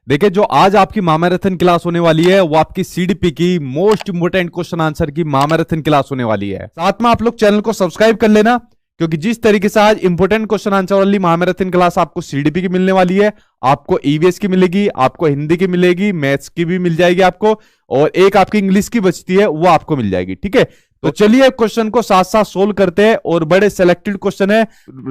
देखिए, जो आज आपकी महामैराथन क्लास होने वाली है वो आपकी सीडीपी की मोस्ट इंपोर्टेंट क्वेश्चन आंसर की महामैराथन क्लास होने वाली है। साथ में आप लोग चैनल को सब्सक्राइब कर लेना, क्योंकि जिस तरीके से आज इंपोर्टेंट क्वेश्चन आंसर वाली महामैराथन क्लास आपको सीडीपी की मिलने वाली है, आपको ईवीएस की मिलेगी, आपको हिंदी की मिलेगी, मैथ्स की भी मिल जाएगी आपको, और एक आपकी इंग्लिश की बचती है वो आपको मिल जाएगी। ठीक है, तो चलिए क्वेश्चन को साथ साथ सोल्व करते हैं। और बड़े सिलेक्टेड क्वेश्चन है,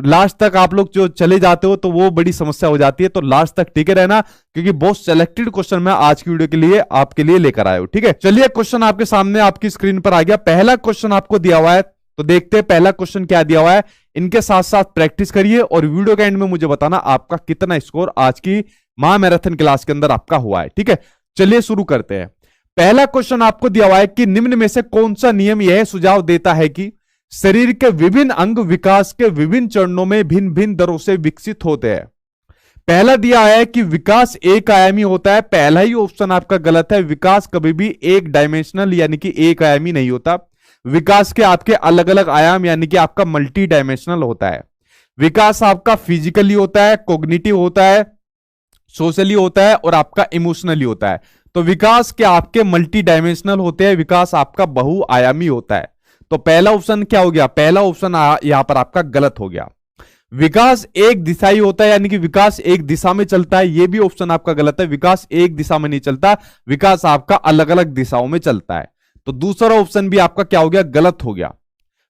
लास्ट तक आप लोग जो चले जाते हो तो वो बड़ी समस्या हो जाती है, तो लास्ट तक टिके रहना, क्योंकि बहुत सिलेक्टेड क्वेश्चन मैं आज की वीडियो के लिए आपके लिए लेकर आया हूं। ठीक है, चलिए क्वेश्चन आपके सामने आपकी स्क्रीन पर आ गया। पहला क्वेश्चन आपको दिया हुआ है, तो देखते हैं पहला क्वेश्चन क्या दिया हुआ है। इनके साथ साथ प्रैक्टिस करिए और वीडियो के एंड में मुझे बताना आपका कितना स्कोर आज की महामैराथन क्लास के अंदर आपका हुआ है। ठीक है, चलिए शुरू करते हैं। पहला क्वेश्चन आपको दिया हुआ है कि निम्न में से कौन सा नियम यह सुझाव देता है कि शरीर के विभिन्न अंग विकास के विभिन्न चरणों में भिन्न भिन्न दरों से विकसित होते हैं। पहला दिया है कि विकास एक आयामी होता है। पहला ही ऑप्शन आपका गलत है। विकास कभी भी एक डायमेंशनल यानी कि एक आयामी नहीं होता। विकास के आपके अलग अलग आयाम यानी कि आपका मल्टी डायमेंशनल होता है। विकास आपका फिजिकली होता है, कॉग्निटिव होता है, सोशली होता है और आपका इमोशनली होता है। तो विकास के आपके मल्टी डायमेंशनल होते हैं, विकास आपका बहुआयामी होता है। तो पहला ऑप्शन क्या हो गया? पहला ऑप्शन यहां पर आपका गलत हो गया। विकास एक दिशाई होता है यानी कि विकास एक दिशा में चलता है, यह भी ऑप्शन आपका गलत है। विकास एक दिशा में नहीं चलता, विकास आपका अलग अलग दिशाओं में चलता है। तो दूसरा ऑप्शन भी आपका क्या हो गया? गलत हो गया।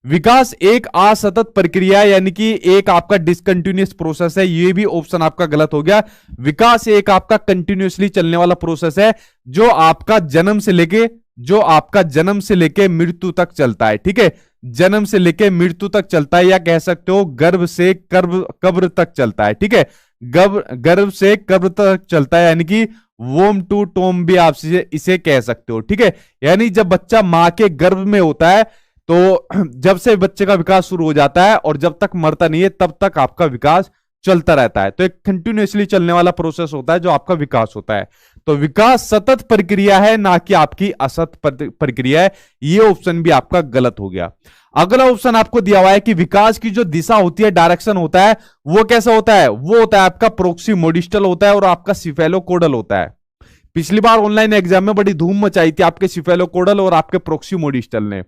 विकास एक असतत प्रक्रिया यानी कि एक आपका डिसकंटिन्यूअस प्रोसेस है, यह भी ऑप्शन आपका गलत हो गया। विकास एक आपका कंटिन्यूअसली चलने वाला प्रोसेस है जो आपका जन्म से लेके मृत्यु तक चलता है। ठीक है, जन्म से लेके मृत्यु तक चलता है, या कह सकते हो गर्भ से कब्र तक चलता है। ठीक है, गर्भ से कब्र तक चलता है, यानी कि वोम टू टोम भी आप इसे कह सकते हो। ठीक है, यानी जब बच्चा मां के गर्भ में होता है तो जब से बच्चे का विकास शुरू हो जाता है और जब तक मरता नहीं है तब तक आपका विकास चलता रहता है। तो एक कंटिन्यूअसली चलने वाला प्रोसेस होता है जो आपका विकास होता है। तो विकास सतत प्रक्रिया है, ना कि आपकी असतत प्रक्रिया है। ये ऑप्शन भी आपका गलत हो गया। अगला ऑप्शन आपको दिया हुआ है कि विकास की जो दिशा होती है, डायरेक्शन होता है, वो कैसा होता है? वो होता है आपका प्रोक्सीमोडिस्टल होता है और आपका सिफेलोकोडल होता है। पिछली बार ऑनलाइन एग्जाम में बड़ी धूम मचाई थी आपके सिफेलोकोडल और आपके प्रोक्सीमोडिस्टल ने।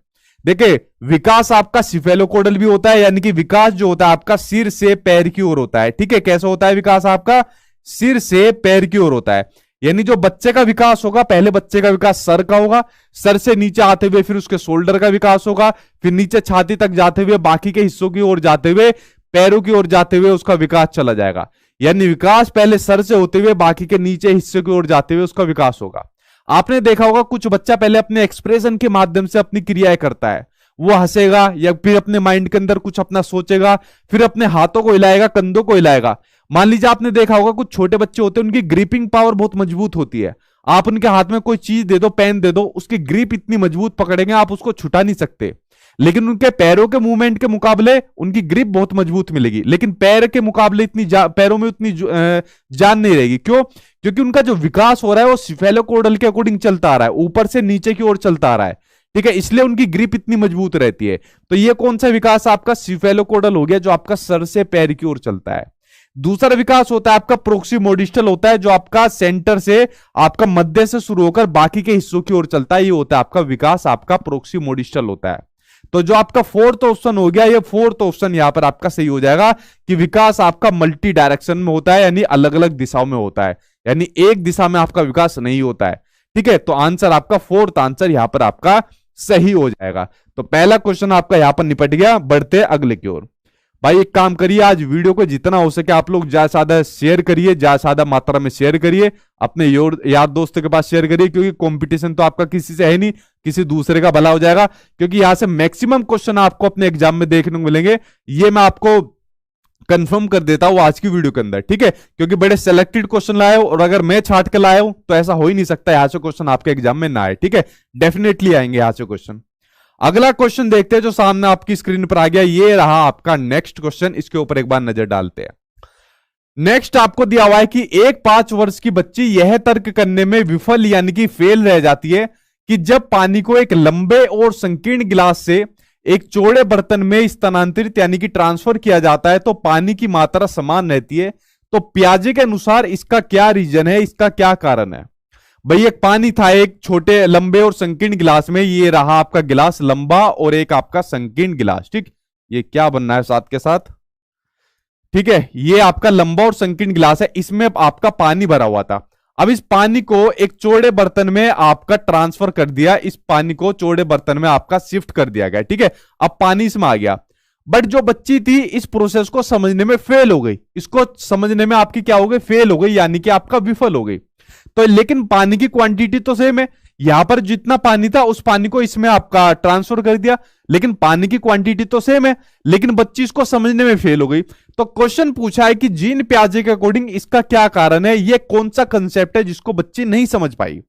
देखिए, विकास आपका सिफेलोकोडल भी होता है, यानी कि विकास जो होता है आपका सिर से पैर की ओर होता है। ठीक है, कैसा होता है विकास आपका? सिर से पैर की ओर होता है। यानी जो बच्चे का विकास होगा, पहले बच्चे का विकास सर का होगा, सर से नीचे आते हुए फिर उसके शोल्डर का विकास होगा, फिर नीचे छाती तक जाते हुए बाकी के हिस्सों की ओर जाते हुए, पैरों की ओर जाते हुए उसका विकास चला जाएगा। यानी विकास पहले सर से होते हुए बाकी के नीचे हिस्से की ओर जाते हुए उसका विकास होगा। आपने देखा होगा कुछ बच्चा पहले अपने एक्सप्रेशन के माध्यम से अपनी क्रियाएं करता है। वो हंसेगा या फिर अपने माइंड के अंदर कुछ अपना सोचेगा, फिर अपने हाथों को हिलाएगा, कंधों को हिलाएगा। मान लीजिए आपने देखा होगा कुछ छोटे बच्चे होते हैं, उनकी ग्रिपिंग पावर बहुत मजबूत होती है। आप उनके हाथ में कोई चीज दे दो, पेन दे दो, उसकी ग्रिप इतनी मजबूत पकड़ेंगे आप उसको छुटा नहीं सकते। लेकिन उनके पैरों के मूवमेंट के मुकाबले उनकी ग्रिप बहुत मजबूत मिलेगी, लेकिन पैर के मुकाबले इतनी पैरों में उतनी जान नहीं रहेगी। क्यों? क्योंकि उनका जो विकास हो रहा है वो सिफेलोकोडल के अकॉर्डिंग चलता आ रहा है, ऊपर से नीचे की ओर चलता आ रहा है। ठीक है, इसलिए उनकी ग्रिप इतनी मजबूत रहती है। तो ये कौन सा विकास आपका? सिफेलोकोडल हो गया, जो आपका सर से पैर की ओर चलता है। दूसरा विकास होता है आपका प्रोक्सीमोडिस्टल होता है, जो आपका सेंटर से आपका मध्य से शुरू होकर बाकी के हिस्सों की ओर चलता है। ये होता है आपका विकास, आपका प्रोक्सीमोडिस्टल होता है। तो जो आपका फोर्थ ऑप्शन हो गया, ये फोर्थ ऑप्शन यहां पर आपका सही हो जाएगा कि विकास आपका मल्टी डायरेक्शन में होता है, यानी अलग अलग दिशाओं में होता है, यानी एक दिशा में आपका विकास नहीं होता है। ठीक है, तो आंसर आपका फोर्थ आंसर यहां पर आपका सही हो जाएगा। तो पहला क्वेश्चन आपका यहां पर निपट गया। बढ़ते अगले की ओर। भाई एक काम करिए, आज वीडियो को जितना हो सके आप लोग ज्यादा ज्यादा शेयर करिए, ज्यादा ज्यादा मात्रा में शेयर करिए, अपने यार दोस्तों के पास शेयर करिए, क्योंकि कंपटीशन तो आपका किसी से है नहीं, किसी दूसरे का भला हो जाएगा। क्योंकि यहां से मैक्सिमम क्वेश्चन आपको अपने एग्जाम में देखने को मिलेंगे, ये मैं आपको कंफर्म कर देता हूं आज की वीडियो के अंदर। ठीक है, क्योंकि बड़े सिलेक्टेड क्वेश्चन लाए हो, और अगर मैं छाट के लाया हूं तो ऐसा हो ही नहीं सकता यहां से क्वेश्चन आपके एग्जाम में ना आए। ठीक है, डेफिनेटली आएंगे यहां से क्वेश्चन। अगला क्वेश्चन देखते हैं जो सामने आपकी स्क्रीन पर आ गया। ये रहा आपका नेक्स्ट क्वेश्चन, इसके ऊपर एक बार नजर डालते हैं। नेक्स्ट आपको दिया हुआ है कि एक 5 वर्ष की बच्ची यह तर्क करने में विफल यानी कि फेल रह जाती है कि जब पानी को एक लंबे और संकीर्ण गिलास से एक चौड़े बर्तन में स्थानांतरित यानी कि ट्रांसफर किया जाता है तो पानी की मात्रा समान रहती है, तो पियाजे के अनुसार इसका क्या रीजन है, इसका क्या कारण है? भाई एक पानी था एक छोटे लंबे और संकीर्ण गिलास में, ये रहा आपका गिलास लंबा और एक आपका संकीर्ण गिलास, ठीक। ये क्या बनना है साथ के साथ, ठीक है, ये आपका लंबा और संकीर्ण गिलास है, इसमें आपका पानी भरा हुआ था। अब इस पानी को एक चौड़े बर्तन में आपका ट्रांसफर कर दिया, इस पानी को चौड़े बर्तन में आपका शिफ्ट कर दिया गया, ठीक है। अब पानी इसमें आ गया, बट जो बच्ची थी इस प्रोसेस को समझने में फेल हो गई, इसको समझने में आपकी क्या हो गई, फेल हो गई, यानी कि आपका विफल हो गई। तो लेकिन पानी की क्वांटिटी तो सेम है, यहां पर जितना पानी था उस पानी को इसमें आपका ट्रांसफर कर दिया, लेकिन पानी की क्वांटिटी तो सेम है, लेकिन बच्ची इसको समझने में फेल हो गई। तो क्वेश्चन पूछा है कि जीन पियाजे के अकॉर्डिंग इसका क्या कारण है, ये कौन सा कंसेप्ट है जिसको बच्ची नहीं समझ पाई।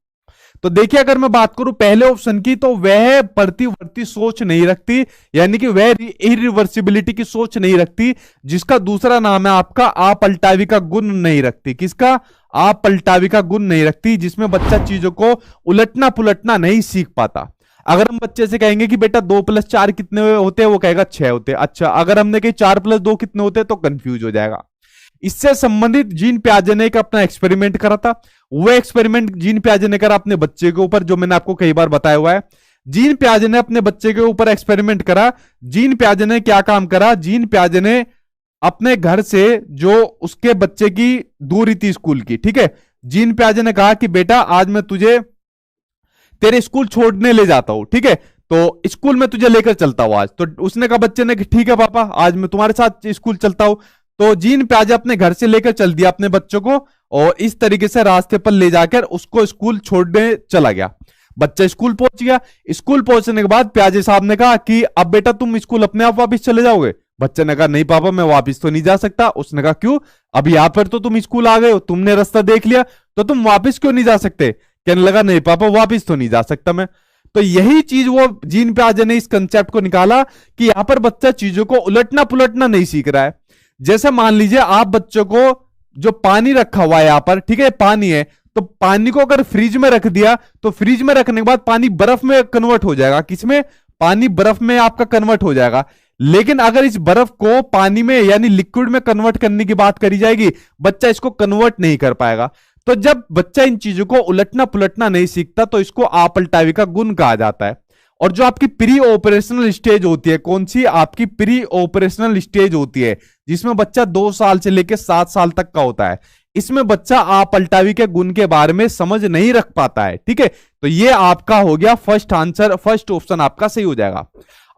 तो देखिए अगर मैं बात करूं पहले ऑप्शन की, तो वह प्रतिवर्ती सोच नहीं रखती, यानी कि वह इरिवर्सिबिलिटी की सोच नहीं रखती, जिसका दूसरा नाम है आपका अपलटावी का गुण नहीं रखती। किसका? अपलटावी का गुण नहीं रखती, जिसमें बच्चा चीजों को उलटना पुलटना नहीं सीख पाता। अगर हम बच्चे से कहेंगे कि बेटा 2 + 4 कितने होते हैं, वो कहेगा 6 होते हैं। अच्छा, अगर हमने कही 4 + 2 कितने होते हैं, तो कंफ्यूज हो जाएगा। इससे संबंधित जीन पियाजे ने एक अपना एक्सपेरिमेंट करा था। वो एक्सपेरिमेंट जीन पियाजे ने करा अपने बच्चे के ऊपर, जो मैंने आपको कई बार बताया हुआ है। जीन पियाजे ने अपने बच्चे के ऊपर एक्सपेरिमेंट करा। जीन पियाजे ने क्या काम करा, जीन पियाजे ने अपने घर से जो उसके बच्चे की दूरी थी स्कूल की, ठीक है, जीन पियाजे ने कहा कि बेटा आज मैं तुझे तेरे स्कूल छोड़ने ले जाता हूं, ठीक है, तो स्कूल में तुझे लेकर चलता हूं आज। तो उसने कहा बच्चे ने कि ठीक है पापा, आज मैं तुम्हारे साथ स्कूल चलता हूं। तो जीन पियाजे अपने घर से लेकर चल दिया अपने बच्चों को, और इस तरीके से रास्ते पर ले जाकर उसको स्कूल छोड़ने चला गया। बच्चा स्कूल पहुंच गया। स्कूल पहुंचने के बाद पियाजे साहब ने कहा कि अब बेटा तुम स्कूल अपने आप वापस चले जाओगे। बच्चे ने कहा नहीं पापा, मैं वापस तो नहीं जा सकता। उसने कहा क्यों? अब यहां पर तो तुम स्कूल आ गए हो, तुमने रास्ता देख लिया, तो तुम वापस क्यों नहीं जा सकते? कहने लगा नहीं पापा, वापस तो नहीं जा सकता मैं। तो यही चीज वो जीन पियाजे ने इस कंसेप्ट को निकाला कि यहां पर बच्चा चीजों को उलटना पुलटना नहीं सीख रहा है। जैसे मान लीजिए आप बच्चों को जो पानी रखा हुआ है यहां पर, ठीक है, पानी है, तो पानी को अगर फ्रिज में रख दिया तो फ्रिज में रखने के बाद पानी बर्फ में कन्वर्ट हो जाएगा। किसमें? पानी बर्फ में आपका कन्वर्ट हो जाएगा। लेकिन अगर इस बर्फ को पानी में यानी लिक्विड में कन्वर्ट करने की बात करी जाएगी, बच्चा इसको कन्वर्ट नहीं कर पाएगा। तो जब बच्चा इन चीजों को उलटना पुलटना नहीं सीखता तो इसको अपलटावी का गुण कहा जाता है। और जो आपकी प्री ऑपरेशनल स्टेज होती है, कौन सी? आपकी प्री ऑपरेशनल स्टेज होती है, जिसमें बच्चा 2 साल से लेकर 7 साल तक का होता है। इसमें बच्चा अपलटावी के गुण के बारे में समझ नहीं रख पाता है, ठीक है। तो ये आपका हो गया फर्स्ट आंसर, फर्स्ट ऑप्शन आपका सही हो जाएगा।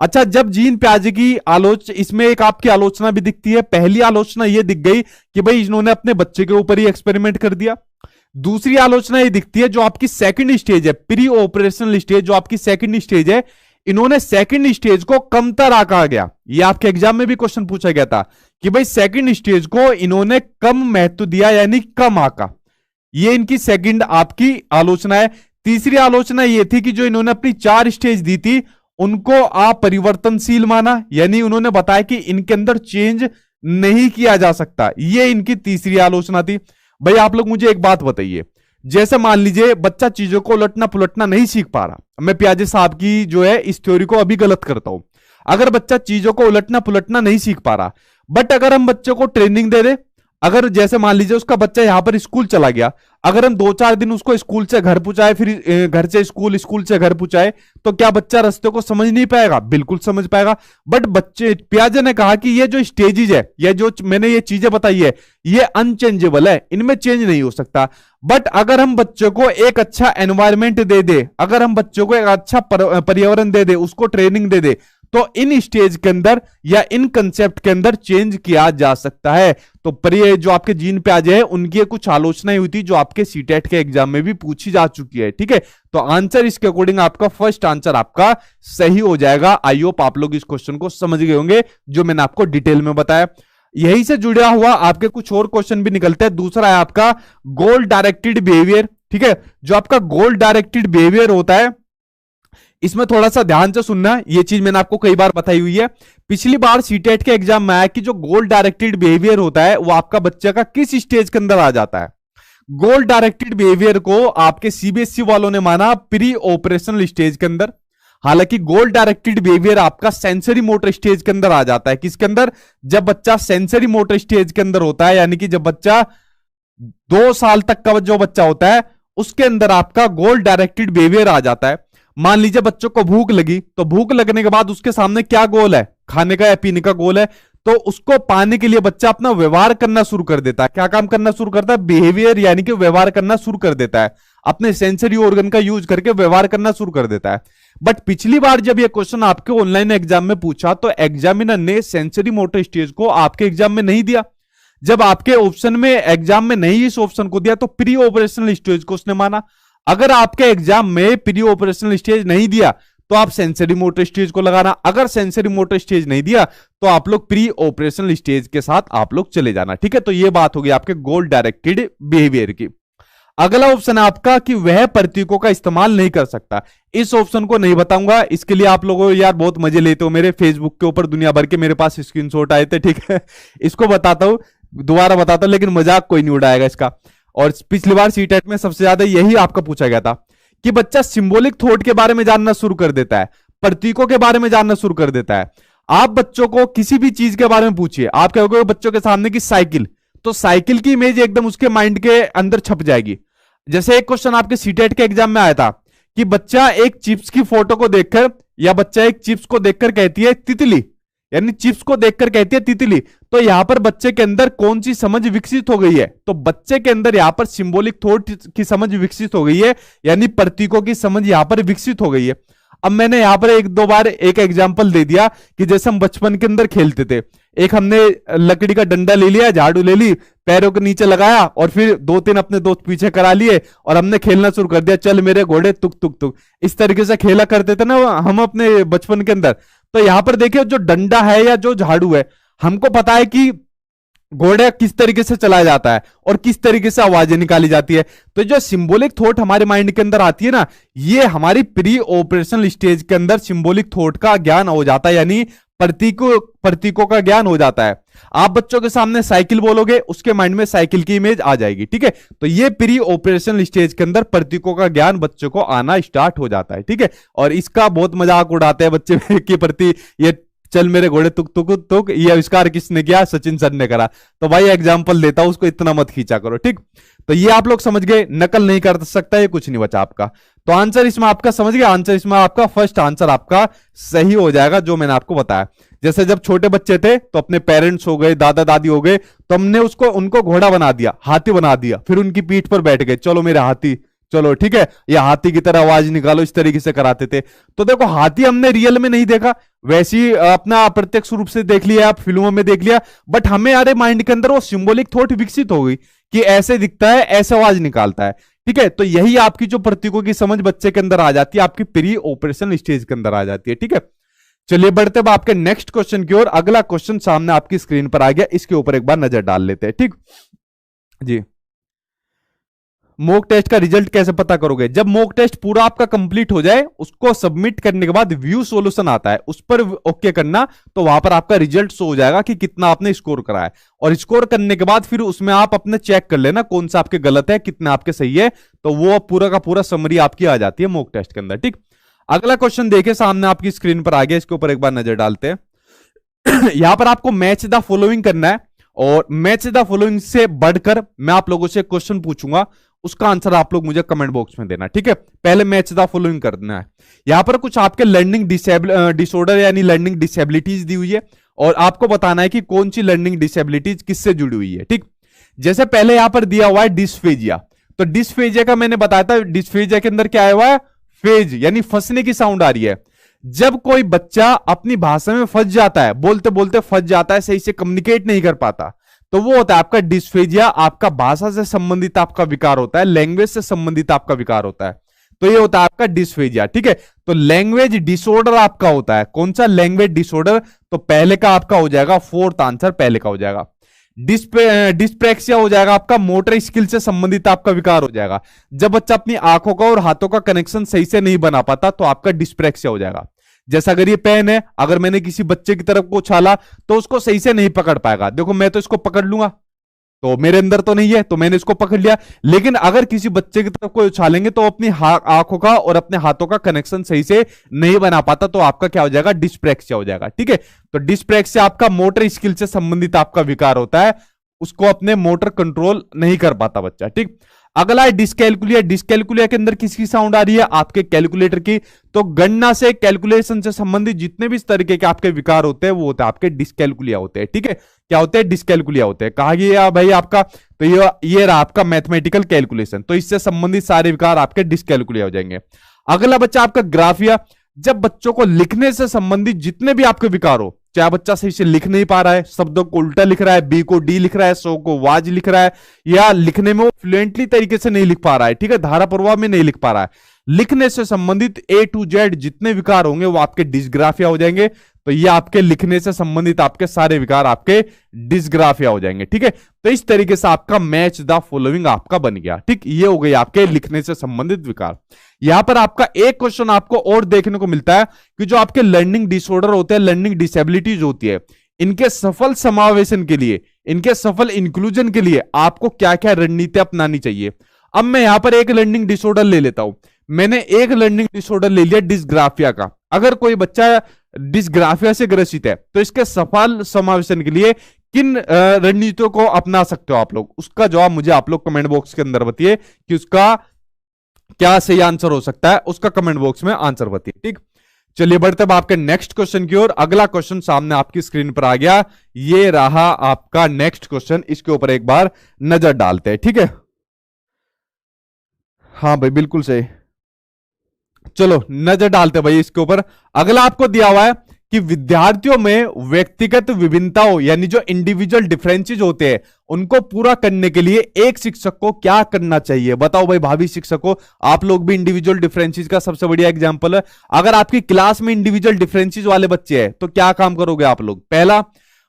अच्छा, जब जीन पियाजे की आलोचना, इसमें एक आपकी आलोचना भी दिखती है। पहली आलोचना ये दिख गई कि भाई इन्होंने अपने बच्चे के ऊपर ही एक्सपेरिमेंट कर दिया। दूसरी आलोचना ये दिखती है जो आपकी सेकंड स्टेज है, प्री ऑपरेशनल स्टेज, जो आपकी सेकंड स्टेज है, इन्होंने सेकंड स्टेज को कमतर आंका गया। ये आपके एग्जाम में भी क्वेश्चन पूछा गया था कि भाई सेकंड स्टेज को इन्होंने कम महत्व दिया, यानी कम आंका। ये इनकी सेकंड आपकी आलोचना है। तीसरी आलोचना ये थी कि जो इन्होंने अपनी 4 स्टेज दी थी उनको अपरिवर्तनशील माना, यानी उन्होंने बताया कि इनके अंदर चेंज नहीं किया जा सकता। ये इनकी तीसरी आलोचना थी। भाई आप लोग मुझे एक बात बताइए, जैसे मान लीजिए बच्चा चीजों को उलटना पुलटना नहीं सीख पा रहा, मैं पियाजे साहब की जो है इस थ्योरी को अभी गलत करता हूं। अगर बच्चा चीजों को उलटना पुलटना नहीं सीख पा रहा, बट अगर हम बच्चों को ट्रेनिंग दे दे, अगर जैसे मान लीजिए उसका बच्चा यहां पर स्कूल चला गया, अगर हम 2-4 दिन उसको स्कूल से घर पहुंचाए, फिर घर से स्कूल, स्कूल से घर पहुंचाए, तो क्या बच्चा रास्ते को समझ नहीं पाएगा? बिल्कुल समझ पाएगा। बट बच्चे, पियाजे ने कहा कि ये जो स्टेजेस है, ये जो मैंने ये चीजें बताई है, ये अनचेंजेबल है, इनमें चेंज नहीं हो सकता। बट अगर हम बच्चों को एक अच्छा एनवायरमेंट दे दे, अगर हम बच्चों को एक अच्छा पर्यावरण दे दे, उसको ट्रेनिंग दे दे, तो इन स्टेज के अंदर या इन कंसेप्ट के अंदर चेंज किया जा सकता है। तो पर जो आपके जीन पियाजे है उनकी कुछ आलोचनाएं हुई थी जो आपके सीटेट के एग्जाम में भी पूछी जा चुकी है, ठीक है। तो आंसर इसके अकॉर्डिंग आपका फर्स्ट आंसर आपका सही हो जाएगा। आई होप आप लोग इस क्वेश्चन को समझ गए होंगे जो मैंने आपको डिटेल में बताया। यही से जुड़ा हुआ आपके कुछ और क्वेश्चन भी निकलते हैं। दूसरा है आपका गोल डायरेक्टेड बिहेवियर, ठीक है। जो आपका गोल डायरेक्टेड बिहेवियर होता है, इसमें थोड़ा सा ध्यान से सुनना, ये चीज मैंने आपको कई बार बताई हुई है। पिछली बार सीटेट के एग्जाम में आया कि जो गोल डायरेक्टेड बिहेवियर होता है वो आपका बच्चे का किस स्टेज के अंदर आ जाता है। गोल डायरेक्टेड बिहेवियर को आपके सीबीएसई वालों ने माना प्री ऑपरेशनल स्टेज के अंदर, हालांकि गोल डायरेक्टेड बिहेवियर आपका सेंसरी मोटर स्टेज के अंदर आ जाता है। किसके अंदर? जब बच्चा सेंसरी मोटर स्टेज के अंदर होता है, यानी कि जब बच्चा 2 साल तक का जो बच्चा होता है उसके अंदर आपका गोल डायरेक्टेड बिहेवियर आ जाता है। मान लीजिए बच्चों को भूख लगी, तो भूख लगने के बाद उसके सामने क्या गोल है? खाने का या पीने का गोल है। तो उसको पाने के लिए बच्चा अपना व्यवहार करना शुरू कर देता है। क्या काम करना शुरू करता है? बिहेवियर, यानी कि व्यवहार करना शुरू कर देता है। अपने सेंसरी ऑर्गन का यूज करके व्यवहार करना शुरू कर देता है। बट पिछली बार जब यह क्वेश्चन आपके ऑनलाइन एग्जाम में पूछा तो एग्जामिनर ने सेंसरी मोटर स्टेज को आपके एग्जाम में नहीं दिया। जब आपके ऑप्शन में एग्जाम में नहीं इस ऑप्शन को दिया तो प्री ऑपरेशनल स्टेज को उसने माना। अगर आपके एग्जाम में प्री ऑपरेशनल स्टेज नहीं दिया तो आप सेंसरी मोटर स्टेज को लगाना। अगर सेंसरी मोटर स्टेज नहीं दिया तो आप लोग प्री ऑपरेशनल स्टेज के साथ आप लोग चले जाना। ठीक है, तो ये बात होगी आपके गोल डायरेक्टेड बिहेवियर की। अगला ऑप्शन है आपका कि वह प्रतीकों का इस्तेमाल नहीं कर सकता। इस ऑप्शन को नहीं बताऊंगा, इसके लिए आप लोगों यार बहुत मजे लेते हो। मेरे फेसबुक के ऊपर दुनिया भर के मेरे पास स्क्रीनशॉट आए थे। ठीक है, इसको बताता हूं, दोबारा बताता हूं, लेकिन मजाक कोई नहीं उड़ाएगा इसका। और पिछली बार सीटेट में सबसे ज्यादा यही आपका पूछा गया था कि बच्चा सिंबॉलिक थॉट के बारे में जानना शुरू कर देता है, प्रतीकों के बारे में जानना शुरू कर देता है। आप बच्चों को किसी भी चीज के बारे में पूछिए, आप कहोगे बच्चों के सामने की साइकिल, तो साइकिल की इमेज एकदम उसके माइंड के अंदर छप जाएगी। जैसे एक क्वेश्चन आपके सीटेट के एग्जाम में आया था कि बच्चा एक चिप्स की फोटो को देखकर, या बच्चा एक चिप्स को देखकर कहती है तितली, यानी चिप्स को देखकर कहती है तितली, तो यहां पर बच्चे के अंदर कौन सी समझ विकसित हो गई है? तो बच्चे के अंदर यहां पर सिंबॉलिक थॉट की समझ विकसित हो गई है, यानी प्रतीकों की समझ यहां पर विकसित हो गई है। अब मैंने यहां पर 1-2 बार एक एग्जांपल दे दिया कि जैसे हम बचपन के अंदर खेलते थे, एक हमने लकड़ी का डंडा ले लिया, झाड़ू ले ली, पैरों के नीचे लगाया और फिर 2-3 अपने दोस्त पीछे करा लिए और हमने खेलना शुरू कर दिया, चल मेरे घोड़े तुक तुक तुक। इस तरीके से खेला करते थे ना हम अपने बचपन के अंदर। तो यहां पर देखिए जो डंडा है या जो झाड़ू है, हमको पता है कि घोड़े किस तरीके से चलाया जाता है और किस तरीके से आवाजें निकाली जाती है। तो जो सिंबॉलिक थॉट हमारे माइंड के अंदर आती है ना, ये हमारी प्री ऑपरेशनल स्टेज के अंदर सिंबॉलिक थॉट का ज्ञान हो जाता है, यानी प्रतीकों का ज्ञान हो जाता है। आप बच्चों के सामने साइकिल बोलोगे, उसके माइंड में साइकिल की इमेज आ जाएगी। ठीक है, तो ये प्री ऑपरेशनल स्टेज के अंदर प्रतीकों का ज्ञान बच्चों को आना स्टार्ट हो जाता है। ठीक है, और इसका बहुत मजाक उड़ाते हैं बच्चे के प्रति, ये चल मेरे घोड़े तुक तुक तुक, ये आविष्कार किसने किया? सचिन सर ने करा। तो भाई एग्जाम्पल देता हूं, उसको इतना मत खींचा करो। ठीक, तो ये आप लोग समझ गए, नकल नहीं कर सकता, ये कुछ नहीं बचा आपका। तो आंसर इसमें आपका समझ गए, आंसर इसमें आपका फर्स्ट आंसर आपका सही हो जाएगा, जो मैंने आपको बताया। जैसे जब छोटे बच्चे थे तो अपने पेरेंट्स हो गए, दादा दादी हो गए, तो हमने उनको घोड़ा बना दिया, हाथी बना दिया, फिर उनकी पीठ पर बैठ गए, चलो मेरे हाथी चलो, ठीक है, या हाथी की तरह आवाज निकालो, इस तरीके से कराते थे। तो देखो हाथी हमने रियल में नहीं देखा, वैसी अपना अप्रत्यक्ष रूप से देख लिया, आप फिल्मों में देख लिया, बट हमें हमारे माइंड के अंदर वो सिंबॉलिक थॉट विकसित हो गई कि ऐसे दिखता है, ऐसे आवाज निकालता है। ठीक है, तो यही आपकी जो प्रतीकों की समझ बच्चे के अंदर आ जाती है, आपकी प्री ऑपरेशन स्टेज के अंदर आ जाती है। ठीक है, चलिए बढ़ते अब आपके नेक्स्ट क्वेश्चन की ओर। अगला क्वेश्चन सामने आपकी स्क्रीन पर आ गया, इसके ऊपर एक बार नजर डाल लेते हैं। ठीक जी, मॉक टेस्ट का रिजल्ट कैसे पता करोगे? जब मॉक टेस्ट पूरा आपका कंप्लीट हो जाए, उसको सबमिट करने के बाद व्यू सॉल्यूशन आता है, उस पर ओके करना, तो वहां पर आपका रिजल्ट शो हो जाएगा कि कितना आपने स्कोर करा है। और स्कोर करने के बाद फिर उसमें आप अपने चेक कर लेना कौन सा आपके गलत है, कितना आपके सही है, तो वो पूरा का पूरा समरी आपकी आ जाती है मॉक टेस्ट के अंदर। ठीक, अगला क्वेश्चन देखिए सामने आपकी स्क्रीन पर आ गया, इसके ऊपर एक बार नजर डालते हैं। यहां पर आपको मैच द फॉलोइंग करना है, और मैच द फॉलोइंग से बढ़कर मैं आप लोगों से क्वेश्चन पूछूंगा, उसका आंसर आप लोग मुझे कमेंट बॉक्स में देना। ठीक है, पहले मैच द फॉलोइंग करना है। यहां पर कुछ आपके लर्निंग डिसऑर्डर यानी लर्निंग डिसेबिलिटीज दी हुई है, और आपको बताना है कि कौन सी लर्निंग डिसेबिलिटीज किससे जुड़ी हुई है। ठीक, जैसे पहले यहां पर दिया हुआ है डिस्फेजिया, तो डिस्फेजिया का मैंने बताया था, डिस्फेजिया के अंदर क्या आया हुआ है? फेज, यानी फंसने की साउंड आ रही है। जब कोई बच्चा अपनी भाषा में फंस जाता है, बोलते बोलते फंस जाता है, सही से कम्युनिकेट नहीं कर पाता, तो वो होता है आपका डिस्फेजिया। आपका भाषा से संबंधित आपका विकार होता है, लैंग्वेज से संबंधित आपका विकार होता है, तो ये होता है आपका डिस्फेजिया। ठीक है, तो लैंग्वेज डिसऑर्डर आपका होता है, कौन सा? लैंग्वेज डिसऑर्डर, तो पहले का आपका हो जाएगा, फोर्थ आंसर पहले का हो जाएगा। डिस्प्रेक्सिया हो जाएगा आपका, मोटर स्किल से संबंधित आपका विकार हो जाएगा। जब बच्चा अपनी आंखों का और हाथों का कनेक्शन सही से नहीं बना पाता, तो आपका डिस्प्रेक्सिया हो जाएगा। जैसा अगर ये पेन है, अगर मैंने किसी बच्चे की तरफ को उछाला तो उसको सही से नहीं पकड़ पाएगा। देखो मैं तो इसको पकड़ लूंगा, तो मेरे अंदर तो नहीं है, तो मैंने इसको पकड़ लिया। लेकिन अगर किसी बच्चे की तरफ कोई उछालेंगे तो अपनी आंखों का और अपने हाथों का कनेक्शन सही से नहीं बना पाता, तो आपका क्या हो जाएगा, डिस्प्रेक्सिया हो जाएगा। ठीक है, तो डिस्प्रेक्सिया आपका मोटर स्किल से संबंधित आपका विकार होता है, उसको अपने मोटर कंट्रोल नहीं कर पाता बच्चा। ठीक, अगला है डिस्कैलकुलिया। डिस्कैलकुलिया के अंदर किसकी साउंड आ रही है, आपके कैलकुलेटर की। तो गणना से, कैलकुलेशन से संबंधित जितने भी इस तरीके के आपके विकार होते हैं वो होते हैं आपके डिस्कैलकुलिया होते हैं। ठीक है, क्या होते हैं, डिस्कैलकुलिया होते हैं। कहा गया भाई आपका, तो ये रहा आपका मैथमेटिकल कैलकुलेशन, तो इससे संबंधित सारे विकार आपके डिस्कैलकुलिया हो जाएंगे। अगला बच्चा आपका ग्राफिया। जब बच्चों को लिखने से संबंधित जितने भी आपके विकार हो, चाहे बच्चा सही से लिख नहीं पा रहा है, शब्दों को उल्टा लिख रहा है, बी को डी लिख रहा है, सो को वाज लिख रहा है, या लिखने में वो फ्लुएंटली तरीके से नहीं लिख पा रहा है, ठीक है, धारा प्रवाह में नहीं लिख पा रहा है, लिखने से संबंधित A to Z जितने विकार होंगे वो आपके डिस्ग्राफिया हो जाएंगे। तो ये आपके लिखने से संबंधित आपके सारे विकार आपके डिस्ग्राफिया हो जाएंगे। ठीक है, तो इस तरीके से आपका मैच द फॉलोइंग आपका बन गया। ठीक, ये हो गई आपके लिखने से संबंधित विकार। यहां पर आपका एक क्वेश्चन आपको और देखने को मिलता है कि जो आपके लर्निंग डिसऑर्डर होते हैं, लर्निंग डिसेबिलिटीज होती है, इनके सफल समावेशन के लिए, इनके सफल इंक्लूजन के लिए आपको क्या क्या रणनीति अपनानी चाहिए। अब मैं यहां पर एक लर्निंग डिसऑर्डर ले लेता हूं। मैंने एक लर्निंग डिसऑर्डर ले लिया डिस्ग्राफिया का। अगर कोई बच्चा डिस्ग्राफिया से ग्रसित है तो इसके सफल समावेशन के लिए किन रणनीतियों को अपना सकते हो आप लोग, उसका जवाब मुझे आप लोग कमेंट बॉक्स के अंदर बताइए कि उसका क्या सही आंसर हो सकता है, उसका कमेंट बॉक्स में आंसर बताइए। ठीक, चलिए बढ़ते अब आपके नेक्स्ट क्वेश्चन की ओर। अगला क्वेश्चन सामने आपकी स्क्रीन पर आ गया, ये रहा आपका नेक्स्ट क्वेश्चन। इसके ऊपर एक बार नजर डालते हैं। ठीक है, हाँ भाई बिल्कुल सही, चलो नजर डालते भाई इसके ऊपर। अगला आपको दिया हुआ है कि विद्यार्थियों में व्यक्तिगत विभिन्नताओं यानी जो इंडिविजुअल डिफरेंसेस होते हैं उनको पूरा करने के लिए एक शिक्षक को क्या करना चाहिए। बताओ भाई भावी शिक्षकों, आप लोग भी इंडिविजुअल डिफरेंसेस का सबसे बढ़िया एग्जांपल है। अगर आपकी क्लास में इंडिविजुअल डिफरेंसेस वाले बच्चे हैं तो क्या काम करोगे आप लोग। पहला,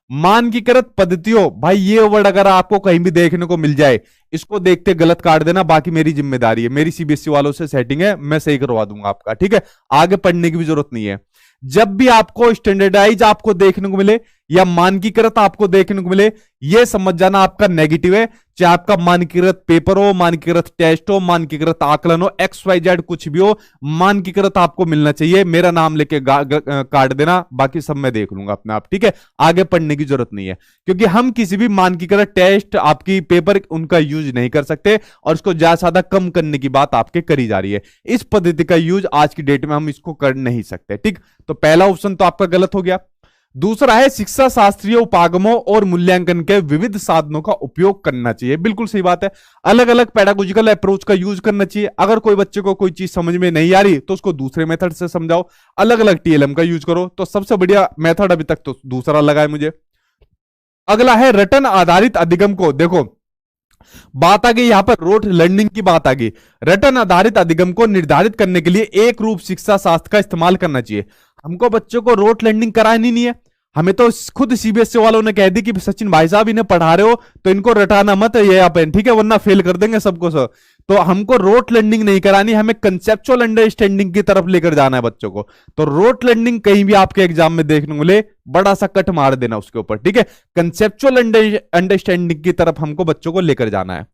मानकीकृत पद्धतियों। भाई ये वर्ड अगर आपको कहीं भी देखने को मिल जाए, इसको देखते गलत काट देना, बाकी मेरी जिम्मेदारी है, मेरी सीबीएसई वालों से सेटिंग है, मैं सही करवा दूंगा आपका। ठीक है, आगे पढ़ने की भी जरूरत नहीं है। जब भी आपको स्टैंडर्डाइज आपको देखने को मिले या मानकीकृत आपको देखने को मिले, यह समझ जाना आपका नेगेटिव है। चाहे आपका मानकीकृत पेपर हो, मानकीकृत टेस्ट हो, मानकीकृत आकलन हो, XYZ कुछ भी हो, मानकीकृत आपको मिलना चाहिए। मेरा नाम लेके काट देना, बाकी सब मैं देख लूंगा अपने आप। ठीक है, आगे पढ़ने की जरूरत नहीं है, क्योंकि हम किसी भी मानकीकृत टेस्ट आपकी पेपर उनका यूज नहीं कर सकते और इसको ज्यादा कम करने की बात आपके करी जा रही है। इस पद्धति का यूज आज की डेट में हम इसको कर नहीं सकते। ठीक, तो पहला ऑप्शन तो आपका गलत हो गया। दूसरा है शिक्षा शास्त्रीय उपागमों और मूल्यांकन के विविध साधनों का उपयोग करना चाहिए। बिल्कुल सही बात है, अलग अलग पेडागोजिकल अप्रोच का यूज करना चाहिए। अगर कोई बच्चे को कोई चीज समझ में नहीं आ रही तो उसको दूसरे मेथड से समझाओ, अलग अलग TLM का यूज करो। तो सबसे बढ़िया मेथड अभी तक तो दूसरा लगा है मुझे। अगला है रटन आधारित अधिगम को। देखो बात आ गई यहां पर रोट लर्निंग की बात आ गई। रटन आधारित अधिगम को निर्धारित करने के लिए एक रूप शिक्षा शास्त्र का इस्तेमाल करना चाहिए। हमको बच्चों को रोट लर्निंग करानी नहीं है, हमें तो खुद सीबीएसई वालों ने कह दी कि सचिन भाई साहब इन्हें पढ़ा रहे हो तो इनको रटाना मत ये अपन, ठीक है, वरना फेल कर देंगे सबको सब। तो हमको रोट लर्निंग नहीं करानी, हमें कंसेप्चुअल अंडरस्टैंडिंग की तरफ लेकर जाना है बच्चों को। तो रोट लर्निंग कहीं भी आपके एग्जाम में देखने को मिले, बड़ा सा कट मार देना उसके ऊपर। ठीक है, कंसेप्चुअल अंडरस्टैंडिंग की तरफ हमको बच्चों को लेकर जाना है।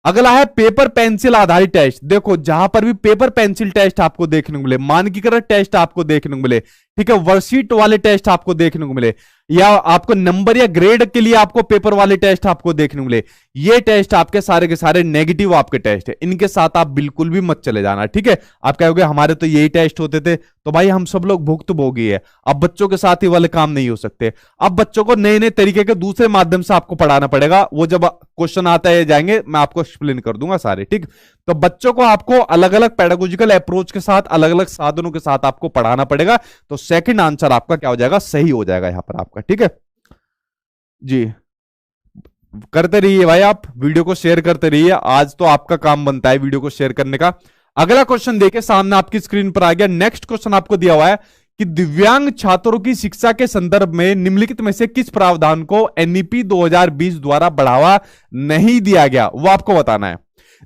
अगला है पेपर पेंसिल आधारित टेस्ट। देखो जहां पर भी पेपर पेंसिल टेस्ट आपको देखने को मिले, मानकीकृत टेस्ट आपको देखने को मिले, ठीक है, वर्कशीट वाले टेस्ट आपको देखने को मिले, या आपको नंबर या ग्रेड के लिए आपको पेपर वाले टेस्ट आपको देखने को मिले, ये टेस्ट आपके सारे के सारे नेगेटिव आपके टेस्ट है, इनके साथ आप बिल्कुल भी मत चले जाना। ठीक है, आप कहोगे हमारे तो यही टेस्ट होते थे, तो भाई हम सब लोग भुक्तभोगी है, अब बच्चों के साथ ही वाले काम नहीं हो सकते। अब बच्चों को नए नए तरीके के दूसरे माध्यम से आपको पढ़ाना पड़ेगा, वो जब क्वेश्चन आता है जाएंगे मैं आपको एक्सप्लेन कर दूंगा सारे। ठीक, तो बच्चों को आपको अलग अलग पेडागोजिकल अप्रोच के साथ, अलग अलग साधनों के साथ आपको पढ़ाना पड़ेगा। तो सेकंड आंसर आपका क्या हो जाएगा, सही हो जाएगा यहां पर आपका। ठीक है जी, करते रहिए भाई, आप वीडियो को शेयर करते रहिए, आज तो आपका काम बनता है वीडियो को शेयर करने का। अगला क्वेश्चन देखिए सामने आपकी स्क्रीन पर आ गया। नेक्स्ट क्वेश्चन आपको दिया हुआ है कि दिव्यांग छात्रों की शिक्षा के संदर्भ में निम्नलिखित में से किस प्रावधान को NEP 2020 द्वारा बढ़ावा नहीं दिया गया, वो आपको बताना है।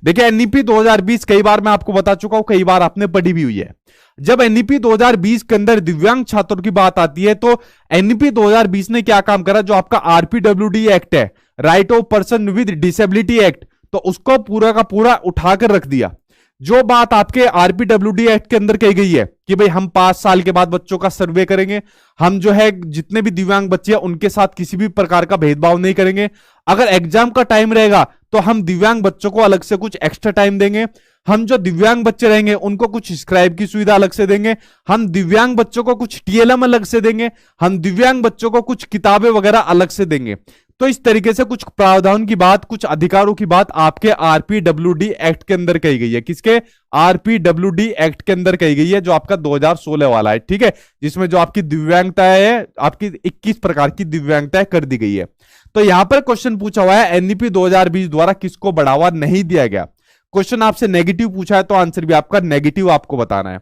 देखिए एनईपी 2020 कई बार मैं आपको बता चुका हूं, कई बार आपने पढ़ी भी हुई है। जब एनईपी 2020 के अंदर दिव्यांग छात्रों की बात आती है तो एनईपी 2020 ने क्या काम करा, जो आपका आरपीडब्ल्यूडी एक्ट है, right of person with disability act, तो उसको पूरा का पूरा उठाकर रख दिया। जो बात आपके आरपीडब्ल्यूडी एक्ट के अंदर कही गई है कि भाई हम 5 साल के बाद बच्चों का सर्वे करेंगे, हम जो है जितने भी दिव्यांग बच्चे हैं उनके साथ किसी भी प्रकार का भेदभाव नहीं करेंगे, अगर एग्जाम का टाइम रहेगा तो हम दिव्यांग बच्चों को अलग से कुछ एक्स्ट्रा टाइम देंगे, हम जो दिव्यांग बच्चे रहेंगे उनको कुछ स्क्राइब की सुविधा अलग से देंगे, हम दिव्यांग बच्चों को कुछ टीएलएम अलग से देंगे, हम दिव्यांग बच्चों को कुछ किताबें वगैरह अलग से देंगे। तो इस तरीके से कुछ प्रावधान की बात, कुछ अधिकारों की बात आपके आरपीडब्ल्यूडी एक्ट के अंदर कही गई है। किसके? आरपीडब्ल्यूडी एक्ट के अंदर कही गई है, जो आपका 2016 वाला है, ठीक है, जिसमें जो आपकी दिव्यांगता है, आपकी 21 प्रकार की दिव्यांगताएं कर दी गई है। तो यहां पर क्वेश्चन पूछा हुआ है एनईपी 2020 द्वारा किसको बढ़ावा नहीं दिया गया। क्वेश्चन आपसे नेगेटिव पूछा है तो आंसर भी आपका नेगेटिव आपको बताना है।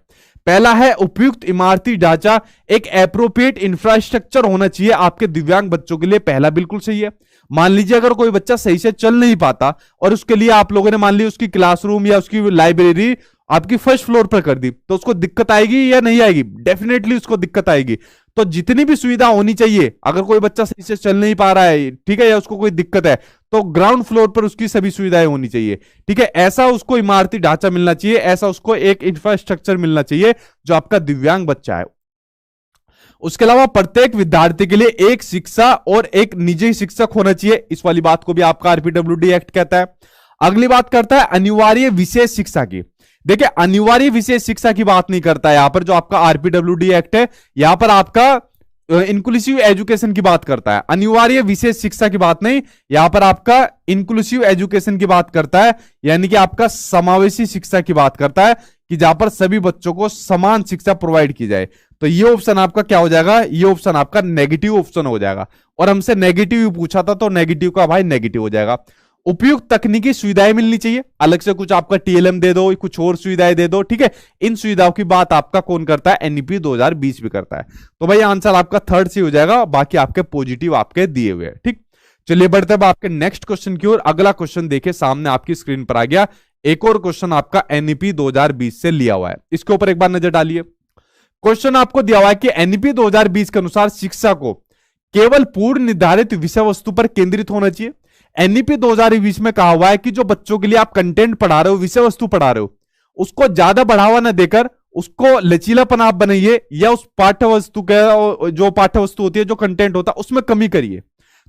पहला है उपयुक्त इमारती ढांचा, एक एप्रोप्रिएट इंफ्रास्ट्रक्चर होना चाहिए आपके दिव्यांग बच्चों के लिए, पहला बिल्कुल सही है। मान लीजिए अगर कोई बच्चा सही से चल नहीं पाता और उसके लिए आप लोगों ने मान ली उसकी क्लासरूम या उसकी लाइब्रेरी आपकी फर्स्ट फ्लोर पर कर दी, तो उसको दिक्कत आएगी या नहीं आएगी? डेफिनेटली उसको दिक्कत आएगी। तो जितनी भी सुविधा होनी चाहिए, अगर कोई बच्चा सही से चल नहीं पा रहा है, ठीक है, या उसको कोई दिक्कत है, तो ग्राउंड फ्लोर पर उसकी सभी सुविधाएं होनी चाहिए, ठीक है। ऐसा उसको इमारती ढांचा मिलना चाहिए, ऐसा उसको एक इंफ्रास्ट्रक्चर मिलना चाहिए जो आपका दिव्यांग बच्चा है। उसके अलावा प्रत्येक विद्यार्थी के लिए एक शिक्षा और एक निजी शिक्षक होना चाहिए, इस वाली बात को भी आपका आरपीडब्ल्यूडी एक्ट कहता है। अगली बात करता है अनिवार्य विशेष शिक्षा की। देखिए अनिवार्य विशेष शिक्षा की बात नहीं करता है यहां पर, जो आपका आरपीडब्ल्यूडी एक्ट है, यहां पर आपका इंक्लूसिव एजुकेशन की बात करता है, अनिवार्य विशेष शिक्षा की बात नहीं, यहां पर आपका इंक्लूसिव एजुकेशन की बात करता है, यानी कि आपका समावेशी शिक्षा की बात करता है, कि जहां पर सभी बच्चों को समान शिक्षा प्रोवाइड की जाए। तो ये ऑप्शन आपका क्या हो जाएगा? ये ऑप्शन आपका नेगेटिव ऑप्शन हो जाएगा, और हमसे नेगेटिव ही पूछा था तो नेगेटिव का भाई नेगेटिव हो जाएगा। उपयुक्त तकनीकी सुविधाएं मिलनी चाहिए, अलग से कुछ आपका टीएलएम दे दो, कुछ और सुविधाएं दे दो, ठीक है। इन सुविधाओं की बात आपका कौन करता है? एनईपी 2020 भी करता है। तो भाई आंसर आपका थर्ड से हो जाएगा, बाकी आपके पॉजिटिव आपके दिए हुए हैं, ठीक। चलिए बढ़ते हैं आपके नेक्स्ट क्वेश्चन की ओर। अगला क्वेश्चन देखिए सामने आपकी स्क्रीन पर आ गया, एक और क्वेश्चन आपका एनईपी 2020 से लिया हुआ है, इसके ऊपर एक बार नजर डालिए। क्वेश्चन आपको दिया हुआ है कि एनईपी 2020 के अनुसार शिक्षा को केवल पूर्व निर्धारित विषय वस्तु पर केंद्रित होना चाहिए। एनईपी 2020 में कहा हुआ है कि जो बच्चों के लिए आप कंटेंट पढ़ा रहे हो, विषय वस्तु पढ़ा रहे हो, उसको ज्यादा बढ़ावा ना देकर उसको लचीलापन आप बनाइए, या उस पाठ्य वस्तु का जो पाठ्य वस्तु होती है, जो कंटेंट होता है, उसमें कमी करिए।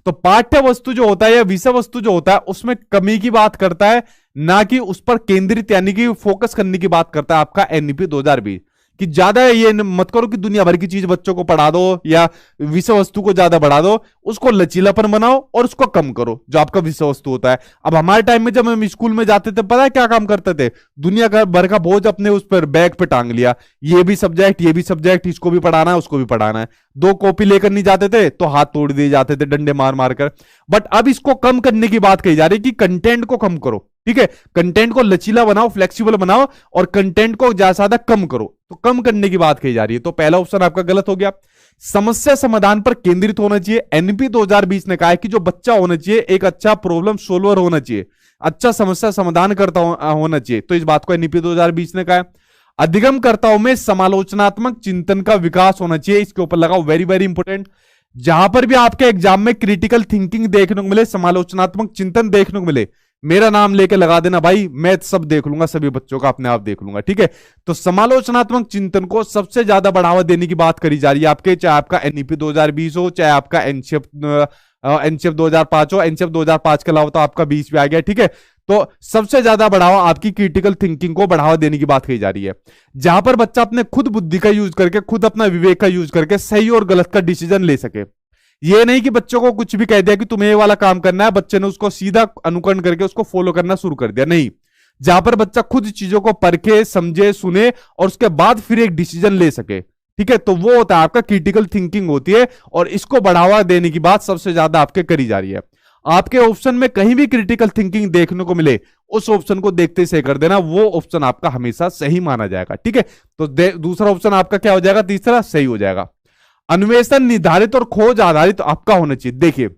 तो पाठ्य वस्तु जो होता है या विषय वस्तु जो होता है उसमें कमी की बात करता है, ना कि उस पर केंद्रित यानी कि फोकस करने की बात करता है आपका एनईपी 2020। कि ज्यादा ये मत करो कि दुनिया भर की चीज बच्चों को पढ़ा दो या विषय वस्तु को ज्यादा बढ़ा दो, उसको लचीलापन बनाओ और उसको कम करो जो आपका विषय वस्तु होता है। अब हमारे टाइम में जब हम स्कूल में जाते थे, पता है क्या काम करते थे? दुनिया भर का बोझ अपने उस पर बैग पे टांग लिया, ये भी सब्जेक्ट, इसको भी पढ़ाना है, उसको भी पढ़ाना है। 2 कॉपी लेकर नहीं जाते थे तो हाथ तोड़ दिए जाते थे डंडे मार मार कर। बट अब इसको कम करने की बात कही जा रही है कि कंटेंट को कम करो, ठीक है, कंटेंट को लचीला बनाओ, फ्लेक्सिबल बनाओ, और कंटेंट को ज्यादा ज्यादा कम करो। तो कम करने की बात कही जा रही है, तो पहला ऑप्शन आपका गलत हो गया। समस्या समाधान पर केंद्रित होना चाहिए। एनईपी 2020 ने कहा है कि जो बच्चा होना चाहिए एक अच्छा प्रॉब्लम सोल्वर होना चाहिए, अच्छा समस्या समाधान करता होना चाहिए। तो इस बात को एनईपी 2020 ने कहा है। अधिगमकर्ताओं में समालोचनात्मक चिंतन का विकास होना चाहिए, इसके ऊपर लगाओ वेरी वेरी इंपोर्टेंट। जहां पर भी आपके एग्जाम में क्रिटिकल थिंकिंग देखने को मिले, समालोचनात्मक चिंतन देखने को मिले, मेरा नाम लेके लगा देना भाई, मैं सब देख लूंगा, सभी बच्चों का अपने आप देख लूंगा, ठीक है। तो समालोचनात्मक चिंतन को सबसे ज्यादा बढ़ावा देने की बात करी जा रही है आपके, चाहे आपका एनईपी 2020 हो, चाहे आपका एनसीएफ 2005 हो। एनसीएफ 2005 के अलावा तो आपका 20 भी आ गया, ठीक है। तो सबसे ज्यादा बढ़ावा आपकी क्रिटिकल थिंकिंग को बढ़ावा देने की बात कही जा रही है, जहां पर बच्चा अपने खुद बुद्धि का यूज करके, खुद अपना विवेक का यूज करके सही और गलत का डिसीजन ले सके। ये नहीं कि बच्चों को कुछ भी कह दिया कि तुम्हें ये वाला काम करना है, बच्चे ने उसको सीधा अनुकरण करके उसको फॉलो करना शुरू कर दिया, नहीं। जहां पर बच्चा खुद चीजों को परखे, समझे, सुने और उसके बाद फिर एक डिसीजन ले सके, ठीक है, तो वो होता है आपका क्रिटिकल थिंकिंग होती है, और इसको बढ़ावा देने की बात सबसे ज्यादा आपके करी जा रही है। आपके ऑप्शन में कहीं भी क्रिटिकल थिंकिंग देखने को मिले, उस ऑप्शन को देखते से कर देना, वो ऑप्शन आपका हमेशा सही माना जाएगा, ठीक है। तो दूसरा ऑप्शन आपका क्या हो जाएगा? तीसरा सही हो जाएगा। अन्वेषण निर्धारित और खोज आधारित आपका होना चाहिए। देखिए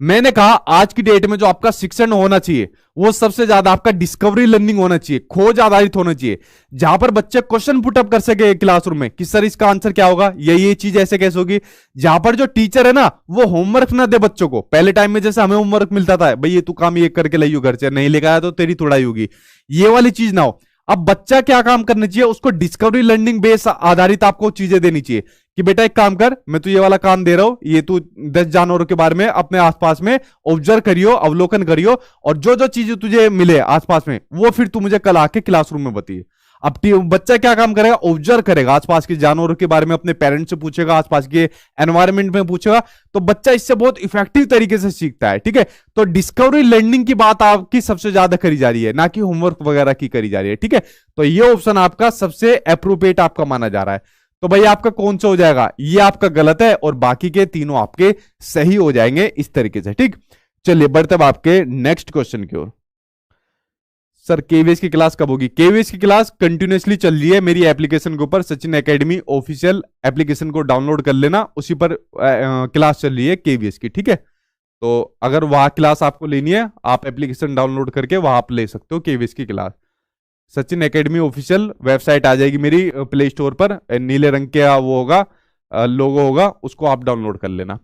मैंने कहा आज की डेट में जो आपका शिक्षण होना चाहिए वो सबसे ज्यादा आपका डिस्कवरी लर्निंग होना चाहिए, खोज आधारित होना चाहिए, जहां पर बच्चे क्वेश्चन पुटअप कर सके क्लासरूम में कि सर इसका आंसर क्या होगा, ये चीज ऐसे कैसे होगी। जहां पर जो टीचर है ना वो होमवर्क ना दे बच्चों को। पहले टाइम में जैसे हमें होमवर्क मिलता था, भाई ये तू काम ये करके लाइयो घर से, नहीं लेकर आया तो तेरी तोड़ाई होगी, ये वाली चीज ना हो। अब बच्चा क्या काम करना चाहिए, उसको डिस्कवरी लर्निंग बेस आधारित आपको चीजें देनी चाहिए कि बेटा एक काम कर, मैं तू ये वाला काम दे रहा हूं, ये तू 10 जानवरों के बारे में अपने आसपास में ऑब्जर्व करियो, अवलोकन करियो, और जो जो चीजें तुझे मिले आसपास में वो फिर तू मुझे कल आके क्लासरूम में बताइए। अब बच्चा क्या काम करेगा, ऑब्जर्व करेगा आसपास के जानवरों के बारे में, अपने पेरेंट्स से पूछेगा, आसपास के एनवायरनमेंट में पूछेगा, तो बच्चा इससे बहुत इफेक्टिव तरीके से सीखता है। ठीक है, तो डिस्कवरी लर्निंग की बात आपकी सबसे ज्यादा करी जा रही है, ना कि होमवर्क वगैरह की करी जा रही है। ठीक है, तो ये ऑप्शन आपका सबसे अप्रोप्रिएट आपका माना जा रहा है। तो भाई आपका कौन सा हो जाएगा, ये आपका गलत है और बाकी के तीनों आपके सही हो जाएंगे इस तरीके से। ठीक, चलिए बढ़ते अब आपके नेक्स्ट क्वेश्चन की ओर। सर केवीएस की क्लास कब होगी? केवीएस की क्लास कंटिन्यूअसली चल रही है मेरी एप्लीकेशन के ऊपर, सचिन एकेडमी ऑफिशियल एप्लीकेशन को डाउनलोड कर लेना, उसी पर क्लास चल रही है केवीएस की। ठीक है, तो अगर वहां क्लास आपको लेनी है आप एप्लीकेशन डाउनलोड करके वहां आप ले सकते हो केवीएस की class. Sachin academy official website आ जाएगी मेरी प्ले स्टोर पर, नीले रंग का वो होगा लोगो होगा, उसको आप डाउनलोड कर लेना।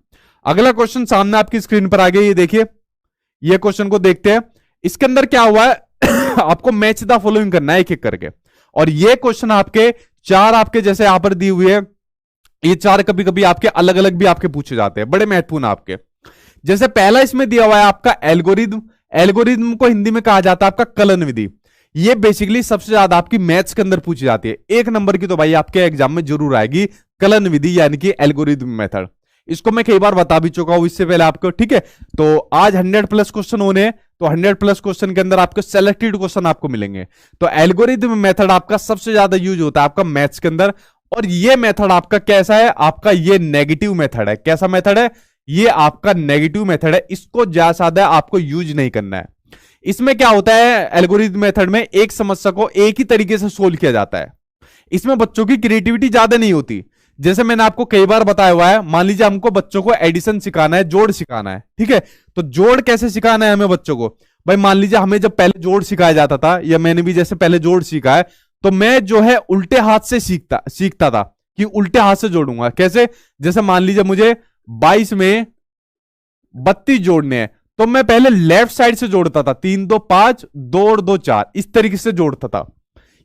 अगला क्वेश्चन सामने आपकी स्क्रीन पर आ गया, ये देखिए, ये क्वेश्चन को देखते हैं। इसके अंदर क्या हुआ है आपको मैच द फॉलोइंग करना है एक एक करके, और ये क्वेश्चन आपके चार आपके जैसे यहां पर दी हुई है, ये चार कभी कभी आपके अलग अलग भी आपके पूछे जाते हैं, बड़े महत्वपूर्ण आपके। जैसे पहला इसमें दिया हुआ है आपका एल्गोरिदम, एल्गोरिदम को हिंदी में कहा जाता है आपका कलन विधि। ये बेसिकली सबसे ज्यादा आपकी मैथ्स के अंदर पूछी जाती है, एक नंबर की तो भाई आपके एग्जाम में जरूर आएगी कलन विधि यानी कि एल्गोरिदम मेथड। इसको मैं कई बार बता भी चुका हूं इससे पहले आपको। ठीक है, तो आज 100+ क्वेश्चन होने हैं, तो 100+ क्वेश्चन के अंदर आपको सेलेक्टेड क्वेश्चन आपको मिलेंगे। तो एल्गोरिदम मेथड आपका सबसे ज्यादा यूज होता है आपका मैथ्स के अंदर, और ये मेथड आपका कैसा है, आपका ये नेगेटिव मेथड है। कैसा मेथड है, ये आपका नेगेटिव मेथड है, इसको ज्यादा आपको यूज नहीं करना है। इसमें क्या होता है, एल्गोरिदम मेथड में एक समस्या को एक ही तरीके से सोल्व किया जाता है, इसमें बच्चों की क्रिएटिविटी ज्यादा नहीं होती। जैसे मैंने आपको कई बार बताया हुआ है, मान लीजिए हमको बच्चों को एडिशन सिखाना है, जोड़ सिखाना है। ठीक है, तो जोड़ कैसे सिखाना है हमें बच्चों को, भाई मान लीजिए हमें जब पहले जोड़ सिखाया जाता था, या मैंने भी जैसे पहले जोड़ सीखा है, तो मैं जो है उल्टे हाथ से सीखता था कि उल्टे हाथ से जोड़ूंगा। कैसे, जैसे मान लीजिए मुझे 22 में 32 जोड़ने हैं, तो मैं पहले लेफ्ट साइड से जोड़ता था, 3 2 5 2 और 2 4, इस तरीके से जोड़ता था।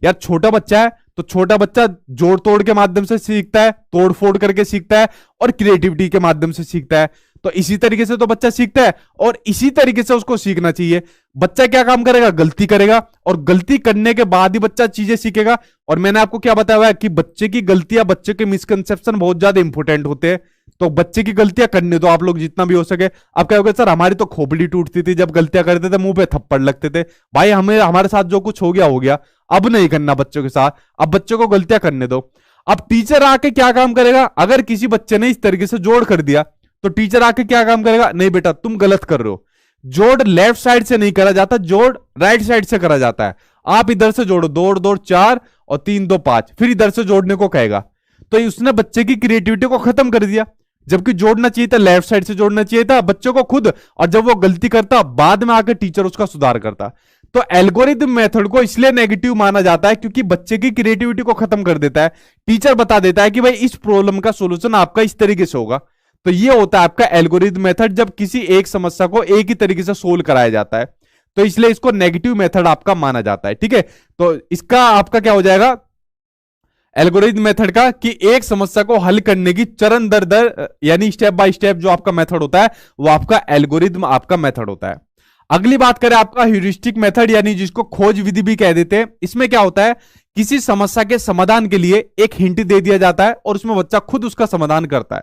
यार छोटा बच्चा है तो छोटा बच्चा जोड़ तोड़ के माध्यम से सीखता है, तोड़ फोड़ करके सीखता है, और क्रिएटिविटी के माध्यम से सीखता है। तो इसी तरीके से तो बच्चा सीखता है, और इसी तरीके से उसको सीखना चाहिए। बच्चा क्या काम करेगा, गलती करेगा, और गलती करने के बाद ही बच्चा चीजें सीखेगा। और मैंने आपको क्या बताया हुआ है कि बच्चे की गलतियां, बच्चे के मिसकंसेप्शन बहुत ज्यादा इंपॉर्टेंट होते हैं, तो बच्चे की गलतियां करने दो आप लोग जितना भी हो सके। अब क्या होगा, सर हमारी तो खोपड़ी टूटती थी जब गलतियां करते थे, मुंह पे थप्पड़ लगते थे। भाई हमें हमारे साथ जो कुछ हो गया, अब नहीं करना बच्चों के साथ, अब बच्चों को गलतियां करने दो। अब टीचर आके क्या काम करेगा, अगर किसी बच्चे ने इस तरीके से जोड़ कर दिया तो टीचर आके क्या काम करेगा, नहीं बेटा तुम गलत कर रहे हो, जोड़ लेफ्ट साइड से नहीं करा जाता, जोड़ राइट साइड से करा जाता है। आप इधर से जोड़ो, 2 2 4 और 3 2 5, फिर इधर से जोड़ने को कहेगा। तो उसने बच्चे की क्रिएटिविटी को खत्म कर दिया, जबकि जोड़ना चाहिए था लेफ्ट साइड से जोड़ना चाहिए था बच्चों को खुद, और जब वो गलती करता बाद में आकर टीचर उसका सुधार करता। तो एल्गोरिदम मेथड को इसलिए नेगेटिव माना जाता है क्योंकि बच्चे की क्रिएटिविटी को खत्म कर देता है। टीचर बता देता है कि भाई इस प्रॉब्लम का सॉल्यूशन आपका इस तरीके से होगा। तो ये होता है आपका एल्गोरिदम मेथड, जब किसी एक समस्या को एक ही तरीके से सोल्व कराया जाता है, तो इसलिए इसको नेगेटिव मेथड आपका माना जाता है। ठीक है, तो इसका आपका क्या हो जाएगा एल्गोरिदम मेथड का, कि एक समस्या को हल करने की चरण दर दर यानी स्टेप बाय स्टेप जो आपका मेथड होता है वो आपका एल्गोरिदम आपका मेथड होता है। अगली बात करें आपका ह्यूरिस्टिक मेथड, यानी जिसको खोज विधि भी कह देते हैं। इसमें क्या होता है, किसी समस्या के समाधान के लिए एक हिंट दे दिया जाता है और उसमें बच्चा खुद उसका समाधान करता है।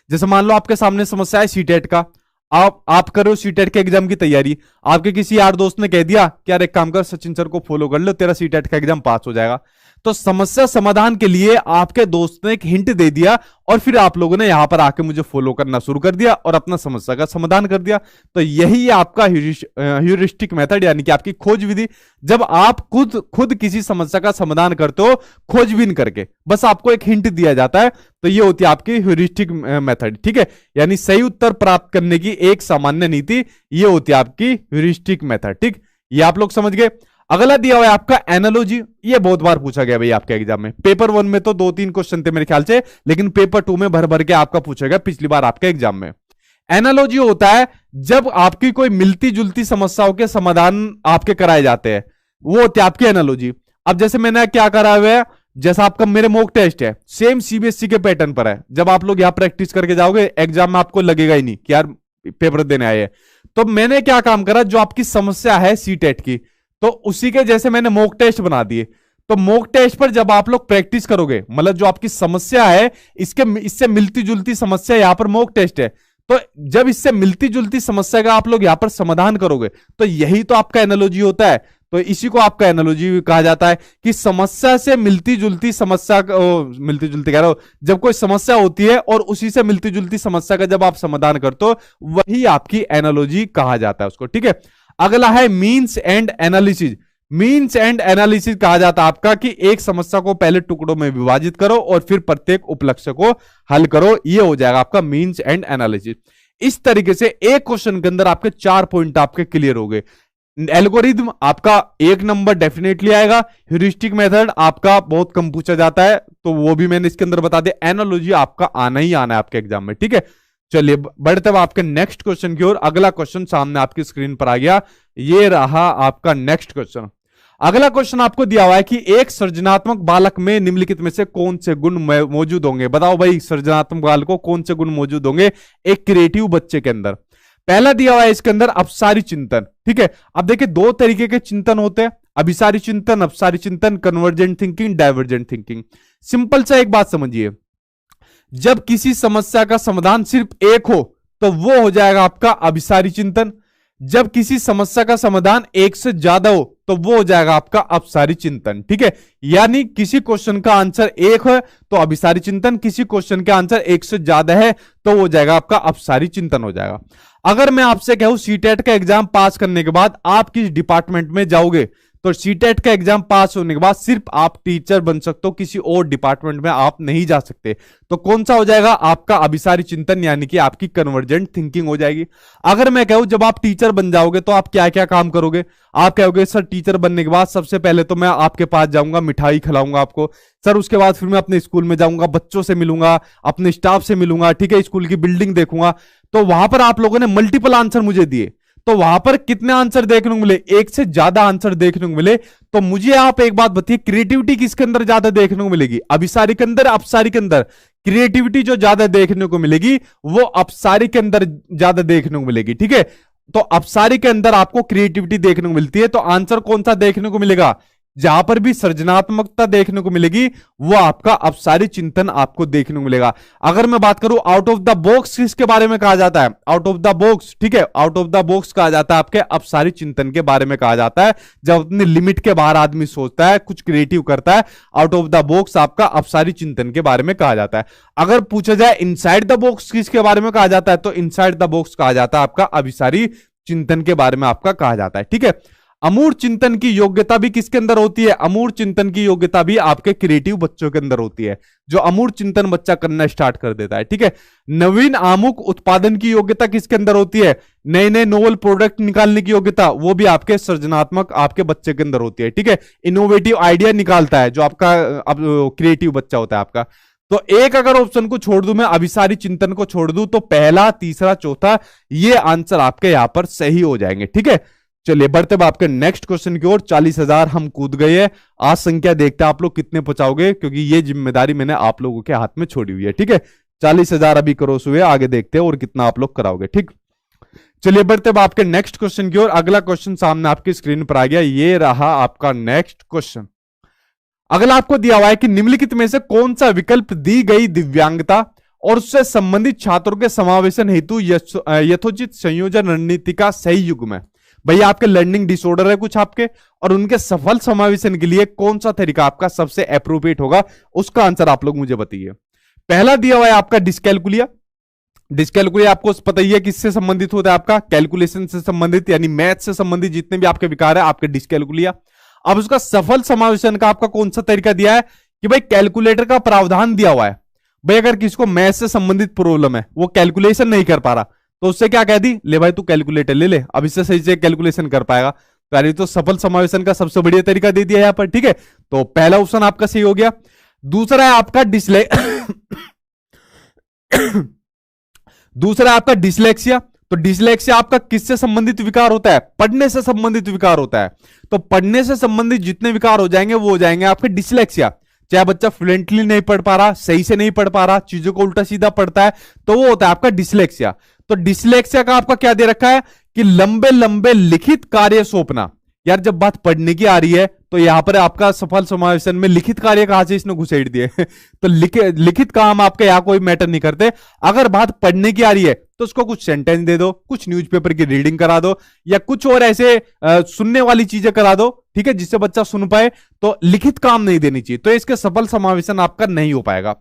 जैसे मान लो आपके सामने समस्या है सीटेट का, आप करो सीटेट के एग्जाम की तैयारी, आपके किसी यार दोस्त ने कह दिया कि यार एक काम कर सचिन सर को फॉलो कर लो, तेरा सीटेट का एग्जाम पास हो जाएगा। तो समस्या समाधान के लिए आपके दोस्त ने एक हिंट दे दिया और फिर आप लोगों ने यहां पर आके मुझे फॉलो करना शुरू कर दिया और अपना समस्या का समाधान कर दिया। तो यही है आपका ह्यूरिस्टिक मेथड, यानी कि आपकी खोज विधि। जब आप खुद किसी समस्या का समाधान करते हो खोजबीन करके, बस आपको एक हिंट दिया जाता है, तो ये होती है आपकी ह्यूरिस्टिक मेथड। ठीक है, यानी सही उत्तर प्राप्त करने की एक सामान्य नीति, ये होती है आपकी ह्यूरिस्टिक मेथड। ठीक, ये आप लोग समझ गए। अगला दिया हुआ है आपका एनालॉजी। ये बहुत बार पूछा गया भाई आपके एग्जाम में। पेपर 1 में तो 2-3 क्वेश्चन थे मेरे ख्याल से, लेकिन पेपर 2 में भर भर के आपका पूछा गया पिछली बार आपके एग्जाम में। एनालॉजी होता है जब आपकी कोई मिलती जुलती समस्याओं के समाधान आपके कराए जाते हैं, वो होती है आपकी एनालॉजी। अब जैसे मैंने क्या करा हुआ है, जैसा आपका मेरे मॉक टेस्ट है, सेम सीबीएसई के पैटर्न पर है। जब आप लोग यहां प्रैक्टिस करके जाओगे एग्जाम में आपको लगेगा ही नहीं कि यार पेपर देने आए हैं। तो मैंने क्या काम करा, जो आपकी समस्या है सीटेट की, तो उसी के जैसे मैंने मॉक टेस्ट बना दिए। तो मॉक टेस्ट पर जब आप लोग प्रैक्टिस करोगे, मतलब जो आपकी समस्या है इससे मिलती जुलती समस्या यहां पर मॉक टेस्ट है, तो जब इससे मिलती जुलती समस्या का आप लोग यहां पर समाधान करोगे, तो यही तो आपका एनालॉजी होता है। तो इसी को आपका एनालॉजी कहा जाता है कि समस्या से मिलती जुलती समस्या, मिलती जुलती कह रहा हूं, जब कोई समस्या होती है और उसी से मिलती जुलती समस्या का जब आप समाधान करते हो, वही आपकी एनालॉजी कहा जाता है उसको। ठीक है, अगला है means and analysis. Means and analysis कहा जाता है आपका कि एक समस्या को पहले टुकड़ों में विभाजित करो और फिर प्रत्येक उपलक्ष्य को हल करो, ये हो जाएगा आपका मीन्स एंड एनालिसिस। इस तरीके से एक क्वेश्चन के अंदर आपके 4 पॉइंट आपके क्लियर हो गए। एल्गोरिथम आपका 1 नंबर डेफिनेटली आएगा। ह्यूरिस्टिक मेथड आपका बहुत कम पूछा जाता है, तो वो भी मैंने इसके अंदर बता दिया। एनालॉजी आपका आना ही आना है आपके एग्जाम में। ठीक है, चलिए बढ़ते हुए आपके नेक्स्ट क्वेश्चन की ओर। अगला क्वेश्चन सामने आपकी स्क्रीन पर आ गया, ये रहा आपका नेक्स्ट क्वेश्चन। अगला क्वेश्चन आपको दिया हुआ है कि एक सृजनात्मक बालक में निम्नलिखित में से कौन से गुण मौजूद होंगे। बताओ भाई, सृजनात्मक बालक को कौन से गुण मौजूद होंगे एक क्रिएटिव बच्चे के अंदर। पहला दिया हुआ है इसके अंदर अपसारी चिंतन। ठीक है, अब देखिए 2 तरीके के चिंतन होते हैं, अभिसारी चिंतन, अपसारी चिंतन, convergent thinking, divergent thinking. Simple सा एक बात समझिए, जब किसी समस्या का समाधान सिर्फ एक हो तो वो हो जाएगा आपका अभिसारी चिंतन। जब किसी समस्या का समाधान एक से ज्यादा हो तो वो हो जाएगा आपका अपसारी चिंतन। ठीक है, यानी किसी क्वेश्चन का आंसर एक है तो अभिसारी चिंतन, किसी क्वेश्चन का आंसर एक से ज्यादा है तो वो हो जाएगा आपका अपसारी चिंतन हो जाएगा। अगर मैं आपसे कहूं सीटेट का एग्जाम पास करने के बाद आप किस डिपार्टमेंट में जाओगे, तो सीटेट का एग्जाम पास होने के बाद सिर्फ आप टीचर बन सकते हो, किसी और डिपार्टमेंट में आप नहीं जा सकते। तो कौन सा हो जाएगा आपका अभिसारी चिंतन, यानी कि आपकी कन्वर्जेंट थिंकिंग हो जाएगी। अगर मैं कहूं जब आप टीचर बन जाओगे तो आप क्या क्या काम करोगे, आप कहोगे सर टीचर बनने के बाद सबसे पहले तो मैं आपके पास जाऊंगा, मिठाई खिलाऊंगा आपको सर, उसके बाद फिर मैं अपने स्कूल में जाऊंगा, बच्चों से मिलूंगा, अपने स्टाफ से मिलूंगा, ठीक है, स्कूल की बिल्डिंग देखूंगा। तो वहां पर आप लोगों ने मल्टीपल आंसर मुझे दिए, तो वहां पर कितने आंसर देखने को मिले, एक से ज्यादा आंसर देखने को मिले। तो मुझे आप एक बात बताइए, क्रिएटिविटी किसके अंदर ज्यादा देखने को मिलेगी, अभिसारी के अंदर, अपसारी के अंदर? क्रिएटिविटी जो ज्यादा देखने को मिलेगी वो अपसारी के अंदर ज्यादा देखने को मिलेगी। ठीक है, तो अपसारी के अंदर आपको क्रिएटिविटी देखने को मिलती है, तो आंसर कौन सा देखने को मिलेगा, जहां पर भी सृजनात्मकता देखने को मिलेगी वो आपका अपसारी चिंतन आपको देखने को मिलेगा। अगर मैं बात करूं आउट ऑफ द बॉक्स किसके बारे में कहा जाता है, आउट ऑफ द बॉक्स, ठीक है, आउट ऑफ द बॉक्स कहा जाता है आपके अपसारी चिंतन के बारे में कहा जाता है। जब अपनी लिमिट के बाहर आदमी सोचता है, कुछ क्रिएटिव करता है, आउट ऑफ द बॉक्स आपका अपसारी चिंतन के बारे में कहा जाता है। अगर पूछा जाए इनसाइड द बॉक्स किसके बारे में कहा जाता है, तो इनसाइड द बॉक्स कहा जाता है आपका अभिसारी चिंतन के बारे में आपका कहा जाता है। ठीक है, अमूर्त चिंतन की योग्यता भी किसके अंदर होती है, अमूर्त चिंतन की योग्यता भी आपके क्रिएटिव बच्चों के अंदर होती है, जो अमूर्त चिंतन बच्चा करना स्टार्ट कर देता है। ठीक है, नवीन आमुख उत्पादन की योग्यता किसके अंदर होती है, नए नए नोवेल प्रोडक्ट निकालने की योग्यता, वो भी आपके सृजनात्मक आपके बच्चे के अंदर होती है। ठीक है, इनोवेटिव आइडिया निकालता है जो आपका क्रिएटिव बच्चा होता है आपका। तो एक अगर ऑप्शन को छोड़ दूं मैं, अभिसारी चिंतन को छोड़ दूं, तो पहला, तीसरा, चौथा ये आंसर आपके यहां पर सही हो जाएंगे। ठीक है, चलिए बढ़ते हैं आपके नेक्स्ट क्वेश्चन की ओर। 40,000 हम कूद गए हैं, आज संख्या देखते हैं आप लोग कितने पहुंचाओगे, क्योंकि ये जिम्मेदारी मैंने आप लोगों के हाथ में छोड़ी हुई है। ठीक है, 40,000 अभी क्रॉस हुए, आगे देखते हैं और कितना आप लोग कराओगे। ठीक, चलिए बढ़ते हैं आपके नेक्स्ट क्वेश्चन की ओर। अगला क्वेश्चन सामने आपकी स्क्रीन पर आ गया, ये रहा आपका नेक्स्ट क्वेश्चन। अगला आपको दिया हुआ है कि निम्नलिखित में से कौन सा विकल्प दी गई दिव्यांगता और उससे संबंधित छात्रों के समावेशन हेतु यथोचित संयोजन रणनीति का सही युग्म है। भाई आपके लर्निंग डिसऑर्डर है कुछ आपके, और उनके सफल समावेशन के लिए कौन सा तरीका आपका सबसे अप्रोप्रिएट होगा, उसका आंसर आप लोग मुझे बताइए। पहला दिया हुआ है आपका डिस्कैलकुलिया। डिस्कैलकुलिया आपको पता ही है किससे संबंधित होता है, आपका कैलकुलेशन से संबंधित, यानी मैथ से संबंधित जितने भी आपके विकार है आपके डिस्कैलकुलिया। अब उसका सफल समावेशन का आपका कौन सा तरीका दिया है कि भाई कैलकुलेटर का प्रावधान दिया हुआ है। भाई अगर किसी को मैथ से संबंधित प्रॉब्लम है, वो कैलकुलेशन नहीं कर पा रहा, तो उससे क्या कह दी, ले भाई तू कैलकुलेटर ले ले, अब इससे सही से कैलकुलेशन कर पाएगा। तो यानी तो सफल समावेशन का सबसे बढ़िया तरीका दे दिया यहां पर, ठीक है। तो पहला ऑप्शन आपका सही हो गया। दूसरा है आपका दूसरा है आपका डिसलेक्सिया। तो डिसलेक्सिया आपका किससे संबंधित विकार होता है, पढ़ने से संबंधित विकार होता है। तो पढ़ने से संबंधित जितने विकार हो जाएंगे वो हो जाएंगे आपके डिसलेक्सिया। चाहे बच्चा फ्लुएंटली नहीं पढ़ पा रहा, सही से नहीं पढ़ पा रहा, चीजों को उल्टा सीधा पढ़ता है, तो वो होता है आपका डिसलेक्सिया। तो डिसलेक्सिया का आपका क्या दे रखा है कि लंबे लंबे लिखित कार्य सौंपना। यार जब बात पढ़ने की आ रही है तो यहां पर आपका सफल समावेशन में लिखित कार्य कहां से इसने घुसेड़ दिए तो लिखित काम आपके यहां कोई मैटर नहीं करते। अगर बात पढ़ने की आ रही है तो उसको कुछ सेंटेंस दे दो, कुछ न्यूज़पेपर की रीडिंग करा दो, या कुछ और ऐसे सुनने वाली चीजें करा दो, ठीक है, जिससे बच्चा सुन पाए। तो लिखित काम नहीं देनी चाहिए, तो इसके सफल समावेशन आपका नहीं हो पाएगा।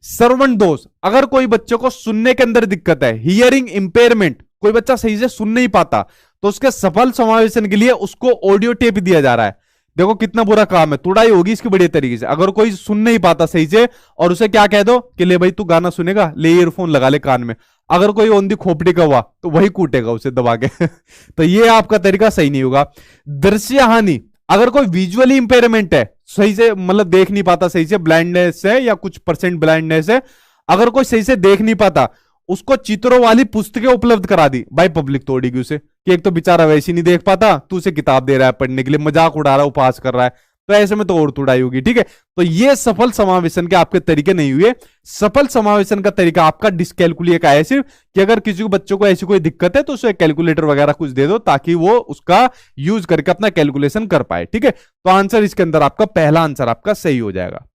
श्रवण दोष, अगर कोई बच्चे को सुनने के अंदर दिक्कत है, हियरिंग इंपेयरमेंट, कोई बच्चा सही से सुन नहीं पाता, तो उसके सफल समावेशन के लिए उसको ऑडियो टेप दिया जा रहा है। देखो कितना बुरा काम है, तुड़ाई होगी इसकी बढ़िया तरीके से। अगर कोई सुन नहीं पाता सही से और उसे क्या कह दो कि ले भाई तू गाना सुनेगा, ले ईयरफोन लगा ले कान में, अगर कोई ओंधी खोपड़ी का हुआ तो वही कूटेगा उसे दबा के तो ये आपका तरीका सही नहीं होगा। दृश्य हानि, अगर कोई विजुअली इंपेयरमेंट है, सही से मतलब देख नहीं पाता सही से, ब्लाइंडनेस है या कुछ परसेंट ब्लाइंडनेस है, अगर कोई सही से देख नहीं पाता, उसको चित्रों वाली पुस्तकें उपलब्ध करा दी, भाई पब्लिक तोड़ेगी उसे कि एक तो बेचारा वैसे नहीं देख पाता, तू उसे किताब दे रहा है पढ़ने के लिए, मजाक उड़ा रहा है, उपहास कर रहा है, तो ऐसे में तो और तुड़ाई होगी, ठीक है। तो ये सफल समावेशन के आपके तरीके नहीं हुए। सफल समावेशन का तरीका आपका डिस्कैलकुलिया का है सिर्फ कि अगर किसी को बच्चों को ऐसी कोई दिक्कत है तो उसे कैलकुलेटर वगैरह कुछ दे दो ताकि वो उसका यूज करके अपना कैलकुलेशन कर पाए, ठीक है। तो आंसर इसके अंदर आपका पहला आंसर आपका सही हो जाएगा।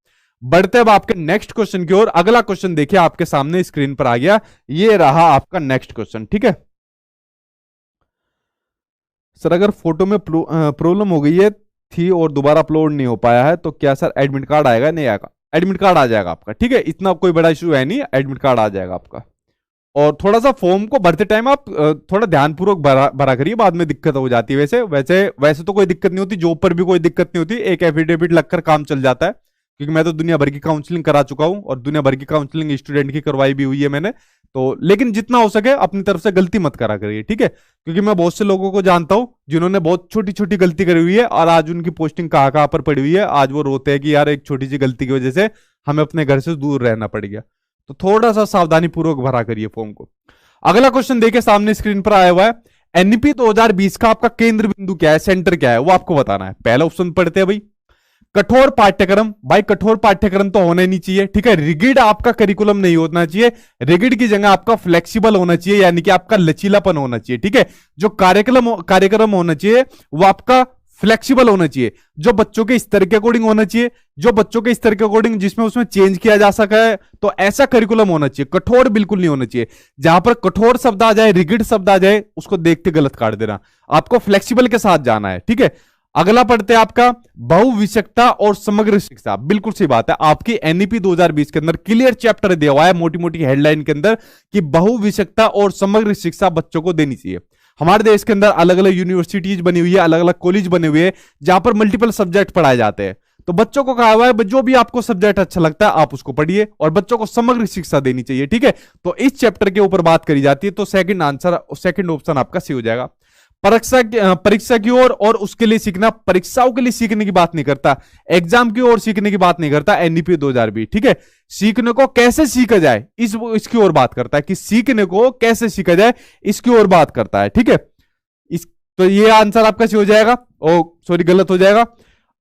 बढ़ते अब आपके नेक्स्ट क्वेश्चन की ओर। अगला क्वेश्चन देखिए आपके सामने स्क्रीन पर आ गया, ये रहा आपका नेक्स्ट क्वेश्चन, ठीक है। सर अगर फोटो में प्रॉब्लम हो गई है थी और दोबारा अपलोड नहीं हो पाया है तो क्या सर एडमिट कार्ड आएगा, नहीं आएगा? एडमिट कार्ड आ जाएगा आपका, ठीक है, इतना कोई बड़ा इशू है नहीं, एडमिट कार्ड आ जाएगा आपका। और थोड़ा सा फॉर्म को भरते टाइम आप थोड़ा ध्यानपूर्वक भरा करिए, बाद में दिक्कत हो जाती है। वैसे वैसे वैसे तो कोई दिक्कत नहीं होती, जॉब पर भी कोई दिक्कत नहीं होती, एक एफिडेविट लगकर काम चल जाता है, क्योंकि मैं तो दुनिया भर की काउंसलिंग करा चुका हूं और दुनिया भर की काउंसलिंग स्टूडेंट की करवाई भी हुई है मैंने। तो लेकिन जितना हो सके अपनी तरफ से गलती मत करा करिए, ठीक है, क्योंकि मैं बहुत से लोगों को जानता हूं जिन्होंने बहुत छोटी छोटी गलती करी हुई है और आज उनकी पोस्टिंग कहां कहां पर पड़ी हुई है। आज वो रोते हैं कि यार एक छोटी सी गलती की वजह से हमें अपने घर से दूर रहना पड़ गया। तो थोड़ा सा सावधानी पूर्वक भरा करिए फॉर्म को। अगला क्वेश्चन देखिए सामने स्क्रीन पर आया हुआ है, एनईपी 2020 का आपका केंद्र बिंदु क्या है, सेंटर क्या है, वो आपको बताना है। पहला ऑप्शन पढ़ते हैं भाई, कठोर पाठ्यक्रम। भाई कठोर पाठ्यक्रम तो होना ही नहीं चाहिए, ठीक है, रिगिड आपका करिकुलम नहीं होना चाहिए, रिगिड की जगह आपका फ्लेक्सिबल होना चाहिए, यानी कि आपका लचीलापन होना चाहिए, ठीक है। जो कार्यक्रम होना चाहिए वो आपका फ्लेक्सिबल होना चाहिए, जो बच्चों के स्तर के अकॉर्डिंग होना चाहिए, जो बच्चों के स्तर के अकॉर्डिंग जिसमें उसमें चेंज किया जा सका है, तो ऐसा करिकुलम होना चाहिए। कठोर बिल्कुल नहीं होना चाहिए, जहां पर कठोर शब्द आ जाए, रिगिड शब्द आ जाए, उसको देखते गलत काट देना, आपको फ्लेक्सिबल के साथ जाना है, ठीक है। अगला पढ़ते हैं आपका बहुविषयकता और समग्र शिक्षा। बिल्कुल सही बात है, आपकी एनईपी 2020 के अंदर क्लियर चैप्टर दिया हुआ है मोटी मोटी हेडलाइन के अंदर कि बहुविषयकता और समग्र शिक्षा बच्चों को देनी चाहिए। हमारे देश के अंदर अलग अलग यूनिवर्सिटीज बनी हुई है, अलग अलग कॉलेज बने हुए हैं जहां पर मल्टीपल सब्जेक्ट पढ़ाए जाते हैं। तो बच्चों को कहा हुआ है जो भी आपको सब्जेक्ट अच्छा लगता है आप उसको पढ़िए और बच्चों को समग्र शिक्षा देनी चाहिए, ठीक है। तो इस चैप्टर के ऊपर बात करी जाती है, तो सेकंड ऑप्शन आपका सही हो जाएगा। परीक्षा की ओर और उसके लिए सीखना, परीक्षाओं के लिए सीखने की बात नहीं करता, एग्जाम की ओर सीखने की बात नहीं करता एनईपी 2020, ठीक है। सीखने को कैसे सीखा जाए इसकी ओर बात करता है, कि सीखने को कैसे सीखा जाए इसकी ओर बात करता है, ठीक है। तो ये आंसर आपका सही हो जाएगा, गलत हो जाएगा।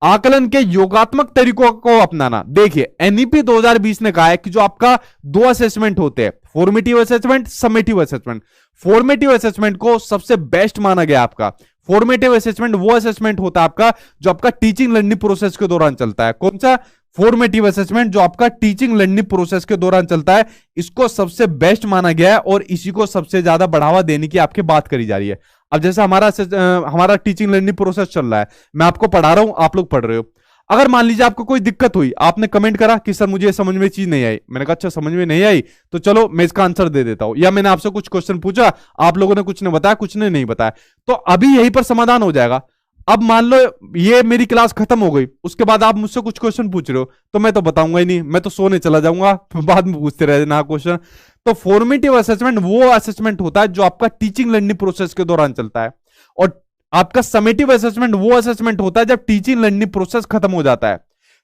आकलन के योगात्मक तरीकों को अपनाना। देखिए एनईपी 2020 ने कहा है कि जो आपका 2 असेसमेंट होते हैं, formative assessment, summative assessment. Formative assessment को सबसे बेस्ट माना गया आपका। फॉर्मेटिव असेसमेंट वो असेसमेंट होता है आपका जो आपका टीचिंग लर्निंग प्रोसेस के दौरान चलता है। कौन सा? फॉर्मेटिव असेसमेंट, जो आपका टीचिंग लर्निंग प्रोसेस के दौरान चलता है, इसको सबसे बेस्ट माना गया है और इसी को सबसे ज्यादा बढ़ावा देने की आपकी बात करी जा रही है। अब जैसे हमारा टीचिंग लर्निंग प्रोसेस चल रहा है, मैं आपको पढ़ा रहा हूं, आप लोग पढ़ रहे हो। अगर मान लीजिए आपको कोई दिक्कत हुई, आपने कमेंट करा कि सर मुझे समझ में चीज नहीं आई, मैंने कहा अच्छा समझ में नहीं आई तो चलो मैं इसका आंसर दे देता हूं, या मैंने आपसे कुछ क्वेश्चन पूछा, आप लोगों ने कुछ ने बताया, कुछ ने नहीं बताया, तो अभी यहीं पर समाधान हो जाएगा। अब मान लो ये मेरी क्लास खत्म हो गई, उसके बाद आप मुझसे कुछ क्वेश्चन पूछ रहे हो, तो मैं तो बताऊंगा ही नहीं, मैं तो सोने चला जाऊंगा, बाद में पूछते रह ना क्वेश्चन। तो फॉर्मेटिव असेसमेंट वो असेसमेंट होता है जो आपका टीचिंग लर्निंग प्रोसेस के दौरान चलता है, और आपका समेटिव असेसमेंट वो असेसमेंट होता है जब टीचिंग लर्निंग प्रोसेस खत्म हो जाता है,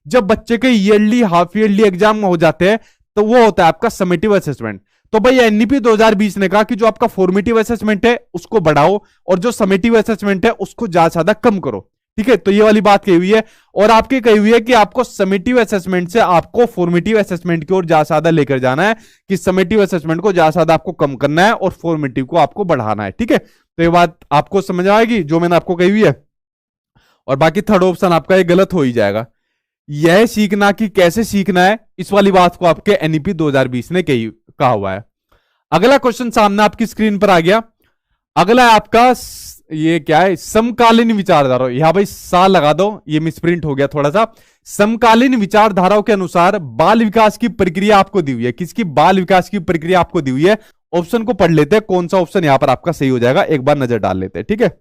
जब बच्चे के ईयरली हाफ ईयरली एग्जाम हो जाते हैं, तो वो होता है आपका समेटिव असेसमेंट। तो भाई एनईपी 2020 ने कहा कि जो आपका फॉर्मेटिव असेसमेंट है उसको बढ़ाओ, और जो समेटिव असेसमेंट है उसको ज्यादा से ज्यादा कम करो। ठीक है, तो ये वाली बात कही हुई है, और आपकी कही हुई है कि आपको समेटिव असेसमेंट से आपको फॉर्मेटिव असेसमेंट की ओर ज्यादा से ज्यादा लेकर जाना है, कि समेटिव असेसमेंट को ज्यादा से ज्यादा आपको कम करना है और फॉर्मेटिव को आपको बढ़ाना है। ठीक है, तो ये बात आपको समझ आएगी जो मैंने आपको कही हुई है, और बाकी थर्ड ऑप्शन आपका ये गलत हो ही जाएगा। यह सीखना कि कैसे सीखना है, इस वाली बात को आपके एनईपी 2020 ने कहा हुआ है। अगला क्वेश्चन सामने आपकी स्क्रीन पर आ गया। अगला है आपका ये क्या है, समकालीन विचारधारा। यहां भाई सा लगा दो, ये मिसप्रिंट हो गया थोड़ा सा। समकालीन विचारधाराओं के अनुसार बाल विकास की प्रक्रिया आपको दी हुई है, किसकी बाल विकास की प्रक्रिया आपको दी हुई है। ऑप्शन को पढ़ लेते हैं, कौन सा ऑप्शन यहां पर आपका सही हो जाएगा, एक बार नजर डाल लेते हैं। ठीक है,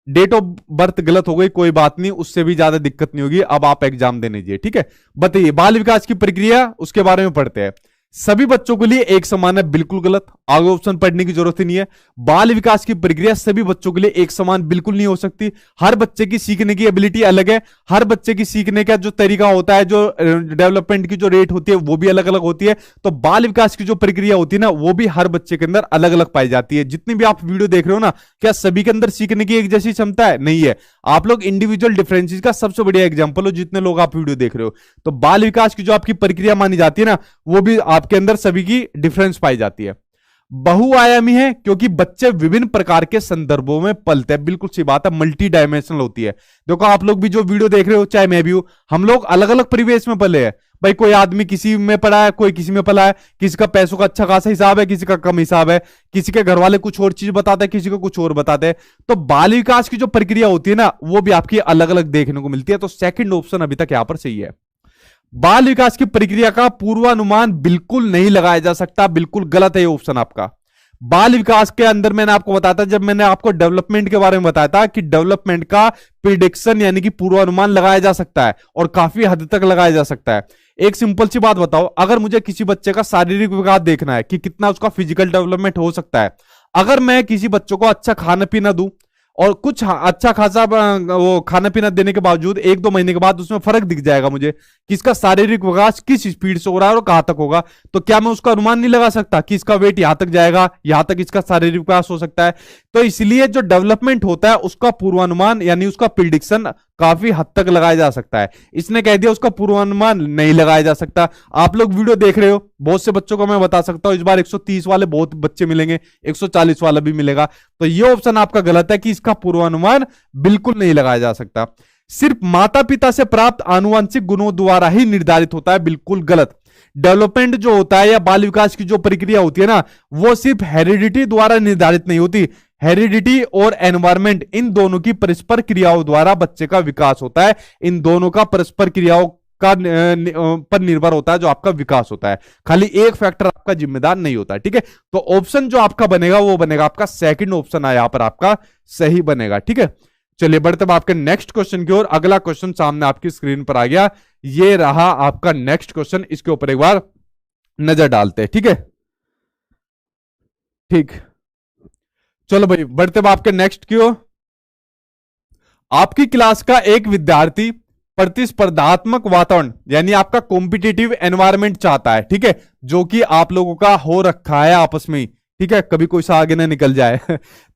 डेट ऑफ बर्थ गलत हो गई, कोई बात नहीं, उससे भी ज्यादा दिक्कत नहीं होगी, अब आप एग्जाम देने दीजिए। ठीक है, बताइए बाल विकास की प्रक्रिया, उसके बारे में पढ़ते हैं। सभी बच्चों के लिए एक समान है, बिल्कुल गलत, आगे ऑप्शन पढ़ने की जरूरत ही नहीं है। बाल विकास की प्रक्रिया सभी बच्चों के लिए एक समान बिल्कुल नहीं हो सकती, हर बच्चे की सीखने की एबिलिटी अलग है, हर बच्चे की सीखने का जो तरीका होता है, जो डेवलपमेंट की जो रेट होती है वो भी अलग अलग होती है। तो बाल विकास की जो प्रक्रिया होती है ना, वो भी हर बच्चे के अंदर अलग अलग पाई जाती है। जितनी भी आप वीडियो देख रहे हो ना, क्या सभी के अंदर सीखने की एक जैसी क्षमता है? नहीं है। आप लोग इंडिविजुअल डिफरेंसेस का सबसे बढ़िया एग्जाम्पल हो, जितने लोग आप वीडियो देख रहे हो। तो बाल विकास की जो आपकी प्रक्रिया मानी जाती है ना, वो भी आपके अंदर सभी की डिफरेंस पाई जाती है। बहुआयामी है क्योंकि बच्चे विभिन्न प्रकार के संदर्भों में पलते हैं, बिल्कुल सी बात है, मल्टी डायमेंशनल होती है। देखो आप लोग भी जो वीडियो देख रहे हो, चाहे मैं भी हूं, हम लोग अलग अलग परिवेश में पले हैं। भाई कोई आदमी किसी में पढ़ा है, कोई किसी में पढ़ा है, किसी का पैसों का अच्छा खासा हिसाब है, किसी का कम हिसाब है, किसी के घर वाले कुछ और चीज बताते हैं, किसी को कुछ और बताते हैं। तो बाल विकास की जो प्रक्रिया होती है ना, वो भी आपकी अलग अलग देखने को मिलती है। तो सेकंड ऑप्शन अभी तक यहां पर सही है। बाल विकास की प्रक्रिया का पूर्वानुमान बिल्कुल नहीं लगाया जा सकता, बिल्कुल गलत है ये ऑप्शन आपका। बाल विकास के अंदर मैंने आपको बताया था, जब मैंने आपको डेवलपमेंट के बारे में बताया था, कि डेवलपमेंट का प्रिडिक्शन यानी कि पूर्वानुमान लगाया जा सकता है, और काफी हद तक लगाया जा सकता है। एक सिंपल सी बात बताओ, अगर मुझे किसी बच्चे का शारीरिक विकास देखना है कि कितना उसका फिजिकल डेवलपमेंट हो सकता है, अगर मैं किसी बच्चों को अच्छा खाना पीना दूं, और कुछ अच्छा खासा वो खाना पीना देने के बावजूद 1-2 महीने के बाद उसमें फर्क दिख जाएगा मुझे कि इसका शारीरिक विकास किस स्पीड से हो रहा है और कहां तक होगा, तो क्या मैं उसका अनुमान नहीं लगा सकता कि इसका वेट यहां तक जाएगा, यहां तक इसका शारीरिक विकास हो सकता है। तो इसलिए जो डेवलपमेंट होता है उसका पूर्वानुमान यानी उसका प्रिडिक्शन काफी हद तक लगाया जा सकता है। इसने कह दिया उसका पूर्वानुमान नहीं लगाया जा सकता। आप लोग वीडियो देख रहे हो, बहुत से बच्चों को मैं बता सकता हूं इस बार 130 वाले बहुत बच्चे मिलेंगे, 140 वाला भी मिलेगा। तो ये ऑप्शन आपका गलत है कि इसका पूर्वानुमान बिल्कुल नहीं लगाया जा सकता। सिर्फ माता पिता से प्राप्त आनुवंशिक गुणों द्वारा ही निर्धारित होता है, बिल्कुल गलत। डेवलपमेंट जो होता है या बाल विकास की जो प्रक्रिया होती है ना, वो सिर्फ हेरिडिटी द्वारा निर्धारित नहीं होती। हेरिडिटी और एनवायरमेंट, इन दोनों की परस्पर क्रियाओं द्वारा बच्चे का विकास होता है। इन दोनों का परस्पर क्रियाओं का पर निर्भर होता है जो आपका विकास होता है, खाली एक फैक्टर आपका जिम्मेदार नहीं होता है। ठीक है, तो ऑप्शन जो आपका बनेगा वो बनेगा आपका सेकंड ऑप्शन है, यहां पर आपका सही बनेगा। ठीक है, चलिए बढ़ते हैं आपके नेक्स्ट क्वेश्चन की ओर। अगला क्वेश्चन सामने आपकी स्क्रीन पर आ गया, ये रहा आपका नेक्स्ट क्वेश्चन। इसके ऊपर एक बार नजर डालते हैं। ठीक है, ठीक, चलो भाई बढ़ते हैं आपके नेक्स्ट की ओर। आपकी क्लास का एक विद्यार्थी प्रतिस्पर्धात्मक वातावरण यानी आपका कॉम्पिटिटिव एनवायरनमेंट चाहता है, ठीक है, जो कि आप लोगों का हो रखा है आपस में, ठीक है, कभी कोई सा आगे ना निकल जाए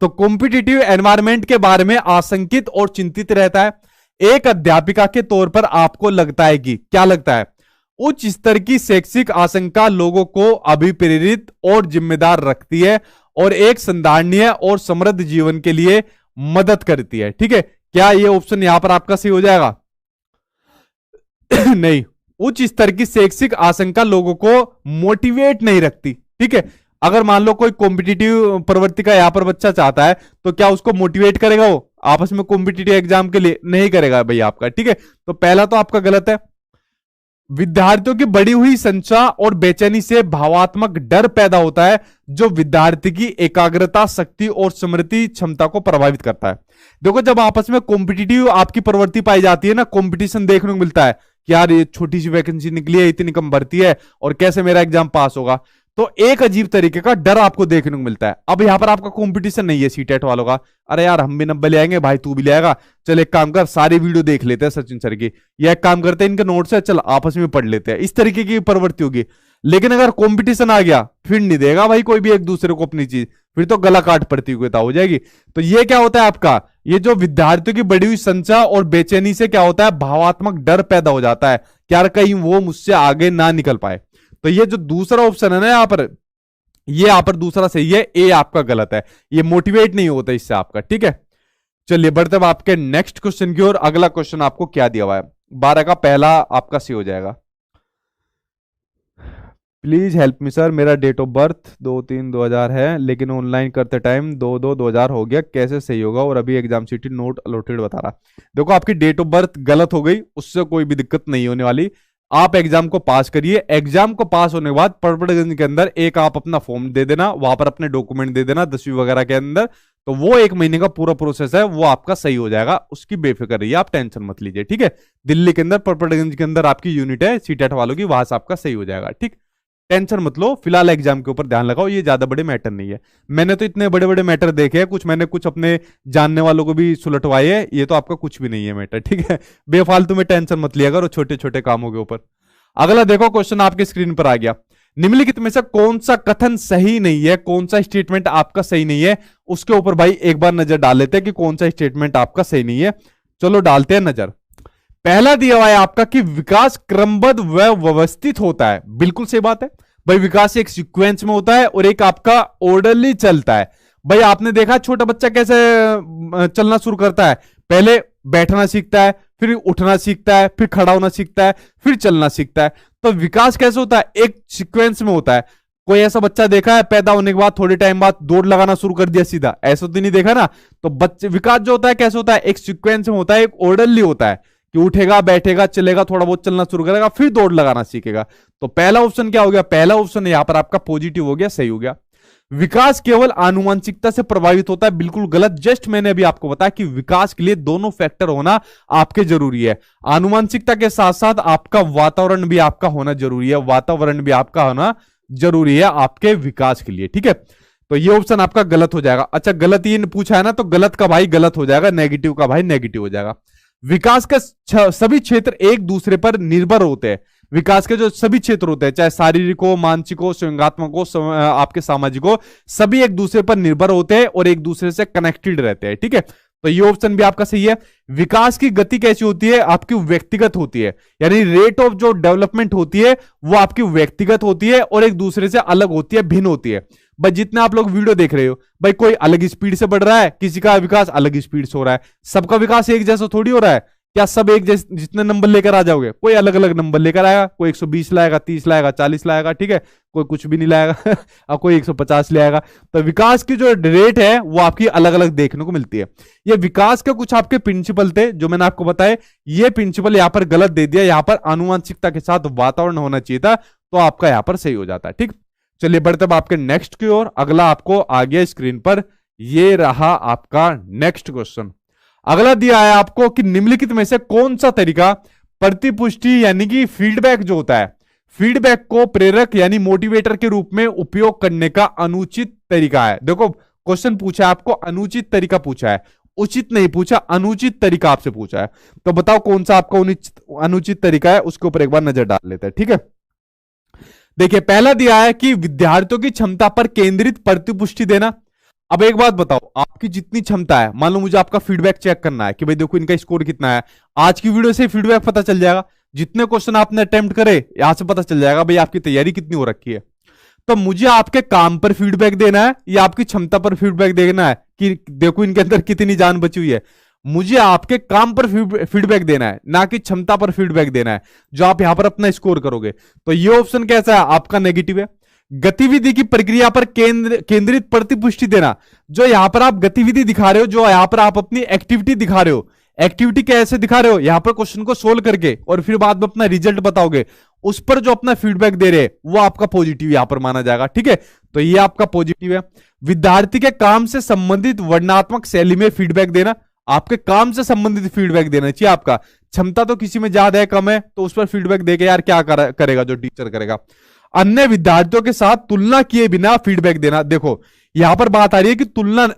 तो कॉम्पिटिटिव एनवायरनमेंट के बारे में आशंकित और चिंतित रहता है। एक अध्यापिका के तौर पर आपको लगता है कि क्या लगता है, उच्च स्तर की शैक्षिक आशंका लोगों को अभिप्रेरित और जिम्मेदार रखती है और एक संधारणीय और समृद्ध जीवन के लिए मदद करती है। ठीक है, क्या यह ऑप्शन यहां पर आपका सही हो जाएगा? नहीं, उच्च स्तर की शैक्षिक आशंका लोगों को मोटिवेट नहीं रखती। ठीक है, अगर मान लो कोई कॉम्पिटिटिव प्रवृत्ति का यहाँ पर बच्चा चाहता है तो क्या उसको मोटिवेट करेगा वो आपस में कॉम्पिटिटिव एग्जाम के लिए? नहीं करेगा भाई आपका, ठीक है। तो पहला तो आपका गलत है। विद्यार्थियों की बढ़ी हुई संख्या और बेचैनी से भावात्मक डर पैदा होता है जो विद्यार्थी की एकाग्रता, शक्ति और स्मृति क्षमता को प्रभावित करता है। देखो जब आपस में कॉम्पिटिटिव आपकी प्रवृत्ति पाई जाती है ना, कंपटीशन देखने को मिलता है कि यार ये छोटी सी वैकेंसी निकली है, इतनी कम भर्ती है और कैसे मेरा एग्जाम पास होगा, तो एक अजीब तरीके का डर आपको देखने को मिलता है। अब यहां पर आपका कंपटीशन नहीं है सीटेट वालों का, अरे यार हम भी 90 ले आएंगे भाई, तू भी ले आएगा, चल एक काम कर सारी वीडियो देख लेते हैं सचिन सर की, या एक काम करते हैं इनके नोट्स है चल आपस में पढ़ लेते हैं, इस तरीके की प्रवृत्ति होगी। लेकिन अगर कंपटीशन आ गया फिर नहीं देगा भाई कोई भी एक दूसरे को अपनी चीज, फिर तो गला काट प्रतियोगिता हो जाएगी। तो ये क्या होता है आपका, ये जो विद्यार्थियों की बढ़ी हुई संख्या और बेचैनी से क्या होता है, भावात्मक डर पैदा हो जाता है कि यार कहीं वो मुझसे आगे ना निकल पाए। तो ये जो दूसरा ऑप्शन है ना यहाँ पर, ये यहां पर दूसरा सही है, ए आपका गलत है, ये मोटिवेट नहीं होता इससे आपका, ठीक है। चलिए बढ़ते हैं आपके नेक्स्ट क्वेश्चन की ओर। अगला क्वेश्चन आपको क्या दिया हुआ है, 12 का पहला आपका सी हो जाएगा। प्लीज हेल्प मी सर, मेरा डेट ऑफ बर्थ 2/3/2000 है लेकिन ऑनलाइन करते टाइम 2/2/2000 हो गया, कैसे सही होगा और अभी एग्जाम सिटी नोट अलॉटेड बता रहा। देखो आपकी डेट ऑफ बर्थ गलत हो गई, उससे कोई भी दिक्कत नहीं होने वाली, आप एग्जाम को पास करिए। एग्जाम को पास होने के बाद परपड़गंज के अंदर एक आप अपना फॉर्म दे देना, वहां पर अपने डॉक्यूमेंट दे देना 10वीं वगैरह के अंदर, तो वो 1 महीने का पूरा प्रोसेस है वो आपका सही हो जाएगा, उसकी बेफिक्र रहिए, आप टेंशन मत लीजिए, ठीक है। दिल्ली के अंदर परपड़गंज के अंदर आपकी यूनिट है सीटेट वालों की, वहां से आपका सही हो जाएगा, ठीक। टेंशन मत लो, फिलहाल एग्जाम के ऊपर ध्यान लगाओ, ये ज्यादा बड़े मैटर नहीं है। मैंने तो इतने बड़े बड़े मैटर देखे हैं, मैंने कुछ अपने जानने वालों को भी सुलटवाए हैं, ये तो आपका कुछ भी नहीं है मैटर, ठीक है। बेफालतू में टेंशन मत लिया करो छोटे छोटे कामों के ऊपर। अगला देखो क्वेश्चन आपके स्क्रीन पर आ गया, निम्नलिखित में से कौन सा कथन सही नहीं है, कौन सा स्टेटमेंट आपका सही नहीं है, उसके ऊपर भाई एक बार नजर डाल लेते हैं कि कौन सा स्टेटमेंट आपका सही नहीं है। चलो डालते हैं नजर। पहला दिया हुआ है आपका कि विकास क्रमबद्ध व व्यवस्थित होता है, बिल्कुल सही बात है भाई, विकास एक सीक्वेंस में होता है और एक आपका ऑर्डरली चलता है। भाई आपने देखा छोटा बच्चा कैसे चलना शुरू करता है, पहले बैठना सीखता है, फिर उठना सीखता है, फिर खड़ा होना सीखता है, फिर चलना सीखता है। तो विकास कैसे होता है, एक सीक्वेंस में होता है। कोई ऐसा बच्चा देखा है पैदा होने के बाद थोड़े टाइम बाद दौड़ लगाना शुरू कर दिया सीधा, ऐसा तो नहीं देखा ना। तो बच्चे विकास जो होता है कैसे होता है, एक सीक्वेंस में होता है, एक ऑर्डरली होता है कि उठेगा, बैठेगा, चलेगा, थोड़ा बहुत चलना शुरू करेगा, फिर दौड़ लगाना सीखेगा। तो पहला ऑप्शन क्या हो गया, पहला ऑप्शन यहां पर आपका पॉजिटिव हो गया, सही हो गया। विकास केवल आनुवंशिकता से प्रभावित होता है, बिल्कुल गलत। जस्ट मैंने अभी आपको बताया कि विकास के लिए दोनों फैक्टर होना आपके जरूरी है, आनुवंशिकता के साथ साथ आपका वातावरण भी आपका होना जरूरी है, वातावरण भी आपका होना जरूरी है आपके विकास के लिए, ठीक है। तो ये ऑप्शन आपका गलत हो जाएगा। अच्छा गलत ये पूछा है ना, तो गलत का भाई गलत हो जाएगा, नेगेटिव का भाई नेगेटिव हो जाएगा। विकास के सभी क्षेत्र एक दूसरे पर निर्भर होते हैं, विकास के जो सभी क्षेत्र होते हैं, चाहे शारीरिक हो, मानसिक हो, संज्ञात्मक हो, आपके सामाजिक हो, सभी एक दूसरे पर निर्भर होते हैं और एक दूसरे से कनेक्टेड रहते हैं, ठीक है। तो ये ऑप्शन भी आपका सही है। विकास की गति कैसी होती है, आपकी व्यक्तिगत होती है, यानी रेट ऑफ जो डेवलपमेंट होती है वो आपकी व्यक्तिगत होती है और एक दूसरे से अलग होती है, भिन्न होती है। भाई जितने आप लोग वीडियो देख रहे हो, भाई कोई अलग स्पीड से बढ़ रहा है, किसी का विकास अलग स्पीड से हो रहा है, सबका विकास एक जैसा थोड़ी हो रहा है। क्या सब एक जैसे जितने नंबर लेकर आ जाओगे, कोई अलग अलग नंबर लेकर आएगा, कोई 120 लाएगा, 30 लाएगा, 40 लाएगा, ठीक है, कोई कुछ भी नहीं लाएगा और कोई 150 ले आएगा। तो विकास की जो रेट है वो आपकी अलग अलग देखने को मिलती है। ये विकास के कुछ आपके प्रिंसिपल थे जो मैंने आपको बताए, ये प्रिंसिपल यहां पर गलत दे दिया, यहां पर आनुवंशिकता के साथ वातावरण होना चाहिए था, तो आपका यहां पर सही हो जाता है, ठीक। चलिए बढ़ते अब आपके नेक्स्ट की ओर। अगला आपको आ गया स्क्रीन पर, ये रहा आपका नेक्स्ट क्वेश्चन। अगला दिया है आपको कि निम्नलिखित में से कौन सा तरीका प्रतिपुष्टि यानी कि फीडबैक जो होता है, फीडबैक को प्रेरक यानी मोटिवेटर के रूप में उपयोग करने का अनुचित तरीका है। देखो क्वेश्चन पूछा है आपको, अनुचित तरीका पूछा है, उचित नहीं पूछा, अनुचित तरीका आपसे पूछा है। तो बताओ कौन सा आपका अनुचित तरीका है, उसके ऊपर एक बार नजर डाल लेते हैं, ठीक है। देखिए पहला दिया है कि विद्यार्थियों की क्षमता पर केंद्रित प्रतिपुष्टि देना। अब एक बात बताओ, आपकी जितनी क्षमता है, मान लो मुझे आपका फीडबैक चेक करना है कि भाई देखो इनका स्कोर कितना है, आज की वीडियो से फीडबैक पता चल जाएगा, जितने क्वेश्चन आपने अटेम्प्ट करे यहां से पता चल जाएगा भाई आपकी तैयारी कितनी हो रखी है। तो मुझे आपके काम पर फीडबैक देना है या आपकी क्षमता पर फीडबैक देना है कि देखो इनके अंदर कितनी जान बची हुई है। मुझे आपके काम पर फीडबैक देना है, ना कि क्षमता पर फीडबैक देना है जो आप यहां पर अपना स्कोर करोगे। तो ये ऑप्शन कैसा है, आपका नेगेटिव है। गतिविधि की प्रक्रिया पर केंद्रित प्रतिपुष्टि देना। जो यहां पर आप गतिविधि दिखा रहे हो, जो यहां पर आप अपनी एक्टिविटी दिखा रहे हो, एक्टिविटी कैसे दिखा रहे हो, यहां पर क्वेश्चन को सोल्व करके और फिर बाद में अपना रिजल्ट बताओगे, उस पर जो अपना फीडबैक दे रहे हैं वो आपका पॉजिटिव यहां पर माना जाएगा। ठीक है, तो ये आपका पॉजिटिव है। विद्यार्थी के काम से संबंधित वर्णनात्मक शैली में फीडबैक देना, आपके काम से संबंधित फीडबैक देना चाहिए। आपका क्षमता तो किसी में ज्यादा है कम है तो उस पर फीडबैक देके यार क्या करेगा जो टीचर करेगा। अन्य विद्यार्थियों के साथ तुलना किए बिना फीडबैक देना। देखो यहां पर बात आ रही है कि तुलना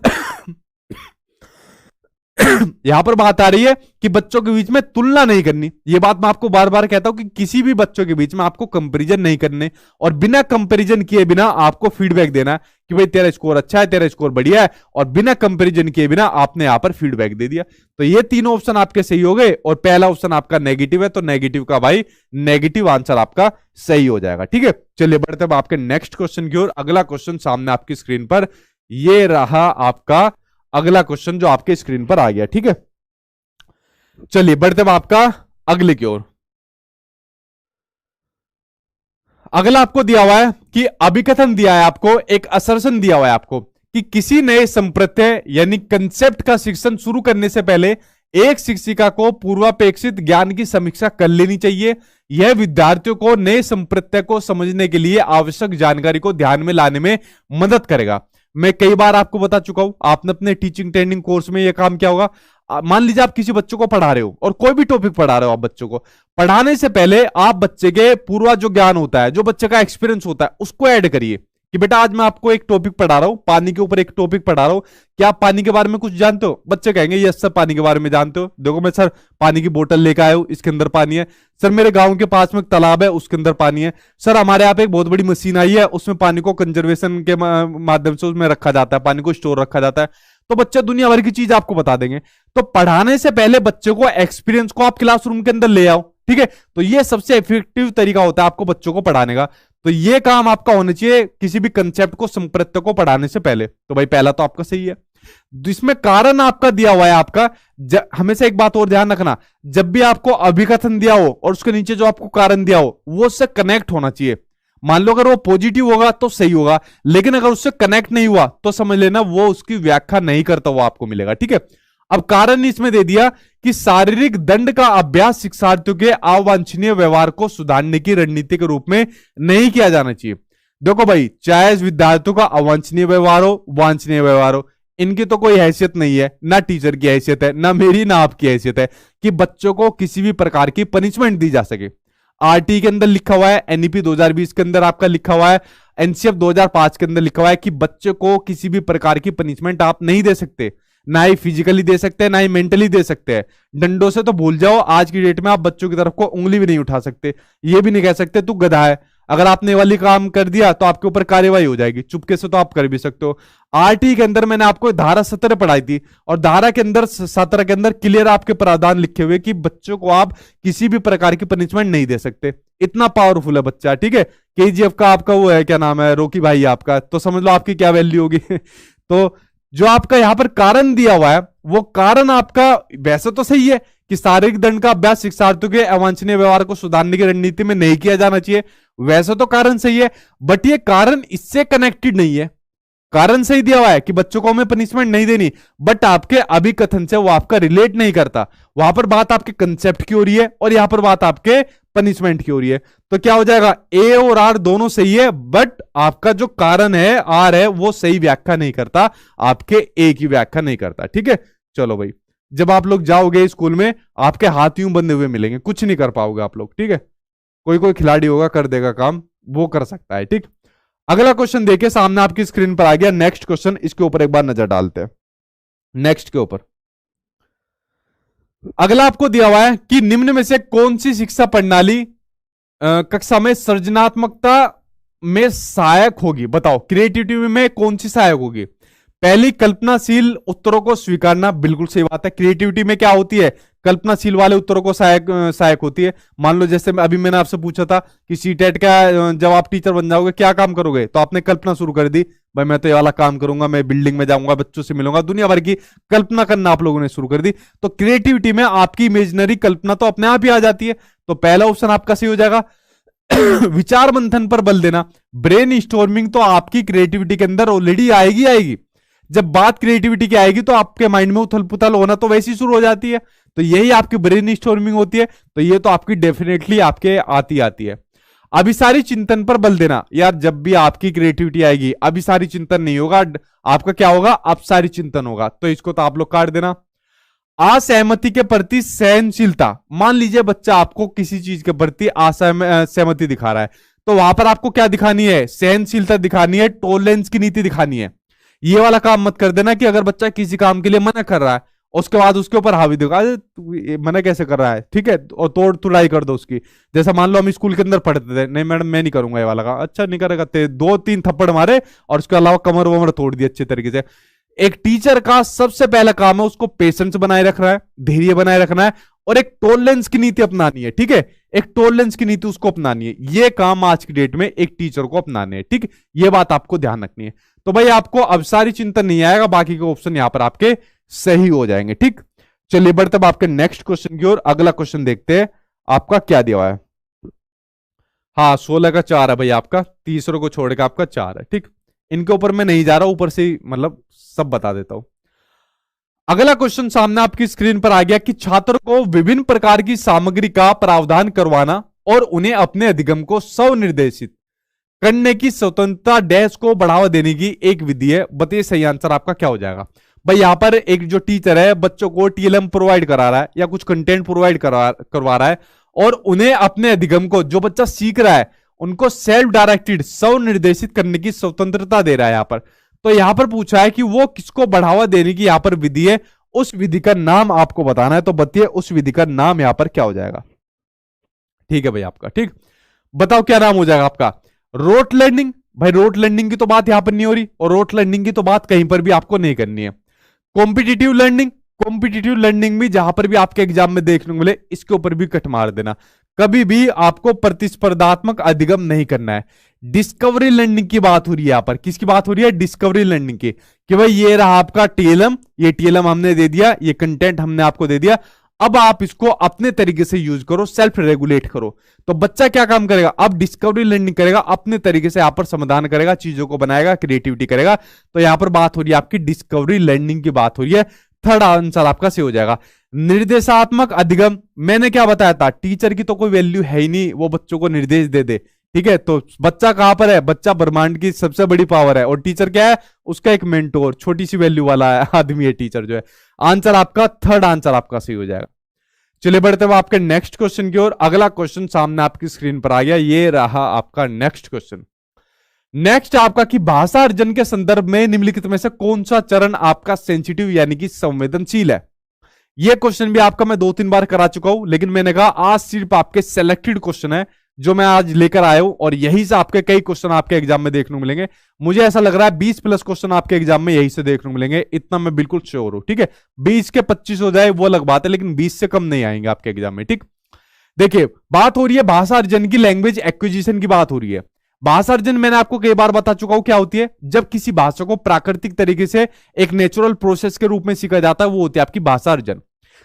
यहां पर बात आ रही है कि बच्चों के बीच में तुलना नहीं करनी। यह बात मैं आपको बार बार कहता हूं कि किसी भी बच्चों के बीच में आपको कंपैरिजन नहीं करने और बिना कंपैरिजन किए बिना आपको फीडबैक देना कि भाई तेरा स्कोर अच्छा है, तेरा स्कोर बढ़िया है, और बिना कंपैरिजन किए बिना आपने यहां पर फीडबैक दे दिया। तो ये तीनों ऑप्शन आपके सही हो गए और पहला ऑप्शन आपका नेगेटिव है, तो नेगेटिव का भाई नेगेटिव आंसर आपका सही हो जाएगा। ठीक है, चलिए बढ़ते हैं आपके नेक्स्ट क्वेश्चन की ओर। अगला क्वेश्चन सामने आपकी स्क्रीन पर ये रहा आपका अगला क्वेश्चन जो आपके स्क्रीन पर आ गया। ठीक है, चलिए बढ़ते हैं आपका अगले की ओर। अगला आपको दिया हुआ है कि अभिकथन दिया है आपको, एक असर्शन दिया हुआ है आपको कि किसी नए संप्रत्यय यानी कंसेप्ट का शिक्षण शुरू करने से पहले एक शिक्षिका को पूर्वापेक्षित ज्ञान की समीक्षा कर लेनी चाहिए। यह विद्यार्थियों को नए संप्रत्यय को समझने के लिए आवश्यक जानकारी को ध्यान में लाने में मदद करेगा। मैं कई बार आपको बता चुका हूं, आपने अपने टीचिंग ट्रेनिंग कोर्स में यह काम किया होगा। मान लीजिए आप किसी बच्चों को पढ़ा रहे हो और कोई भी टॉपिक पढ़ा रहे हो, आप बच्चों को पढ़ाने से पहले आप बच्चे के पूर्वा जो ज्ञान होता है, जो बच्चे का एक्सपीरियंस होता है, उसको ऐड करिए कि बेटा आज मैं आपको एक टॉपिक पढ़ा रहा हूं, पानी के ऊपर एक टॉपिक पढ़ा रहा हूं, क्या आप पानी के बारे में कुछ जानते हो? बच्चे कहेंगे यस सर पानी के बारे में जानते हो। देखो मैं सर पानी की बोतल लेकर आया हूं, इसके अंदर पानी है। सर मेरे गांव के पास में एक तालाब है, उसके अंदर पानी है। सर हमारे यहाँ पे एक बहुत बड़ी मशीन आई है, उसमें पानी को कंजर्वेशन के माध्यम से उसमें रखा जाता है, पानी को स्टोर रखा जाता है। तो बच्चे दुनिया भर की चीज आपको बता देंगे। तो पढ़ाने से पहले बच्चे को एक्सपीरियंस को आप क्लासरूम के अंदर ले आओ। ठीक है, तो ये सबसे इफेक्टिव तरीका होता है आपको बच्चों को पढ़ाने का। तो ये काम आपका होना चाहिए किसी भी कंसेप्ट को, संप्रत्यय को पढ़ाने से पहले। तो भाई पहला तो आपका सही है। इसमें कारण आपका दिया हुआ है आपका, हमेशा एक बात और ध्यान रखना, जब भी आपको अभिकथन दिया हो और उसके नीचे जो आपको कारण दिया हो वो उससे कनेक्ट होना चाहिए। मान लो अगर वो पॉजिटिव होगा तो सही होगा, लेकिन अगर उससे कनेक्ट नहीं हुआ तो समझ लेना वो उसकी व्याख्या नहीं करता, वो आपको मिलेगा। ठीक है, अब कारण इसमें दे दिया कि शारीरिक दंड का अभ्यास शिक्षार्थियों के अवांछनीय व्यवहार को सुधारने की रणनीति के रूप में नहीं किया जाना चाहिए। देखो भाई, चाहे विद्यार्थियों का अवांछनीय व्यवहार हो, वांछनीय व्यवहार हो, इनकी तो कोई हैसियत नहीं है, ना टीचर की हैसियत है, ना मेरी ना आपकी हैसियत है कि बच्चों को किसी भी प्रकार की पनिशमेंट दी जा सके। आरटी के अंदर लिखा हुआ है, एनईपी 2020 के अंदर आपका लिखा हुआ है, एनसीएफ 2005 के अंदर लिखा हुआ है कि बच्चे को किसी भी प्रकार की पनिशमेंट आप नहीं दे सकते, ना ही फिजिकली दे सकते हैं, ना ही मेंटली दे सकते हैं। डंडों से तो भूल जाओ, आज की डेट में आप बच्चों की तरफ को उंगली भी नहीं उठा सकते, ये भी नहीं कह सकते तू गधा है। अगर आपने वाली काम कर दिया तो आपके ऊपर कार्यवाही हो जाएगी, चुपके से तो आप कर भी सकते हो। आरटी के अंदर मैंने आपको धारा 17 पढ़ाई थी और धारा के अंदर 17 के अंदर क्लियर आपके प्रावधान लिखे हुए कि बच्चों को आप किसी भी प्रकार की पनिशमेंट नहीं दे सकते। इतना पावरफुल है बच्चा। ठीक है, केजीएफ का आपका वो है, क्या नाम है, रॉकी भाई आपका, तो समझ लो आपकी क्या वैल्यू होगी। तो जो आपका यहां पर कारण दिया हुआ है वो कारण आपका वैसे तो सही है कि शारीरिक दंड का अभ्यास शिक्षार्थियों के अवांछनीय व्यवहार को सुधारने की रणनीति में नहीं किया जाना चाहिए, वैसे तो कारण सही है, बट ये कारण इससे कनेक्टेड नहीं है। कारण सही दिया हुआ है कि बच्चों को हमें पनिशमेंट नहीं देनी, बट आपके अभिकथन से वो आपका रिलेट नहीं करता। वहां पर बात आपके कंसेप्ट की हो रही है और यहां पर बात आपके पनिशमेंट की हो रही है। तो क्या हो जाएगा, ए और आर दोनों सही है, बट आपका जो कारण है आर है वो सही व्याख्या नहीं करता, आपके ए की व्याख्या नहीं करता। ठीक है, चलो भाई, जब आप लोग जाओगे स्कूल में आपके हाथ यूं बंधे हुए मिलेंगे, कुछ नहीं कर पाओगे आप लोग। ठीक है, कोई खिलाड़ी होगा कर देगा काम, वो कर सकता है। ठीक, अगला क्वेश्चन देखिए सामने आपकी स्क्रीन पर आ गया। नेक्स्ट क्वेश्चन, इसके ऊपर एक बार नजर डालते हैं। नेक्स्ट के ऊपर अगला आपको दिया हुआ है कि निम्न में से कौन सी शिक्षा प्रणाली कक्षा में सृजनात्मकता में सहायक होगी? बताओ, क्रिएटिविटी में कौन सी सहायक होगी? पहली, कल्पनाशील उत्तरों को स्वीकारना। बिल्कुल सही बात है, क्रिएटिविटी में क्या होती है, कल्पनाशील वाले उत्तरों को सहायक होती है। मान लो जैसे अभी मैंने आपसे पूछा था कि सीटेट का जब आप टीचर बन जाओगे क्या काम करोगे, तो आपने कल्पना शुरू कर दी, भाई मैं तो ये वाला काम करूंगा, मैं बिल्डिंग में जाऊंगा, बच्चों से मिलूंगा, दुनिया भर की कल्पना करना आप लोगों ने शुरू कर दी। तो क्रिएटिविटी में आपकी इमेजिनरी कल्पना तो अपने आप ही आ जाती है। तो पहला ऑप्शन आपका सही हो जाएगा। विचार मंथन पर बल देना। ब्रेन स्टॉर्मिंग तो आपकी क्रिएटिविटी के अंदर ऑलरेडी आएगी आएगी। जब बात क्रिएटिविटी की आएगी तो आपके माइंड में उथल पुथल होना तो वैसी शुरू हो जाती है, तो यही आपकी ब्रेन स्टॉर्मिंग होती है। तो ये तो आपकी डेफिनेटली आपके आती है। अभिसारी चिंतन पर बल देना। यार जब भी आपकी क्रिएटिविटी आएगी अभिसारी चिंतन नहीं होगा, आपका क्या होगा, अपसारी चिंतन होगा। तो इसको तो आप लोग काट देना। असहमति के प्रति सहनशीलता। मान लीजिए बच्चा आपको किसी चीज के प्रति असहमति दिखा रहा है, तो वहां पर आपको क्या दिखानी है, सहनशीलता दिखानी है, टॉलरेंस की नीति दिखानी है। ये वाला काम मत कर देना कि अगर बच्चा किसी काम के लिए मना कर रहा है उसके बाद उसके ऊपर हावी देखो, मना कैसे कर रहा है, ठीक है, और तोड़ तुड़ाई कर दो उसकी। जैसा मान लो हम स्कूल के अंदर पढ़ते थे, नहीं मैडम मैं नहीं करूंगा ये वाला काम, अच्छा नहीं करेगा, 2-3 थप्पड़ मारे और उसके अलावा कमर वमर तोड़ दी अच्छे तरीके से। एक टीचर का सबसे पहला काम है उसको पेशेंस बनाए रखना है, धैर्य बनाए रखना है, और एक टॉलरेंस की नीति अपनानी है, ठीक है, एक टॉलरेंस की नीति उसको अपनानी है। ये काम आज की डेट में एक टीचर को अपनाने हैं, ठीक, ये बात आपको ध्यान रखनी है। तो भाई आपको अभिसारी चिंतन नहीं आएगा, बाकी के ऑप्शन यहां पर आपके सही हो जाएंगे, ठीक। चलिए बढ़ते अब आपके नेक्स्ट क्वेश्चन की ओर। अगला क्वेश्चन देखते हैं आपका क्या दिया हुआ है। हाँ 16 का 4 है भाई आपका, तीसरों को छोड़ के आपका 4 है, ठीक। इनके ऊपर मैं नहीं जा रहा, ऊपर से मतलब सब बता देता हूं। अगला क्वेश्चन सामने आपकी स्क्रीन पर आ गया कि छात्र को विभिन्न प्रकार की सामग्री का प्रावधान करवाना और उन्हें अपने अधिगम को स्वनिर्देशित करने की स्वतंत्रता डैश को बढ़ावा देने की एक विधि है। बताइए सही आंसर आपका क्या हो जाएगा। भाई यहां पर एक जो टीचर है बच्चों को टीएलएम प्रोवाइड करा रहा है या कुछ कंटेंट प्रोवाइड करवा रहा है और उन्हें अपने अधिगम को, जो बच्चा सीख रहा है उनको सेल्फ डायरेक्टेड स्वनिर्देशित करने की स्वतंत्रता दे रहा है यहां पर। तो यहां पर पूछा है कि वो किसको बढ़ावा देने की यहां पर विधि है, उस विधि का नाम आपको बताना है। तो बताइए उस विधि का नाम यहां पर क्या हो जाएगा। ठीक है भाई आपका, ठीक, बताओ क्या नाम हो जाएगा आपका। Rote learning. भाई रोट लर्निंग की तो बात यहां पर नहीं हो रही और रोट लर्निंग की तो बात कहीं पर भी आपको नहीं करनी है। Competitive learning. कॉम्पिटिटिव लर्निंग भी जहां पर भी आपके एग्जाम में देखने को मिले इसके ऊपर भी कट मार देना। कभी भी आपको प्रतिस्पर्धात्मक अधिगम नहीं करना है। डिस्कवरी लर्निंग की बात हो रही है यहां पर, किसकी बात हो रही है, डिस्कवरी लर्निंग की, कि भाई ये रहा आपका टीएलएम, ये टीएलएम हमने दे दिया, ये कंटेंट हमने आपको दे दिया, अब आप इसको अपने तरीके से यूज करो, सेल्फ रेगुलेट करो। तो बच्चा क्या काम करेगा, अब डिस्कवरी लर्निंग करेगा, अपने तरीके से यहां पर समाधान करेगा, चीजों को बनाएगा, क्रिएटिविटी करेगा। तो यहां पर बात हो रही है आपकी डिस्कवरी लर्निंग की बात हो रही है। थर्ड आंसर आपका सही हो जाएगा। निर्देशात्मक अधिगम, मैंने क्या बताया था, टीचर की तो कोई वैल्यू है ही नहीं, वो बच्चों को निर्देश दे दे, ठीक है। तो बच्चा कहां पर है, बच्चा ब्रह्मांड की सबसे बड़ी पावर है और टीचर क्या है, उसका एक मेंटोर, छोटी सी वैल्यू वाला आदमी है टीचर जो है। आंसर आपका थर्ड आंसर आपका सही हो जाएगा। चलिए बढ़ते हुए आपके नेक्स्ट क्वेश्चन की ओर। अगला क्वेश्चन सामने आपकी स्क्रीन पर आ गया, ये रहा आपका नेक्स्ट क्वेश्चन। नेक्स्ट आपका कि भाषा अर्जन के संदर्भ में निम्नलिखित में से कौन सा चरण आपका सेंसिटिव यानी कि संवेदनशील है। यह क्वेश्चन भी आपका मैं 2-3 बार करा चुका हूं, लेकिन मैंने कहा आज सिर्फ आपके सिलेक्टेड क्वेश्चन है जो मैं आज लेकर आया हूं और यही से आपके कई क्वेश्चन आपके एग्जाम में देखने को मिलेंगे। मुझे ऐसा लग रहा है 20+ क्वेश्चन आपके एग्जाम में यही से देखने को मिलेंगे, इतना मैं बिल्कुल श्योर हूं, ठीक है। 20 के 25 हो जाए वो अलग बात है, लेकिन 20 से कम नहीं आएंगे आपके एग्जाम में, ठीक। देखिए बात हो रही है भाषा अर्जन की, लैंग्वेज एक्विजिशन की बात हो रही है। भाषा अर्जन मैंने आपको कई बार बता चुका हूं क्या होती है, जब किसी भाषा को प्राकृतिक तरीके से एक नेचुरल प्रोसेस के रूप में सीखा जाता है, वो होती है आपकी भाषा अर्जन।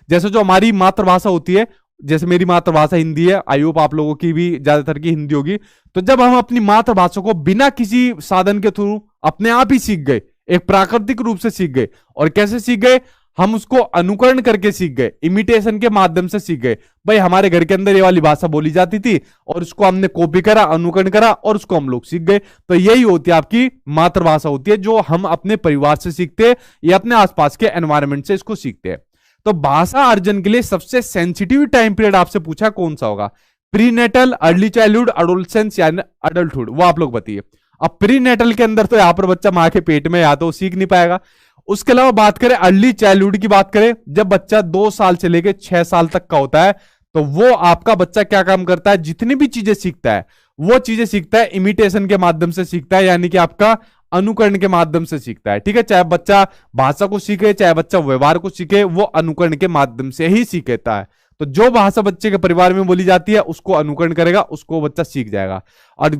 जैसे जो हमारी मातृभाषा होती है, जैसे मेरी मातृभाषा हिंदी है, आई होप आप लोगों की भी ज्यादातर की हिंदी होगी। तो जब हम अपनी मातृभाषा को बिना किसी साधन के थ्रू अपने आप ही सीख गए, एक प्राकृतिक रूप से सीख गए, और कैसे सीख गए, हम उसको अनुकरण करके सीख गए, इमिटेशन के माध्यम से सीख गए। भाई हमारे घर के अंदर ये वाली भाषा बोली जाती थी और उसको हमने कॉपी करा, अनुकरण करा और उसको हम लोग सीख गए। तो यही होती है आपकी मातृभाषा होती है, जो हम अपने परिवार से सीखते हैं या अपने आसपास के एनवायरमेंट से इसको सीखते हैं। तो भाषा अर्जन के लिए सबसे सेंसिटिव टाइम पीरियड आपसे पूछा कौन सा होगा, प्रीनेटल, अर्ली चाइल्डहुड, एडोलसेंस या अडल्टहुड, वो आप लोग बताइए। अब प्रीनेटल के अंदर तो यहां पर बच्चा मां के पेट में या तो सीख नहीं पाएगा। उसके अलावा बात करें अर्ली चाइल्डहुड की बात करें, जब बच्चा 2 साल से लेकर 6 साल तक का होता है, तो वो आपका बच्चा क्या काम करता है, जितनी भी चीजें सीखता है वो चीजें सीखता है इमिटेशन के माध्यम से सीखता है, यानी कि आपका अनुकरण के माध्यम से सीखता है, ठीक है। चाहे बच्चा भाषा को सीखे, चाहे बच्चा व्यवहार को सीखे, वो अनुकरण के माध्यम से ही सीखता है। तो जो भाषा बच्चे के परिवार में बोली जाती है उसको अनुकरण करेगा, उसको बच्चा सीख जाएगा। और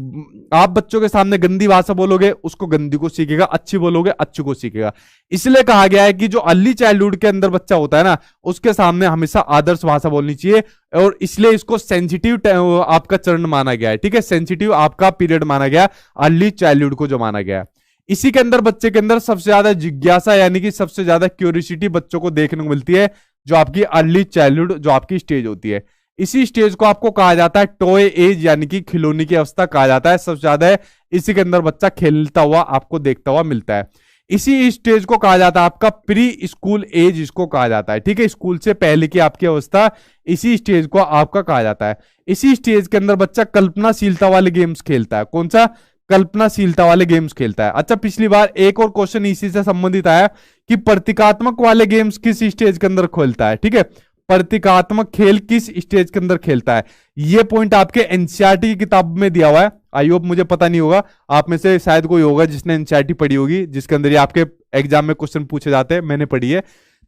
आप बच्चों के सामने गंदी भाषा बोलोगे, उसको गंदी को सीखेगा, अच्छी बोलोगे अच्छी को सीखेगा। इसलिए कहा गया है कि जो अर्ली चाइल्डहुड के अंदर बच्चा होता है ना, उसके सामने हमेशा आदर्श भाषा बोलनी चाहिए, और इसलिए इसको सेंसिटिव आपका चरण माना गया है, ठीक है, सेंसिटिव आपका पीरियड माना गया, अर्ली चाइल्डहुड को जो माना गया है। इसी के अंदर बच्चे के अंदर सबसे ज्यादा जिज्ञासा यानी कि सबसे ज्यादा क्यूरियोसिटी बच्चों को देखने को मिलती है, जो आपकी अर्ली चाइल्डहुड जो आपकी स्टेज होती है। इसी स्टेज को आपको कहा जाता है टॉय एज यानी कि खिलौने की अवस्था कहा जाता है। सबसे ज्यादा है इसी के अंदर बच्चा खेलता हुआ आपको देखता हुआ मिलता है। इसी स्टेज को कहा जाता है आपका प्री स्कूल एज, इसको कहा जाता है, ठीक है, स्कूल से पहले की आपकी अवस्था, इसी स्टेज को आपका कहा जाता है। इसी स्टेज के अंदर बच्चा कल्पनाशीलता वाले गेम्स खेलता है। कौन सा? कल्पनाशीलता वाले गेम्स खेलता है। अच्छा, पिछली बार एक और क्वेश्चन इसी से संबंधित आया कि प्रतीकात्मक वाले गेम्स किस स्टेज के अंदर खेलता है, ठीक है, प्रतीकात्मक खेल किस स्टेज के अंदर खेलता है। ये पॉइंट आपके एनसीईआरटी की किताब में दिया हुआ है। आई होप, मुझे पता नहीं होगा, आप में से शायद कोई होगा जिसने एनसीईआरटी पढ़ी होगी, जिसके अंदर ये आपके एग्जाम में क्वेश्चन पूछे जाते हैं, मैंने पढ़ी है।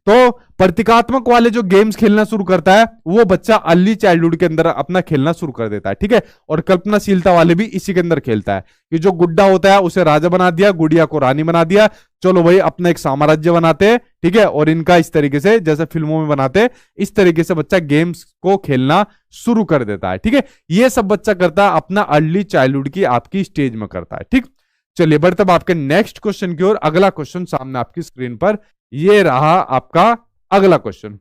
तो प्रतीकात्मक वाले जो गेम्स खेलना शुरू करता है वो बच्चा अर्ली चाइल्डहुड के अंदर अपना खेलना शुरू कर देता है, ठीक है। और कल्पनाशीलता वाले भी इसी के अंदर खेलता है कि जो गुड्डा होता है उसे राजा बना दिया, गुड़िया को रानी बना दिया, चलो भाई अपना एक साम्राज्य बनाते हैं, ठीक है, और इनका इस तरीके से जैसे फिल्मों में बनाते हैं, इस तरीके से बच्चा गेम्स को खेलना शुरू कर देता है, ठीक है। ये सब बच्चा करता है अपना अर्ली चाइल्डहुड की आपकी स्टेज में करता है, ठीक। चलिए बढ़ते अब आपके नेक्स्ट क्वेश्चन की ओर। अगला क्वेश्चन सामने आपकी स्क्रीन पर ये रहा आपका अगला क्वेश्चन।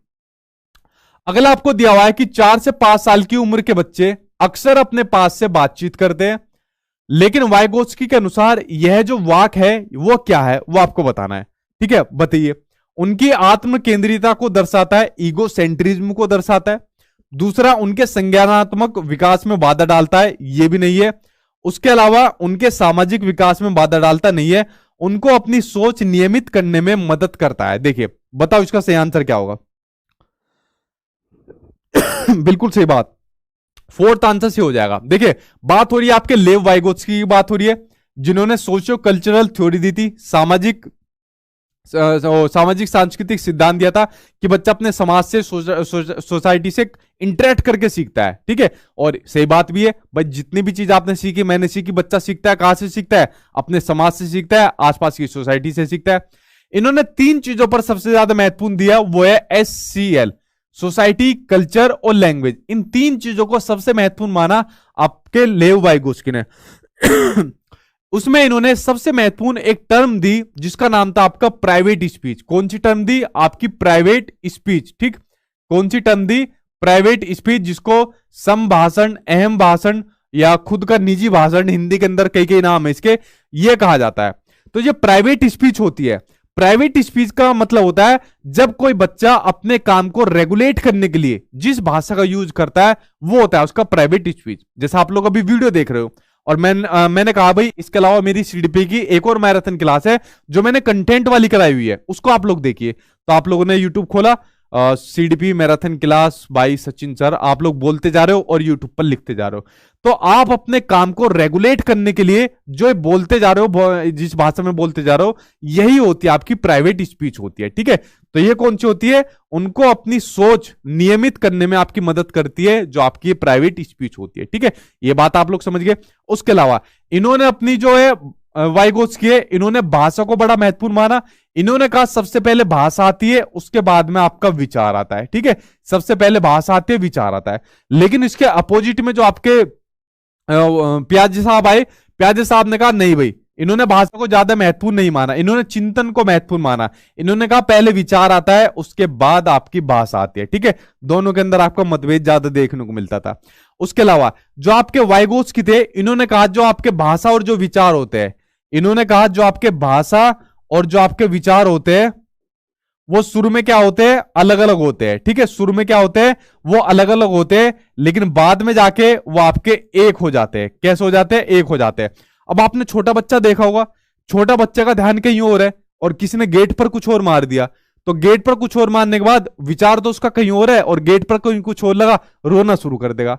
अगला आपको दिया हुआ है कि 4 से 5 साल की उम्र के बच्चे अक्सर अपने पास से बातचीत करते हैं, लेकिन वाइगोत्स्की के अनुसार यह जो वाक है वो क्या है, वो आपको बताना है, ठीक है। बताइए। उनकी आत्म केंद्रिता को दर्शाता है, ईगो सेंट्रिज्म को दर्शाता है। दूसरा, उनके संज्ञानात्मक विकास में बाधा डालता है, ये भी नहीं है। उसके अलावा उनके सामाजिक विकास में बाधा डालता नहीं है, उनको अपनी सोच नियमित करने में मदद करता है। देखिए बताओ इसका सही आंसर क्या होगा। बिल्कुल सही बात, फोर्थ आंसर से हो जाएगा। देखिए बात हो रही है आपके लेव वाइगोत्स्की की बात हो रही है, जिन्होंने सोशियो कल्चरल थ्योरी दी थी, सामाजिक सांस्कृतिक सिद्धांत दिया था कि बच्चा अपने समाज से सोसाइटी से इंटरेक्ट करके सीखता है, ठीक है। और सही बात भी है भाई, जितनी भी चीज आपने सीखी, मैंने सीखी, बच्चा सीखता है कहां से सीखता है, अपने समाज से सीखता है, आसपास की सोसाइटी से सीखता है। इन्होंने 3 चीजों पर सबसे ज्यादा महत्वपूर्ण दिया, वो है SCL, सोसाइटी, कल्चर और लैंग्वेज। इन 3 चीजों को सबसे महत्वपूर्ण माना आपके लेव वाइगोत्स्की ने। उसमें इन्होंने सबसे महत्वपूर्ण एक टर्म दी जिसका नाम था आपका प्राइवेट स्पीच। कौन सी टर्म दी? आपकी प्राइवेट स्पीच, ठीक। कौन सी टर्म दी? प्राइवेट स्पीच, जिसको संभाषण, अहम भाषण या खुद का निजी भाषण, हिंदी के अंदर कई कई नाम है इसके, ये कहा जाता है। तो ये प्राइवेट स्पीच होती है। प्राइवेट स्पीच का मतलब होता है जब कोई बच्चा अपने काम को रेगुलेट करने के लिए जिस भाषा का यूज करता है वो होता है उसका प्राइवेट स्पीच। जैसा आप लोग अभी वीडियो देख रहे हो, और मैंने कहा भाई इसके अलावा मेरी सीडीपी की एक और मैराथन क्लास है जो मैंने कंटेंट वाली कराई हुई है, उसको आप लोग देखिए। तो आप लोगों ने यूट्यूब खोला, CDP marathon class by Sachin sir, आप लोग बोलते जा रहे हो और यूट्यूब पर लिखते जा रहे हो। तो आप अपने काम को रेगुलेट करने के लिए जो बोलते जा रहे हो, जिस भाषा में बोलते जा रहे हो, यही होती है आपकी प्राइवेट स्पीच होती है, ठीक है। तो ये कौन सी होती है? उनको अपनी सोच नियमित करने में आपकी मदद करती है, जो आपकी प्राइवेट स्पीच होती है, ठीक है। ये बात आप लोग समझ गए। उसके अलावा इन्होंने अपनी जो है वाइगोत्स्की है, इन्होंने भाषा को बड़ा महत्वपूर्ण माना। इन्होंने कहा सबसे पहले भाषा आती है, उसके बाद में आपका विचार आता है, ठीक है। सबसे पहले भाषा आती है, विचार आता है। लेकिन इसके अपोजिट में जो आपके प्याजे साहब आए, प्याजे साहब ने कहा नहीं भाई, इन्होंने भाषा को ज्यादा महत्वपूर्ण नहीं माना, इन्होंने चिंतन को महत्वपूर्ण माना। इन्होंने कहा पहले विचार आता है, उसके बाद आपकी भाषा आती है, ठीक है। दोनों के अंदर आपका मतभेद ज्यादा देखने को मिलता था। उसके अलावा जो आपके वाइगोत्स्की थे, इन्होंने कहा जो आपके भाषा और जो विचार होते हैं, इन्होंने कहा जो आपके भाषा और जो आपके विचार होते हैं वो शुरू में क्या होते हैं? अलग अलग होते हैं, ठीक है। शुरू में क्या होते हैं? वो अलग अलग होते हैं, लेकिन बाद में जाके वो आपके एक हो जाते हैं। कैसे हो जाते हैं? एक हो जाते हैं। अब आपने छोटा बच्चा देखा होगा, छोटा बच्चे का ध्यान कहीं और है और किसी ने गेट पर कुछ और मार दिया, तो गेट पर कुछ और मारने के बाद विचार तो उसका कहीं और है और गेट पर कोई कुछ और लगा, रोना शुरू कर देगा।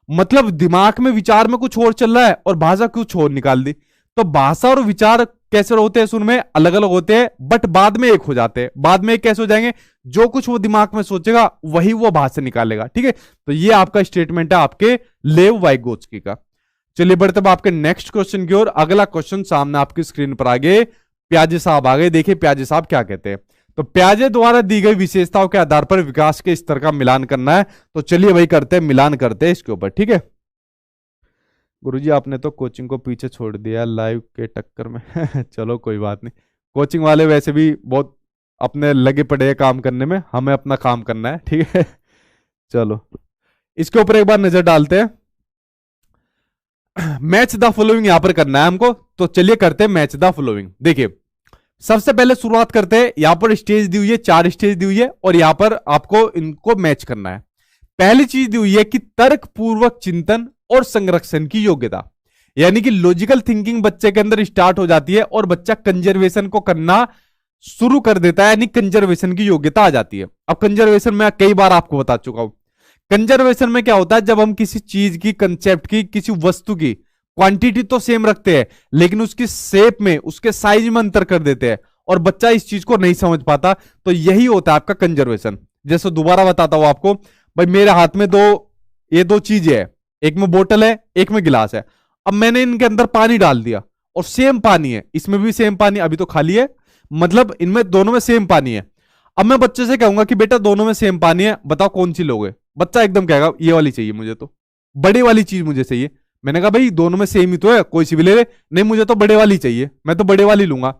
मतलब दिमाग में विचार में कुछ और चल रहा है और भाषा कुछ और निकाल दी। तो भाषा और विचार कैसे होते हैं शुरू में? अलग अलग होते हैं, बट बाद में एक हो जाते हैं। बाद में एक कैसे हो जाएंगे? जो कुछ वो दिमाग में सोचेगा वही वो बाहर से निकालेगा। ठीक है, तो ये आपका स्टेटमेंट है आपके लेव वाइगोत्स्की का। चलिए बढ़ते अब आपके नेक्स्ट क्वेश्चन की ओर। अगला क्वेश्चन सामने आपकी स्क्रीन पर आ गए, प्याजे साहब आ गए। देखिए प्याजे साहब क्या कहते हैं। तो प्याजे द्वारा दी गई विशेषताओं के आधार पर विकास के स्तर का मिलान करना है। तो चलिए वही करते हैं, मिलान करते हैं इसके ऊपर। ठीक है गुरुजी, आपने तो कोचिंग को पीछे छोड़ दिया लाइव के टक्कर में। चलो कोई बात नहीं, कोचिंग वाले वैसे भी बहुत अपने लगे पड़े हैं काम करने में, हमें अपना काम करना है। ठीक है चलो इसके ऊपर एक बार नजर डालते हैं। मैच द फॉलोइंग यहां पर करना है हमको, तो चलिए करते हैं मैच द फॉलोइंग। देखिए सबसे पहले शुरुआत करते हैं। यहां पर स्टेज दी हुई है, 4 स्टेज दी हुई है, और यहां पर आपको इनको मैच करना है। पहली चीज दी हुई है कि तर्क पूर्वक चिंतन और संरक्षण की योग्यता, यानी कि लॉजिकल थिंकिंग बच्चे के अंदर स्टार्ट हो जाती है और बच्चा कंजर्वेशन को करना शुरू कर देता है, यानी कंजर्वेशन की योग्यता आ जाती है। अब कंजर्वेशन मैं कई बार आपको बता चुका हूं। कंजर्वेशन में क्या होता है, जब हम किसी चीज की, कंसेप्ट की, किसी वस्तु की क्वांटिटी तो सेम रखते हैं, लेकिन उसकी शेप में, उसके साइज में अंतर कर देते हैं और बच्चा इस चीज को नहीं समझ पाता, तो यही होता है आपका कंजर्वेशन। जैसे दोबारा बताता हूं आपको, भाई मेरे हाथ में ये दो चीजें है, एक में बोतल है, एक में गिलास है। अब मैंने इनके अंदर पानी डाल दिया और सेम पानी है, इसमें भी सेम पानी, अभी तो खाली है, मतलब इनमें दोनों में सेम पानी है। अब मैं बच्चे से कहूंगा कि बेटा दोनों में सेम पानी है, बताओ कौन सी लोगे? बच्चा एकदम कहेगा ये वाली चाहिए मुझे, तो बड़े वाली चीज मुझे चाहिए। मैंने कहा भाई दोनों में सेम ही तो है, कोई सी भी ले ले। नहीं मुझे तो बड़े वाली चाहिए, मैं तो बड़े वाली लूंगा।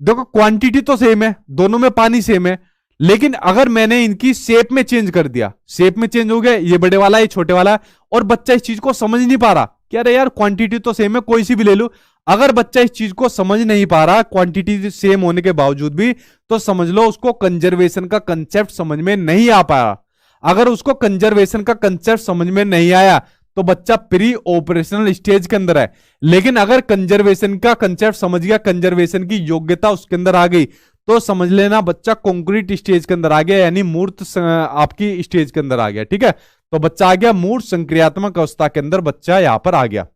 देखो क्वांटिटी तो सेम है, दोनों में पानी सेम है, लेकिन अगर मैंने इनकी शेप में चेंज कर दिया, शेप में चेंज हो गया, ये बड़े वाला है, ये छोटे वाला है, और बच्चा इस चीज को समझ नहीं पा रहा कि अरे यार क्वांटिटी तो सेम है, कोई सी भी ले लूं। अगर बच्चा इस चीज को समझ नहीं पा रहा क्वांटिटी सेम होने के बावजूद भी, तो समझ लो उसको कंजर्वेशन का कंसेप्ट समझ में नहीं आ पाया। अगर उसको कंजर्वेशन का कंसेप्ट समझ में नहीं आया तो बच्चा प्री ऑपरेशनल स्टेज के अंदर है। लेकिन अगर कंजर्वेशन का कंसेप्ट समझ गया, कंजर्वेशन की योग्यता उसके अंदर आ गई, तो समझ लेना बच्चा कॉन्क्रीट स्टेज के अंदर आ गया, यानी मूर्त आपकी स्टेज के अंदर आ गया। ठीक है, तो बच्चा आ गया मूर्त संक्रियात्मक अवस्था के अंदर, बच्चा यहां पर आ गया।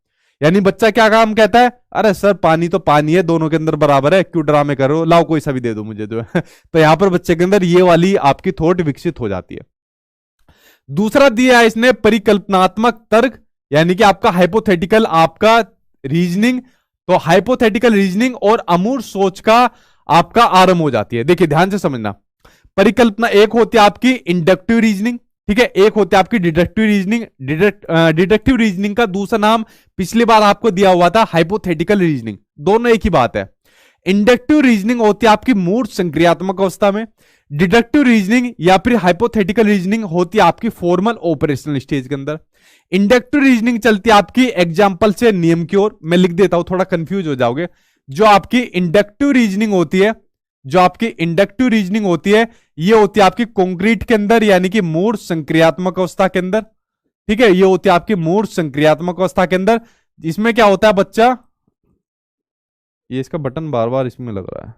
यानी बच्चा क्या काम कहता है, अरे सर पानी तो पानी है, दोनों के अंदर बराबर है, क्यों ड्रामे करो, लाओ कोई सा भी दे दो मुझे तो। तो यहां पर बच्चे के अंदर ये वाली आपकी थॉट विकसित हो जाती है। दूसरा दिया है इसने परिकल्पनात्मक तर्क, यानी कि आपका हाइपोथेटिकल, आपका रीजनिंग। तो हाइपोथेटिकल रीजनिंग और अमूर्त सोच का आपका आरंभ हो जाती है। देखिए ध्यान से समझना, परिकल्पना एक होती है आपकी इंडक्टिव रीजनिंग, ठीक है, एक होती है आपकी डिडक्टिव रीजनिंग। डिडक्टिव रीजनिंग का दूसरा नाम पिछली बार आपको दिया हुआ था हाइपोथेटिकल रीजनिंग, दोनों एक ही बात है। इंडक्टिव रीजनिंग होती है आपकी मूर्त संक्रियात्मक अवस्था में, डिडक्टिव रीजनिंग या फिर हाइपोथेटिकल रीजनिंग होती है आपकी फॉर्मल ऑपरेशनल स्टेज के अंदर। इंडक्टिव रीजनिंग चलती है आपकी एग्जाम्पल से नियम की ओर, मैं लिख देता हूं थोड़ा कंफ्यूज हो जाओगे। जो आपकी इंडक्टिव रीजनिंग होती है, जो आपकी इंडक्टिव रीजनिंग होती है, ये होती है आपकी कॉन्क्रीट के अंदर, यानी कि मूर्त संक्रियात्मक अवस्था के अंदर। ठीक है, ये होती है आपकी मूर्त संक्रियात्मक अवस्था के अंदर। इसमें क्या होता है बच्चा, ये इसका बटन बार बार इसमें लग रहा है।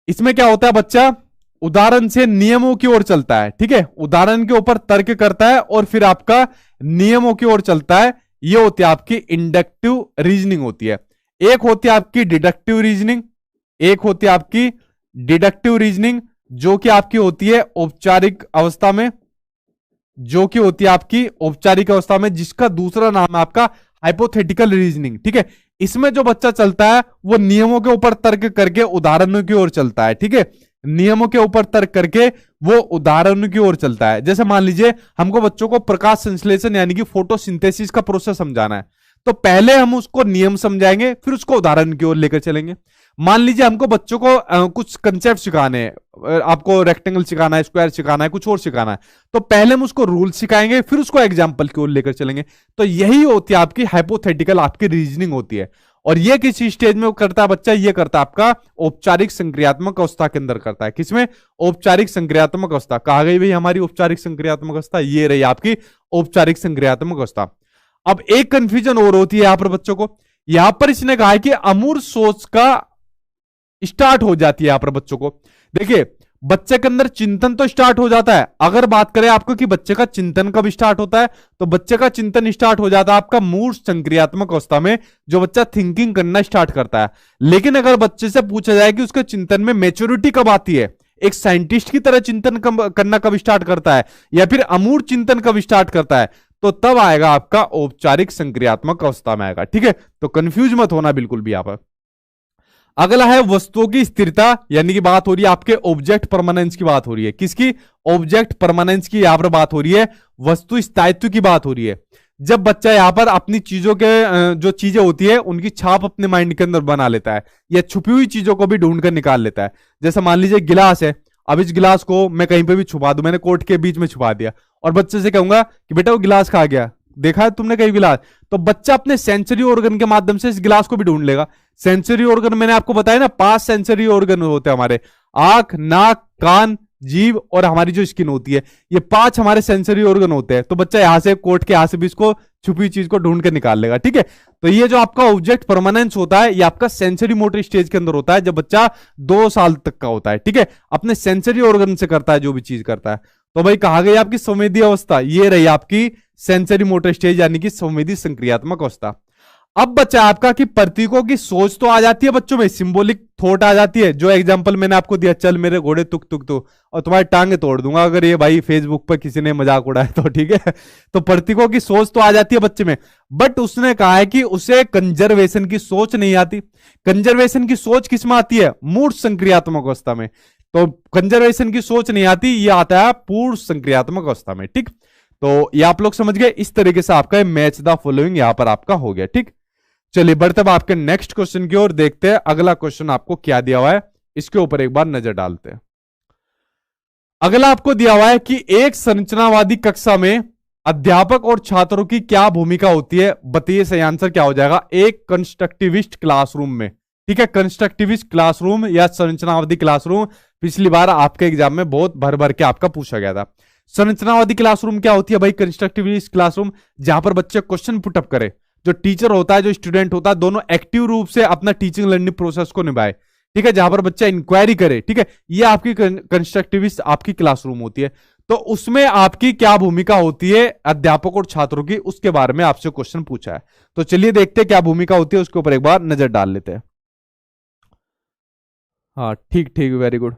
इसमें क्या होता है बच्चा, उदाहरण से नियमों की ओर चलता है। ठीक है, उदाहरण के ऊपर तर्क करता है और फिर आपका नियमों की ओर चलता है। ये होती है आपकी इंडक्टिव रीजनिंग होती है। एक होती है आपकी डिडक्टिव रीजनिंग, एक होती है आपकी डिडक्टिव रीजनिंग जो कि आपकी होती है औपचारिक अवस्था में, जो कि होती है आपकी औपचारिक अवस्था में, जिसका दूसरा नाम है आपका हाइपोथेटिकल रीजनिंग। ठीक है, इसमें जो बच्चा चलता है वो नियमों के ऊपर तर्क करके उदाहरणों की ओर चलता है। ठीक है, नियमों के ऊपर तर्क करके वो उदाहरणों की ओर चलता है। जैसे मान लीजिए हमको बच्चों को प्रकाश संश्लेषण यानी कि फोटोसिंथेसिस का प्रोसेस समझाना है, तो पहले हम उसको नियम समझाएंगे, फिर उसको उदाहरण की ओर लेकर चलेंगे। मान लीजिए हमको बच्चों को कुछ कंसेप्ट सिखाने हैं, आपको रेक्टेंगल सिखाना है, स्क्वायर सिखाना है, कुछ और सिखाना है, तो पहले हम उसको रूल सिखाएंगे, फिर उसको एग्जाम्पल की ओर लेकर चलेंगे। तो यही होती है आपकी हाइपोथेटिकल आपकी रीजनिंग होती है। और ये किसी स्टेज में करता है बच्चा, ये करता है आपका औपचारिक संक्रियात्मक अवस्था के अंदर करता है। किसमें? औपचारिक संक्रियात्मक अवस्था। कहा गई भाई हमारी औपचारिक संक्रियात्मक अवस्था, ये रही आपकी औपचारिक संक्रियात्मक अवस्था। अब एक कंफ्यूजन और होती है यहां पर बच्चों को, यहां पर इसने कहा है कि अमूर्त सोच का स्टार्ट हो जाती है यहां पर बच्चों को। देखिए बच्चे के अंदर चिंतन तो स्टार्ट हो जाता है। अगर बात करें आपको कि बच्चे का चिंतन कब स्टार्ट होता है, तो बच्चे का चिंतन स्टार्ट हो जाता है आपका मूर्त संक्रियात्मक अवस्था में, जो बच्चा थिंकिंग करना स्टार्ट करता है। लेकिन अगर बच्चे से पूछा जाए कि उसके चिंतन में मैच्योरिटी कब आती है, एक साइंटिस्ट की तरह चिंतन करना कब स्टार्ट करता है, या फिर अमूर्त चिंतन कब स्टार्ट करता है, तो तब आएगा आपका औपचारिक संक्रियात्मक अवस्था में आएगा। ठीक है, तो कंफ्यूज मत होना बिल्कुल भी। आप अगला है वस्तुओं की स्थिरता, यानी कि बात हो रही है आपके ऑब्जेक्ट परमानेंस की बात हो रही है। किसकी? ऑब्जेक्ट परमानेंस की यहां पर बात हो रही है, वस्तु स्थायित्व की बात हो रही है। जब बच्चा यहां पर अपनी चीजों के जो चीजें होती है उनकी छाप अपने माइंड के अंदर बना लेता है, या छुपी हुई चीजों को भी ढूंढ कर निकाल लेता है। जैसे मान लीजिए गिलास है, अब इस गिलास को मैं कहीं पे भी छुपा दूं, मैंने कोर्ट के बीच में छुपा दिया, और बच्चे से कहूंगा कि बेटा वो गिलास कहाँ गया, देखा है तुमने कहीं गिलास? तो बच्चा अपने सेंसरी ऑर्गन के माध्यम से इस गिलास को भी ढूंढ लेगा। सेंसरी ऑर्गन मैंने आपको बताया ना, 5 सेंसरी ऑर्गन होते हैं हमारे, आंख, नाक, कान, जीभ और हमारी जो स्किन होती है, ये 5 हमारे सेंसरी ऑर्गन होते हैं। तो बच्चा यहां से कोर्ट के यहां से भी इसको छुपी चीज को ढूंढ के निकाल लेगा। ठीक है, तो ये जो आपका ऑब्जेक्ट परमानेंस होता है, ये आपका सेंसरी मोटर स्टेज के अंदर होता है, जब बच्चा 2 साल तक का होता है। ठीक है, अपने सेंसरी ऑर्गन से करता है जो भी चीज करता है। तो भाई कहा गई आपकी संवेदी अवस्था, ये रही आपकी सेंसरी मोटर स्टेज, यानी कि संवेदी संक्रियात्मक अवस्था। अब बच्चा आपका कि प्रतीकों की सोच तो आ जाती है बच्चों में, सिंबॉलिक थॉट आ जाती है। जो एग्जांपल मैंने आपको दिया, चल मेरे घोड़े तुक तुक तो, और तुम्हारी टांगे तोड़ दूंगा अगर ये भाई फेसबुक पर किसी ने मजाक उड़ाया तो। ठीक है, तो प्रतीकों की सोच तो आ जाती है बच्चे में, बट उसने कहा है कि उसे कंजर्वेशन की सोच नहीं आती। कंजर्वेशन की सोच किस में आती है? मूर्त संक्रियात्मक अवस्था में। तो कंजर्वेशन की सोच नहीं आती, ये आता है पूर्ण संक्रियात्मक अवस्था में। ठीक, तो ये आप लोग समझ गए। इस तरीके से आपका मैच द फॉलोइंग यहां पर आपका हो गया। ठीक, चलिए बढ़ते अब आपके नेक्स्ट क्वेश्चन की ओर, देखते हैं अगला क्वेश्चन आपको क्या दिया हुआ है, इसके ऊपर एक बार नजर डालते हैं। अगला आपको दिया हुआ है कि एक संरचनावादी कक्षा में अध्यापक और छात्रों की क्या भूमिका होती है, बताइए। सही आंसर क्या हो जाएगा? एक कंस्ट्रक्टिविस्ट क्लासरूम में। ठीक है, कंस्ट्रक्टिविस्ट क्लासरूम या संरचनावादी क्लासरूम पिछली बार आपके एग्जाम में बहुत भर भर के आपका पूछा गया था। संरचनावादी क्लासरूम क्या होती है भाई? कंस्ट्रक्टिविस्ट क्लासरूम, जहां पर बच्चे क्वेश्चन पुटअप करे, जो टीचर होता है जो स्टूडेंट होता है, दोनों एक्टिव रूप से अपना टीचिंग लर्निंग प्रोसेस को निभाए। ठीक है, जहां पर बच्चा इंक्वायरी करे। ठीक है, ये आपकी कंस्ट्रक्टिविस्ट आपकी क्लासरूम होती है। तो उसमें आपकी क्या भूमिका होती है अध्यापक और छात्रों की, उसके बारे में आपसे क्वेश्चन पूछा है। तो चलिए देखते हैं क्या भूमिका होती है, उसके ऊपर एक बार नजर डाल लेते हैं। हाँ ठीक ठीक, वेरी गुड।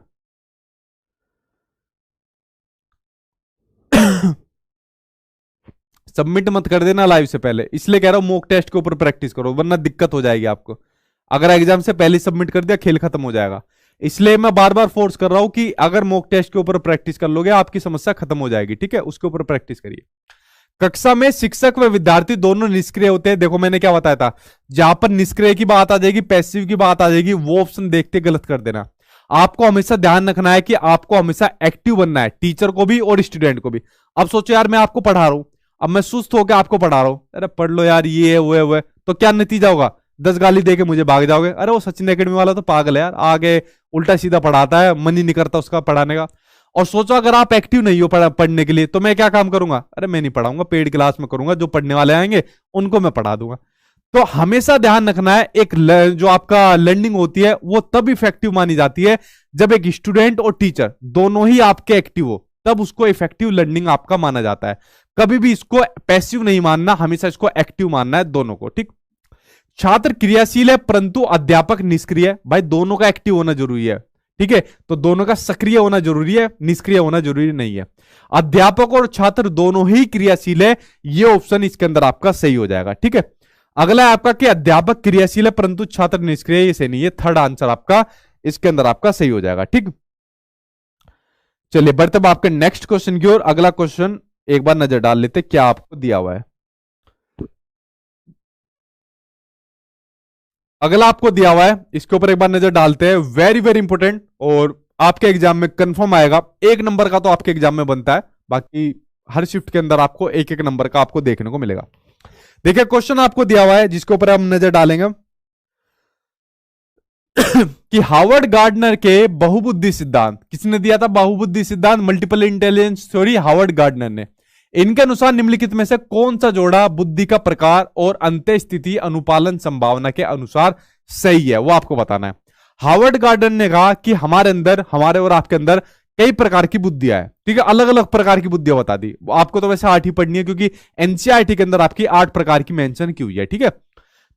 सबमिट मत कर देना लाइव से पहले, इसलिए कह रहा हूं मॉक टेस्ट के ऊपर प्रैक्टिस करो, वरना दिक्कत हो जाएगी आपको। अगर एग्जाम से पहले सबमिट कर दिया खेल खत्म हो जाएगा। इसलिए मैं बार बार फोर्स कर रहा हूं कि अगर मॉक टेस्ट के ऊपर प्रैक्टिस कर लोगे आपकी समस्या खत्म हो जाएगी। ठीक है, उसके ऊपर प्रैक्टिस करिए। कक्षा में शिक्षक व विद्यार्थी दोनों निष्क्रिय होते हैं। देखो मैंने क्या बताया था, जहां पर निष्क्रिय की बात आ जाएगी, पैसिव की बात आ जाएगी, वो ऑप्शन देखते गलत कर देना। आपको हमेशा ध्यान रखना है कि आपको हमेशा एक्टिव बनना है, टीचर को भी और स्टूडेंट को भी। अब सोचो यार मैं आपको पढ़ा रहा हूं, अब मैं सुस्त होकर आपको पढ़ा रहा हूं, अरे पढ़ लो यार, ये है वो है, तो क्या नतीजा होगा? 10 गाली देके मुझे भाग जाओगे, अरे वो सचिन एकेडमी वाला तो पागल है यार, आगे उल्टा सीधा पढ़ाता है, मन ही नहीं करता उसका पढ़ाने का। और सोचो अगर आप एक्टिव नहीं हो पढ़ने के लिए, तो मैं क्या काम करूंगा? अरे मैं नहीं पढ़ाऊंगा, पेड क्लास में करूंगा, जो पढ़ने वाले आएंगे उनको मैं पढ़ा दूंगा। तो हमेशा ध्यान रखना है, एक जो आपका लर्निंग होती है वो तब इफेक्टिव मानी जाती है जब एक स्टूडेंट और टीचर दोनों ही आपके एक्टिव हो, तब उसको इफेक्टिव लर्निंग आपका माना जाता है। कभी भी इसको पैसिव नहीं मानना, हमेशा इसको एक्टिव मानना है, दोनों को। ठीक, छात्र क्रियाशील है परंतु अध्यापक निष्क्रिय है। भाई दोनों का एक्टिव होना जरूरी है। ठीक है, तो दोनों का सक्रिय होना जरूरी है, निष्क्रिय होना जरूरी नहीं है। अध्यापक और छात्र दोनों ही क्रियाशील है, ये ऑप्शन इसके अंदर आपका सही हो जाएगा। ठीक है, अगला है आपका कि अध्यापक क्रियाशील है परंतु छात्र निष्क्रिय, ये सही नहीं है। थर्ड आंसर आपका इसके अंदर आपका सही हो जाएगा। ठीक, चलिए बढ़ते आपके नेक्स्ट क्वेश्चन की ओर। अगला क्वेश्चन एक बार नजर डाल लेते क्या आपको दिया हुआ है। अगला आपको दिया हुआ है, इसके ऊपर एक बार नजर डालते हैं। वेरी वेरी इंपॉर्टेंट, और आपके एग्जाम में कंफर्म आएगा। 1 नंबर का तो आपके एग्जाम में बनता है, बाकी हर शिफ्ट के अंदर आपको 1-1 नंबर का आपको देखने को मिलेगा। देखिए क्वेश्चन आपको दिया हुआ है जिसके ऊपर हम नजर डालेंगे कि हार्वर्ड गार्डनर के बहुबुद्धि सिद्धांत, किसने दिया था बहुबुद्धि सिद्धांत? Multiple intelligence theory, Harvard gardener ने। इनके अनुसार निम्नलिखित में से कौन सा जोड़ा बुद्धि का प्रकार और अंत्य स्थिति अनुपालन संभावना के अनुसार सही है, वो आपको बताना है। हार्वर्ड गार्डन ने कहा कि हमारे अंदर, हमारे और आपके अंदर कई प्रकार की बुद्धियां है, ठीक है, अलग अलग प्रकार की बुद्धियां बता दी। आपको तो वैसे 8 ही पढ़नी है क्योंकि एनसीईआरटी के अंदर आपकी 8 प्रकार की मेंशन की हुई है, ठीक है।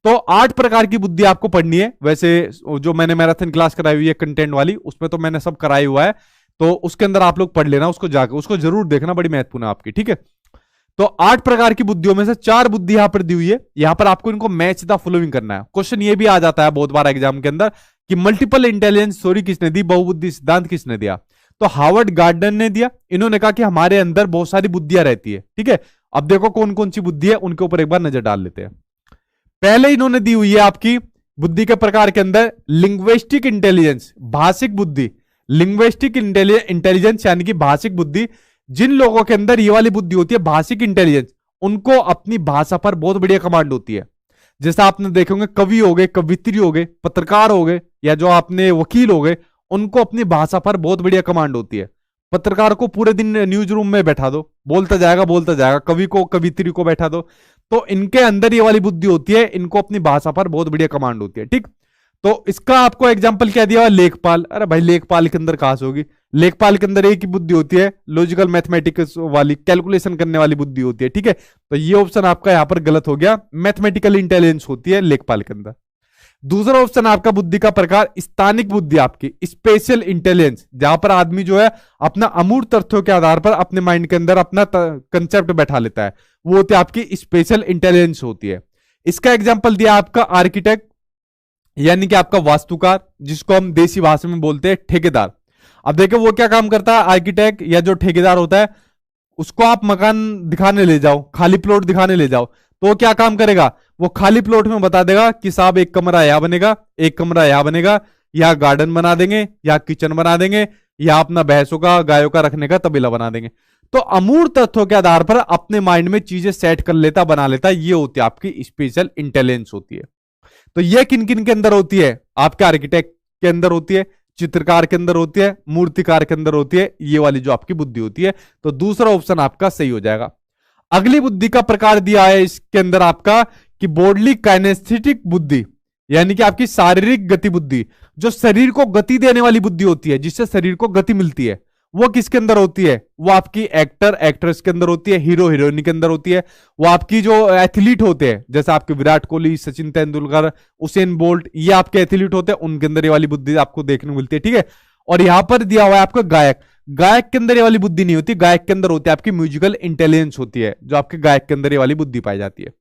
तो 8 प्रकार की बुद्धि आपको पढ़नी है। वैसे जो मैंने मैराथन क्लास कराई हुई है कंटेंट वाली, उसमें तो मैंने सब कराई हुआ है, तो उसके अंदर आप लोग पढ़ लेना, उसको जाकर उसको जरूर देखना, बड़ी महत्वपूर्ण है आपकी, ठीक है। तो 8 प्रकार की बुद्धियों में से 4 बुद्धि यहां पर दी हुई है। यहां पर आपको इनको मैच द फॉलोइंग करना है। क्वेश्चन ये भी आ जाता है बहुत बार एग्जाम के अंदर कि मल्टीपल इंटेलिजेंस थ्योरी किसने दी, बहुबुद्धि सिद्धांत किसने दिया। तो हार्वर्ड गार्डन ने दिया। इन्होंने कहा कि हमारे अंदर बहुत सारी बुद्धियां रहती है, ठीक है। अब देखो कौन कौन सी बुद्धि है, उनके ऊपर एक बार नजर डाल लेते हैं। पहले इन्होंने दी हुई है आपकी बुद्धि के प्रकार के अंदर लिंग्विस्टिक इंटेलिजेंस, भाषिक बुद्धि। लिंग्विस्टिक इंटेलिजेंस यानी कि भाषिक बुद्धि। जिन लोगों के अंदर ये वाली बुद्धि होती है भाषिक इंटेलिजेंस, उनको अपनी भाषा पर बहुत बढ़िया कमांड होती है। जैसा आपने देखे कवि हो गए, कवित्री हो गए, पत्रकार हो गए, या जो आपने वकील हो गए, उनको अपनी भाषा पर बहुत बढ़िया कमांड होती है। पत्रकार को पूरे दिन न्यूज रूम में बैठा दो, बोलता जाएगा। कवि को, कवित्री को बैठा दो, तो इनके अंदर ये वाली बुद्धि होती है, इनको अपनी भाषा पर बहुत बढ़िया कमांड होती है, ठीक। तो इसका आपको एग्जांपल क्या दिया, लेखपाल। अरे भाई लेखपाल के अंदर कहां से होगी, लेखपाल के अंदर एक ही बुद्धि होती है, लॉजिकल मैथमेटिक्स वाली, कैलकुलेशन करने वाली बुद्धि होती है, ठीक है। तो ये ऑप्शन आपका यहां पर गलत हो गया, मैथमेटिकल इंटेलिजेंस होती है लेखपाल के अंदर। दूसरा ऑप्शन आपका बुद्धि का प्रकार स्थानिक बुद्धि, आपकी स्पेशल इंटेलिजेंस, जहां पर आदमी जो है अपना अमूर्त तथ्यों के आधार पर अपने माइंड के अंदर अपना कंसेप्ट बैठा लेता है, वो होती है आपकी स्पेशल इंटेलिजेंस होती है। इसका एग्जांपल दिया आपका आर्किटेक्ट, यानी कि आपका वास्तुकार, जिसको हम देसी भाषा में बोलते हैं ठेकेदार। अब देखो वो क्या काम करता है, आर्किटेक्ट या जो ठेकेदार होता है, उसको आप मकान दिखाने ले जाओ, खाली प्लॉट दिखाने ले जाओ, तो वो क्या काम करेगा, वो खाली प्लॉट में बता देगा कि साहब एक कमरा यहां बनेगा, एक कमरा यहां बनेगा, या गार्डन बना देंगे, या किचन बना देंगे, या अपना भैंसों का, गायों का रखने का तबेला बना देंगे। तो अमूर्त तथ्यों के आधार पर अपने माइंड में चीजें सेट कर लेता, बना लेता, ये होती है आपकी स्पेशल इंटेलिजेंस होती है। तो ये किन किन के अंदर होती है, आपके आर्किटेक्ट के अंदर होती है, चित्रकार के अंदर होती है, मूर्तिकार के अंदर होती है, ये वाली जो आपकी बुद्धि होती है। तो दूसरा ऑप्शन आपका सही हो जाएगा। अगली बुद्धि का प्रकार दिया है इसके अंदर आपका कि बॉडली काइनेस्थेटिक बुद्धि, यानी कि आपकी शारीरिक गति बुद्धि, जो शरीर को गति देने वाली बुद्धि होती है, जिससे शरीर को गति मिलती है, वो किसके अंदर होती है, वो आपकी एक्टर एक्ट्रेस के अंदर होती है, हीरो हीरोइन के अंदर होती है। वो आपकी जो एथलीट होते हैं, जैसे आपके विराट कोहली, सचिन तेंदुलकर, उसेन बोल्ट, ये आपके एथलीट होते हैं, उनके अंदर ये वाली बुद्धि आपको देखने को मिलती है, ठीक है। और यहां पर दिया हुआ है आपका गायक, गायक के अंदर ये वाली बुद्धि नहीं होती, गायक के अंदर होती है आपकी म्यूजिकल इंटेलिजेंस होती है, जो आपके गायक के अंदर ये वाली बुद्धि पाई जाती है।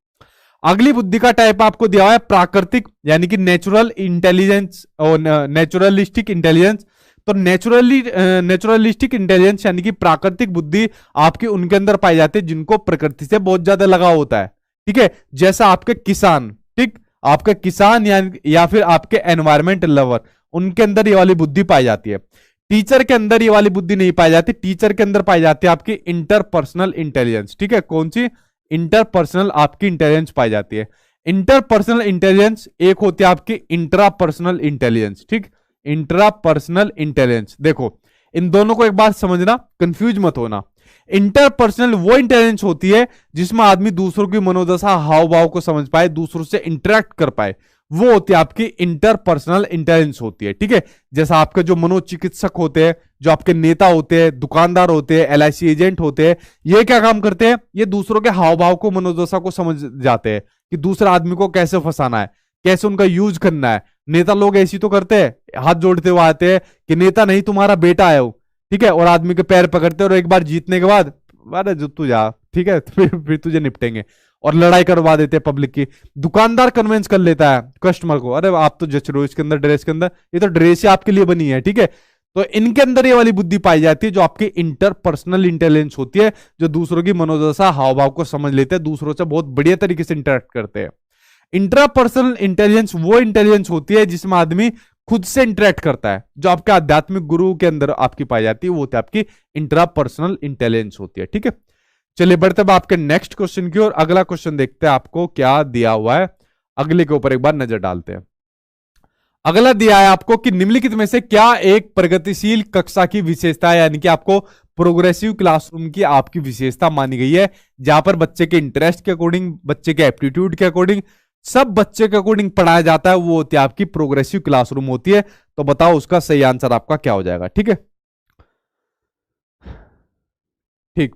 अगली बुद्धि का टाइप आपको दिया हुआ है प्राकृतिक, यानी कि नेचुरल इंटेलिजेंस और नेचुरलिस्टिक इंटेलिजेंस। तो नेचुरलिस्टिक इंटेलिजेंस यानी कि प्राकृतिक बुद्धि आपकी उनके अंदर पाई जाती है जिनको प्रकृति से बहुत ज्यादा लगाव होता है, ठीक है। जैसा आपके किसान, ठीक, आपके किसान या फिर आपके एनवायरमेंट लवर, उनके अंदर ये वाली बुद्धि पाई जाती है। टीचर के अंदर ये वाली बुद्धि नहीं पाई जाती, टीचर के अंदर पाई जाती है आपकी इंटरपर्सनल इंटेलिजेंस, ठीक है। कौन सी, इंटरपर्सनल आपकी इंटेलिजेंस पाई जाती है। इंटरपर्सनल इंटेलिजेंस एक होती है आपकी इंट्रापर्सनल इंटेलिजेंस, ठीक, इंट्रापर्सनल इंटेलिजेंस। देखो इन दोनों को एक बात समझना, कंफ्यूज मत होना। इंटरपर्सनल वो इंटेलिजेंस होती है जिसमें आदमी दूसरों की मनोदशा, हाव भाव को समझ पाए, दूसरों से इंटरेक्ट कर पाए, वो होती है आपकी इंटरपर्सनल इंटेलिजेंस होती है, ठीक है। जैसा आपके जो मनोचिकित्सक होते हैं, जो आपके नेता होते हैं, दुकानदार होते हैं, LIC एजेंट होते हैं, ये क्या काम करते हैं, ये दूसरों के हाव भाव को, मनोदशा को समझ जाते हैं कि दूसरा आदमी को कैसे फंसाना है, कैसे उनका यूज करना है। नेता लोग ऐसी तो करते हैं, हाथ जोड़ते हुए आते हैं कि नेता नहीं तुम्हारा बेटा है वो, ठीक है, और आदमी के पैर पकड़ते हैं, और एक बार जीतने के बाद अरे जो तू जा, ठीक है, फिर तुझे निपटेंगे, और लड़ाई करवा देते हैं पब्लिक की। दुकानदार कन्विंस कर लेता है कस्टमर को, अरे आप तो जच रहे हो इसके अंदर, ड्रेस के अंदर, ये तो ड्रेस ही आपके लिए बनी है, ठीक है। तो इनके अंदर ये वाली बुद्धि पाई जाती है जो आपकी इंटरपर्सनल इंटेलिजेंस होती है, जो दूसरों की मनोदशा, हाव भाव को समझ लेते हैं, दूसरों से बहुत बढ़िया तरीके से इंटरेक्ट करते हैं। इंट्रापर्सनल इंटेलिजेंस वो इंटेलिजेंस होती है जिसमें आदमी खुद से इंटरेक्ट करता है, जो आपके आध्यात्मिक गुरु के अंदर आपकी पाई जाती है, वो होती है आपकी इंट्रापर्सनल इंटेलिजेंस होती है, ठीक है। चलिए बढ़ते हैं आपके नेक्स्ट क्वेश्चन की ओर। अगला क्वेश्चन देखते हैं आपको क्या दिया हुआ है, अगले के ऊपर एक बार नजर डालते हैं। अगला दिया है आपको कि निम्नलिखित में से क्या एक प्रगतिशील कक्षा की विशेषता है, यानी कि आपको प्रोग्रेसिव क्लासरूम की आपकी विशेषता मानी गई है, जहां पर बच्चे के इंटरेस्ट के अकॉर्डिंग, बच्चे के एप्टीट्यूड के अकॉर्डिंग सब बच्चे के अकॉर्डिंग पढ़ाया जाता है, वो होती है आपकी प्रोग्रेसिव क्लासरूम होती है। तो बताओ उसका सही आंसर आपका क्या हो जाएगा। ठीक है, ठीक।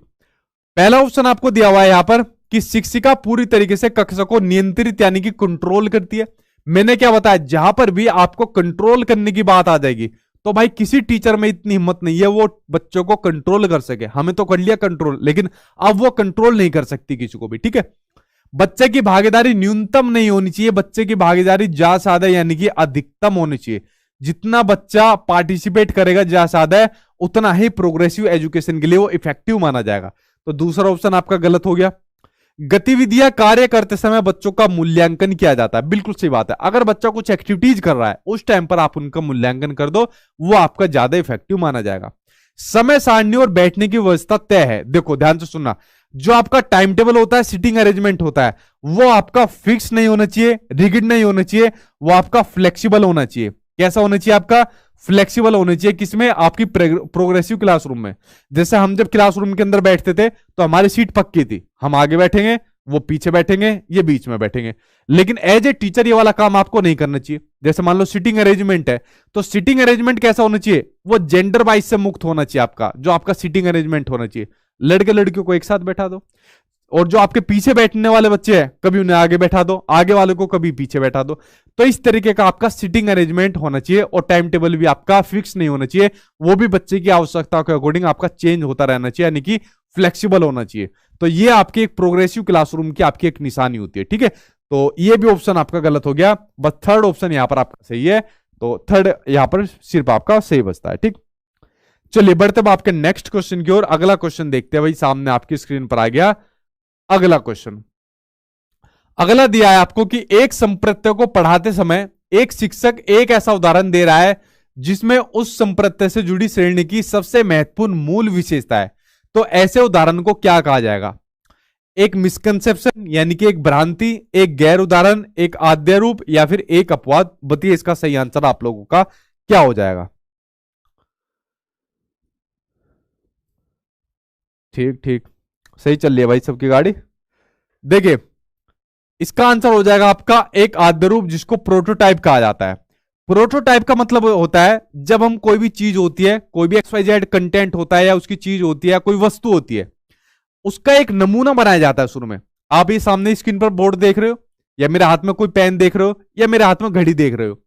पहला ऑप्शन आपको दिया हुआ है यहां पर कि शिक्षिका पूरी तरीके से कक्षा को नियंत्रित यानी कि कंट्रोल करती है। मैंने क्या बताया, जहां पर भी आपको कंट्रोल करने की बात आ जाएगी तो भाई किसी टीचर में इतनी हिम्मत नहीं है वो बच्चों को कंट्रोल कर सके। हमें तो कर लिया कंट्रोल, लेकिन अब वो कंट्रोल नहीं कर सकती किसी को भी। ठीक है, बच्चे की भागीदारी न्यूनतम नहीं होनी चाहिए, बच्चे की भागीदारी ज्यादा ज्यादा यानी कि अधिकतम होनी चाहिए। जितना बच्चा पार्टिसिपेट करेगा ज्यादा ज्यादा उतना ही प्रोग्रेसिव एजुकेशन के लिए वो इफेक्टिव माना जाएगा। तो दूसरा ऑप्शन आपका गलत हो गया। गतिविधियां कार्य करते समय बच्चों का मूल्यांकन किया जाता है, बिल्कुल सही बात है। अगर बच्चा कुछ एक्टिविटीज कर रहा है उस टाइम पर आप उनका मूल्यांकन कर दो, वो आपका ज्यादा इफेक्टिव माना जाएगा। समय सारणी और बैठने की व्यवस्था तय है। देखो ध्यान से सुनना, जो आपका टाइम टेबल होता है, सिटिंग अरेंजमेंट होता है, वो आपका फिक्स नहीं होना चाहिए, रिगिड नहीं होना चाहिए, वो आपका फ्लेक्सिबल होना चाहिए। कैसा होना चाहिए आपका? फ्लेक्सिबल होना चाहिए। किसमें? आपकी प्रोग्रेसिव क्लासरूम में। जैसे हम जब क्लासरूम के अंदर बैठते थे तो हमारी सीट पक्की थी, हम आगे बैठेंगे, वो पीछे बैठेंगे, ये बीच में बैठेंगे। लेकिन एज ए टीचर ये वाला काम आपको नहीं करना चाहिए। जैसे मान लो सिटिंग अरेंजमेंट है, तो सिटिंग अरेंजमेंट कैसा होना चाहिए? वो जेंडर वाइज से मुक्त होना चाहिए आपका, जो आपका सिटिंग अरेंजमेंट होना चाहिए। लड़के लड़कियों को एक साथ बैठा दो, और जो आपके पीछे बैठने वाले बच्चे हैं कभी उन्हें आगे बैठा दो, आगे वाले को कभी पीछे बैठा दो। तो इस तरीके का आपका सिटिंग अरेंजमेंट होना चाहिए, और टाइम टेबल भी आपका फिक्स नहीं होना चाहिए, वो भी बच्चे की आवश्यकता के अकॉर्डिंग आपका चेंज होता रहना चाहिए, यानी कि फ्लेक्सिबल होना चाहिए। तो ये आपकी एक प्रोग्रेसिव क्लासरूम की आपकी एक निशानी होती है। ठीक है, तो ये भी ऑप्शन आपका गलत हो गया, बस थर्ड ऑप्शन यहां पर आपका सही है। तो थर्ड यहां पर सिर्फ आपका सही बचता है। ठीक, चलिए बढ़ते अब आपके नेक्स्ट क्वेश्चन की ओर। अगला क्वेश्चन देखते हैं भाई, सामने आपकी स्क्रीन पर आ गया अगला क्वेश्चन। अगला दिया है आपको कि एक संप्रत्यय को पढ़ाते समय एक शिक्षक एक ऐसा उदाहरण दे रहा है जिसमें उस संप्रत्यय से जुड़ी श्रेणी की सबसे महत्वपूर्ण मूल विशेषता है। तो ऐसे उदाहरण को क्या कहा जाएगा? एक मिसकंसेप्शन यानी कि एक भ्रांति, एक गैर उदाहरण, एक आद्यरूप, या फिर एक अपवाद। बताइए इसका सही आंसर आप लोगों का क्या हो जाएगा। ठीक ठीक, सही चल रही है भाई सबकी गाड़ी। देखिए इसका आंसर हो जाएगा आपका एक आद्यरूप, जिसको प्रोटोटाइप कहा जाता है। प्रोटोटाइप का मतलब होता है जब हम कोई भी चीज होती है, कोई भी XYZ कंटेंट होता है, या उसकी चीज होती है, कोई वस्तु होती है, उसका एक नमूना बनाया जाता है शुरू में। आप ये सामने स्क्रीन पर बोर्ड देख रहे हो, या मेरे हाथ में कोई पेन देख रहे हो, या मेरे हाथ में घड़ी देख रहे हो,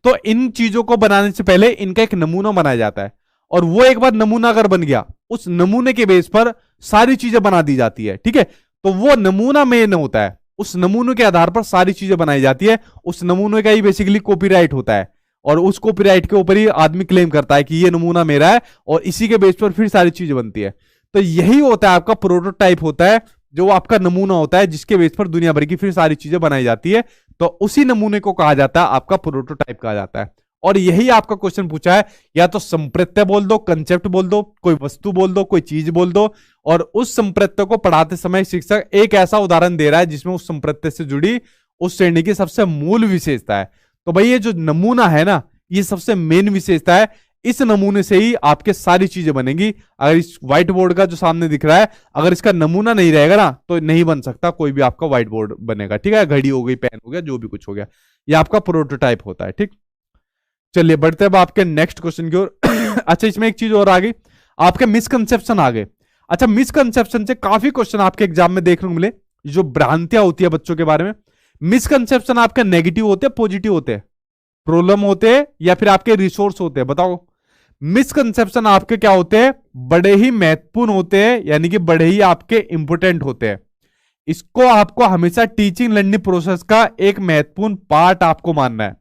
तो इन चीजों को बनाने से पहले इनका एक नमूना बनाया जाता है। और वो एक बार नमूना अगर बन गया, उस नमूने के बेस पर सारी चीजें बना दी जाती है। ठीक है, तो वो नमूना मेन होता है, उस नमूने के आधार पर सारी चीजें बनाई जाती है। उस नमूने का ही बेसिकली कॉपीराइट होता है, और उस कॉपीराइट के ऊपर ही आदमी क्लेम करता है कि ये नमूना मेरा है, और इसी के बेस पर फिर सारी चीजें बनती है। तो यही होता है आपका प्रोटोटाइप होता है, जो आपका नमूना होता है जिसके बेस पर दुनिया भर की फिर सारी चीजें बनाई जाती है। तो उसी नमूने को कहा जाता है आपका प्रोटोटाइप कहा जाता है। और यही आपका क्वेश्चन पूछा है, या तो संप्रत्यय बोल दो, कंसेप्ट बोल दो, कोई वस्तु बोल दो, कोई चीज बोल दो, और उस संप्रत्यय को पढ़ाते समय शिक्षक एक ऐसा उदाहरण दे रहा है जिसमें उस संप्रत्यय से जुड़ी उस श्रेणी की सबसे मूल विशेषता है। तो भाई ये जो नमूना है ना, ये सबसे मेन विशेषता है। इस नमूने से ही आपके सारी चीजें बनेंगी। अगर इस व्हाइट बोर्ड का जो सामने दिख रहा है, अगर इसका नमूना नहीं रहेगा ना, तो नहीं बन सकता कोई भी आपका व्हाइट बोर्ड बनेगा। ठीक है, घड़ी हो गई, पेन हो गया, जो भी कुछ हो गया, ये आपका प्रोटोटाइप होता है। ठीक, चलिए बढ़ते अब आपके नेक्स्ट क्वेश्चन की ओर। अच्छा, इसमें एक चीज और आ गई, आपके मिसकंसेप्शन आ गए। अच्छा, मिसकंसेप्शन से काफी क्वेश्चन आपके एग्जाम में देखने को मिले, जो भ्रांतियां होती है बच्चों के बारे में। मिसकंसेप्शन आपके नेगेटिव होते हैं, पॉजिटिव होते हैं, प्रॉब्लम होते हैं, या फिर आपके रिसोर्स होते हैं? बताओ। मिसकंसेप्शन आपके क्या होते हैं? बड़े ही महत्वपूर्ण होते हैं, यानी कि बड़े ही आपके इंपोर्टेंट होते हैं। इसको आपको हमेशा टीचिंग लर्निंग प्रोसेस का एक महत्वपूर्ण पार्ट आपको मानना है।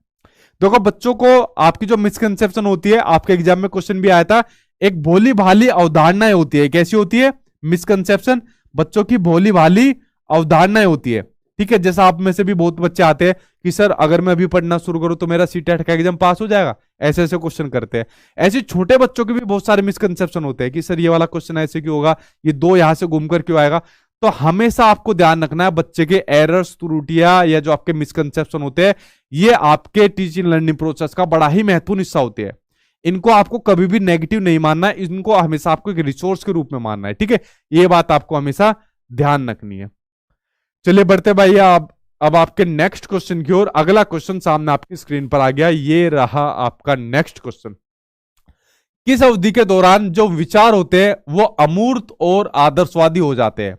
देखो बच्चों को आपकी जो मिसकंसेप्शन होती है, आपके एग्जाम में क्वेश्चन भी आया था, एक भोली भाली अवधारणाएं होती है। कैसी होती है मिसकंसेप्शन? बच्चों की भोली भाली अवधारणाएं होती है। ठीक है, जैसा आप में से भी बहुत बच्चे आते हैं कि सर अगर मैं अभी पढ़ना शुरू करूं तो मेरा सीटेट का एग्जाम पास हो जाएगा, ऐसे ऐसे क्वेश्चन करते हैं। ऐसे छोटे बच्चों के भी बहुत सारे मिसकंसेप्शन होते हैं कि सर ये वाला क्वेश्चन ऐसे क्यों होगा, ये दो यहां से घूमकर क्यों आएगा। तो हमेशा आपको ध्यान रखना है बच्चे के एरर्स, त्रुटियां, या जो आपके मिसकंसेप्शन होते हैं, ये आपके टीचिंग लर्निंग प्रोसेस का बड़ा ही महत्वपूर्ण हिस्सा होते हैं। इनको आपको कभी भी नेगेटिव नहीं मानना है, इनको हमेशा आपको एक रिसोर्स के रूप में मानना है। ठीक है, ये बात आपको हमेशा ध्यान रखनी है। चलिए बढ़ते भाई आप अब आपके नेक्स्ट क्वेश्चन की ओर, अगला क्वेश्चन सामने आपकी स्क्रीन पर आ गया। ये रहा आपका नेक्स्ट क्वेश्चन। किस अवधि के दौरान जो विचार होते हैं वो अमूर्त और आदर्शवादी हो जाते हैं?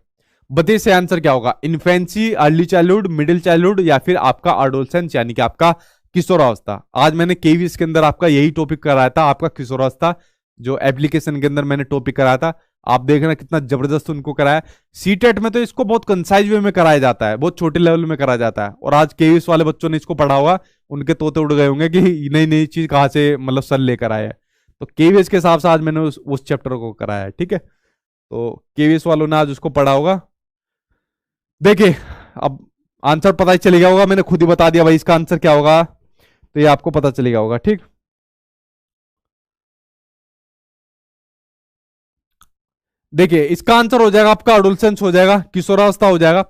बताइए से आंसर क्या होगा। Infancy, early childhood, middle childhood, या फिर आपका एडोलसेंस यानी कि आपका किशोरावस्था। आज मैंने केवीएस के अंदर आपका यही टॉपिक कराया था, आपका किशोरावस्था जो एप्लीकेशन के अंदर मैंने टॉपिक कराया था। आप देखना कितना जबरदस्त उनको कराया। सीटेट में तो इसको बहुत कंसाइज वे में कराया जाता है, बहुत छोटे लेवल में कराया जाता है। और आज केवीएस वाले बच्चों ने इसको पढ़ा होगा, उनके तोते उड़ गए होंगे कि नई नई चीज कहां से मतलब सर लेकर आए हैं। तो केवीएस के हिसाब से आज मैंने उस चैप्टर को कराया है, ठीक है। तो केवीएस वालों ने आज उसको पढ़ा होगा। देखिए अब आंसर पता ही चल गया होगा, मैंने खुद ही बता दिया भाई इसका आंसर क्या होगा, तो ये आपको पता चलेगा होगा, ठीक। देखिए इसका आंसर हो जाएगा आपका एडोलसेंस हो जाएगा, किशोरावस्था हो जाएगा।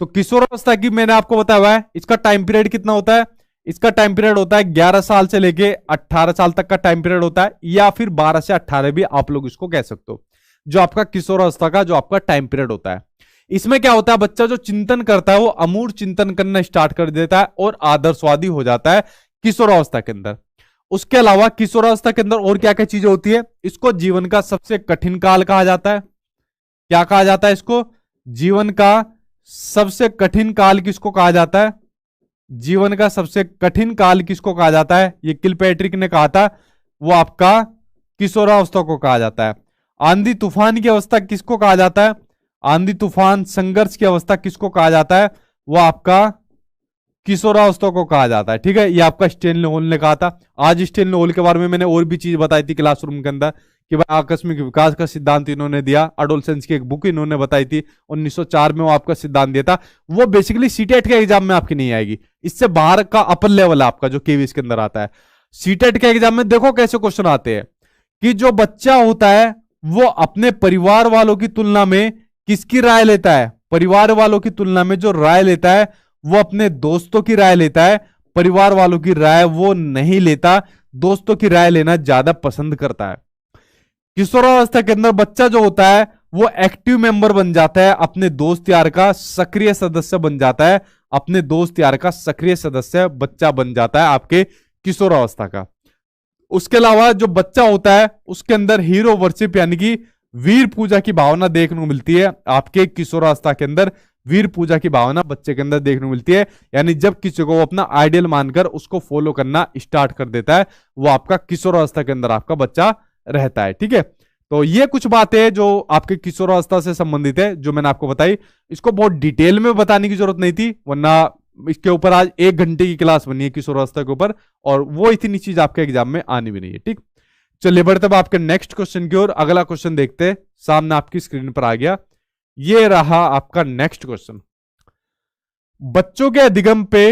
तो किशोरावस्था की मैंने आपको बताया हुआ है, इसका टाइम पीरियड कितना होता है? इसका टाइम पीरियड होता है 11 साल से लेके 18 साल तक का टाइम पीरियड होता है, या फिर 12 से 18 भी आप लोग इसको कह सकते हो। जो आपका किशोरावस्था का जो आपका टाइम पीरियड होता है, इसमें क्या होता है, बच्चा जो चिंतन करता है वो अमूर्त चिंतन करना स्टार्ट कर देता है और आदर्शवादी हो जाता है किशोरावस्था के अंदर। उसके अलावा किशोरावस्था के अंदर और क्या क्या चीजें होती है? इसको जीवन का सबसे कठिन काल कहा जाता है। क्या कहा जाता है इसको? जीवन का सबसे कठिन काल किसको कहा जाता है? जीवन का सबसे कठिन काल किसको कहा जाता है? ये किलपैट्रिक ने कहा था, वो आपका किशोरावस्था को कहा जाता है। आंधी तूफान की अवस्था किसको कहा जाता है? आंधी तूफान संघर्ष की अवस्था किसको कहा जाता है? वो आपका किशोरावस्था को कहा जाता है, ठीक है। ये आपका स्टेनले होल ने कहा था। आज स्टेनले होल के बारे में मैंने और भी चीज बताई थी क्लासरूम के अंदर कि भाई आकस्मिक विकास का सिद्धांत इन्होंने दिया। एडोलसेंस की एक बुक इन्होंने बताई थी 1904 में, वो आपका सिद्धांत दिया था। वो बेसिकली सीटेट के एग्जाम में आपकी नहीं आएगी, इससे बाहर का अपर लेवल है आपका जो केवीएस के अंदर आता है। सीटेट के एग्जाम में देखो कैसे क्वेश्चन आते हैं कि जो बच्चा होता है वो अपने परिवार वालों की तुलना में किसकी राय लेता है? परिवार वालों की तुलना में जो राय लेता है वो अपने दोस्तों की राय लेता है, परिवार वालों की राय वो नहीं लेता, दोस्तों की राय लेना ज्यादा पसंद करता है। किशोरावस्था के अंदर बच्चा जो होता है वो एक्टिव मेंबर बन जाता है, अपने दोस्त यार का सक्रिय सदस्य बन जाता है, अपने दोस्त यार का सक्रिय सदस्य बच्चा बन जाता है आपके किशोरावस्था का। उसके अलावा जो बच्चा होता है उसके अंदर हीरो वर्शिप यानी कि वीर पूजा की भावना देखने को मिलती है। आपके किशोरावस्था के अंदर वीर पूजा की भावना बच्चे के अंदर देखने को मिलती है, यानी जब किसी को वो अपना आइडियल मानकर उसको फॉलो करना स्टार्ट कर देता है, वो आपका किशोरावस्था के अंदर आपका बच्चा रहता है, ठीक है। तो ये कुछ बातें जो आपके किशोरावस्था से संबंधित है जो मैंने आपको बताई। इसको बहुत डिटेल में बताने की जरूरत नहीं थी, वरना इसके ऊपर आज 1 घंटे की क्लास बनी है किशोरावस्था के ऊपर, और वो इतनी चीज आपके एग्जाम में आनी भी नहीं है, ठीक। चलिए बढ़ते अब आपके नेक्स्ट क्वेश्चन की ओर। अगला क्वेश्चन देखते हैं, सामने आपकी स्क्रीन पर आ गया। ये रहा आपका नेक्स्ट क्वेश्चन। बच्चों के अधिगम पे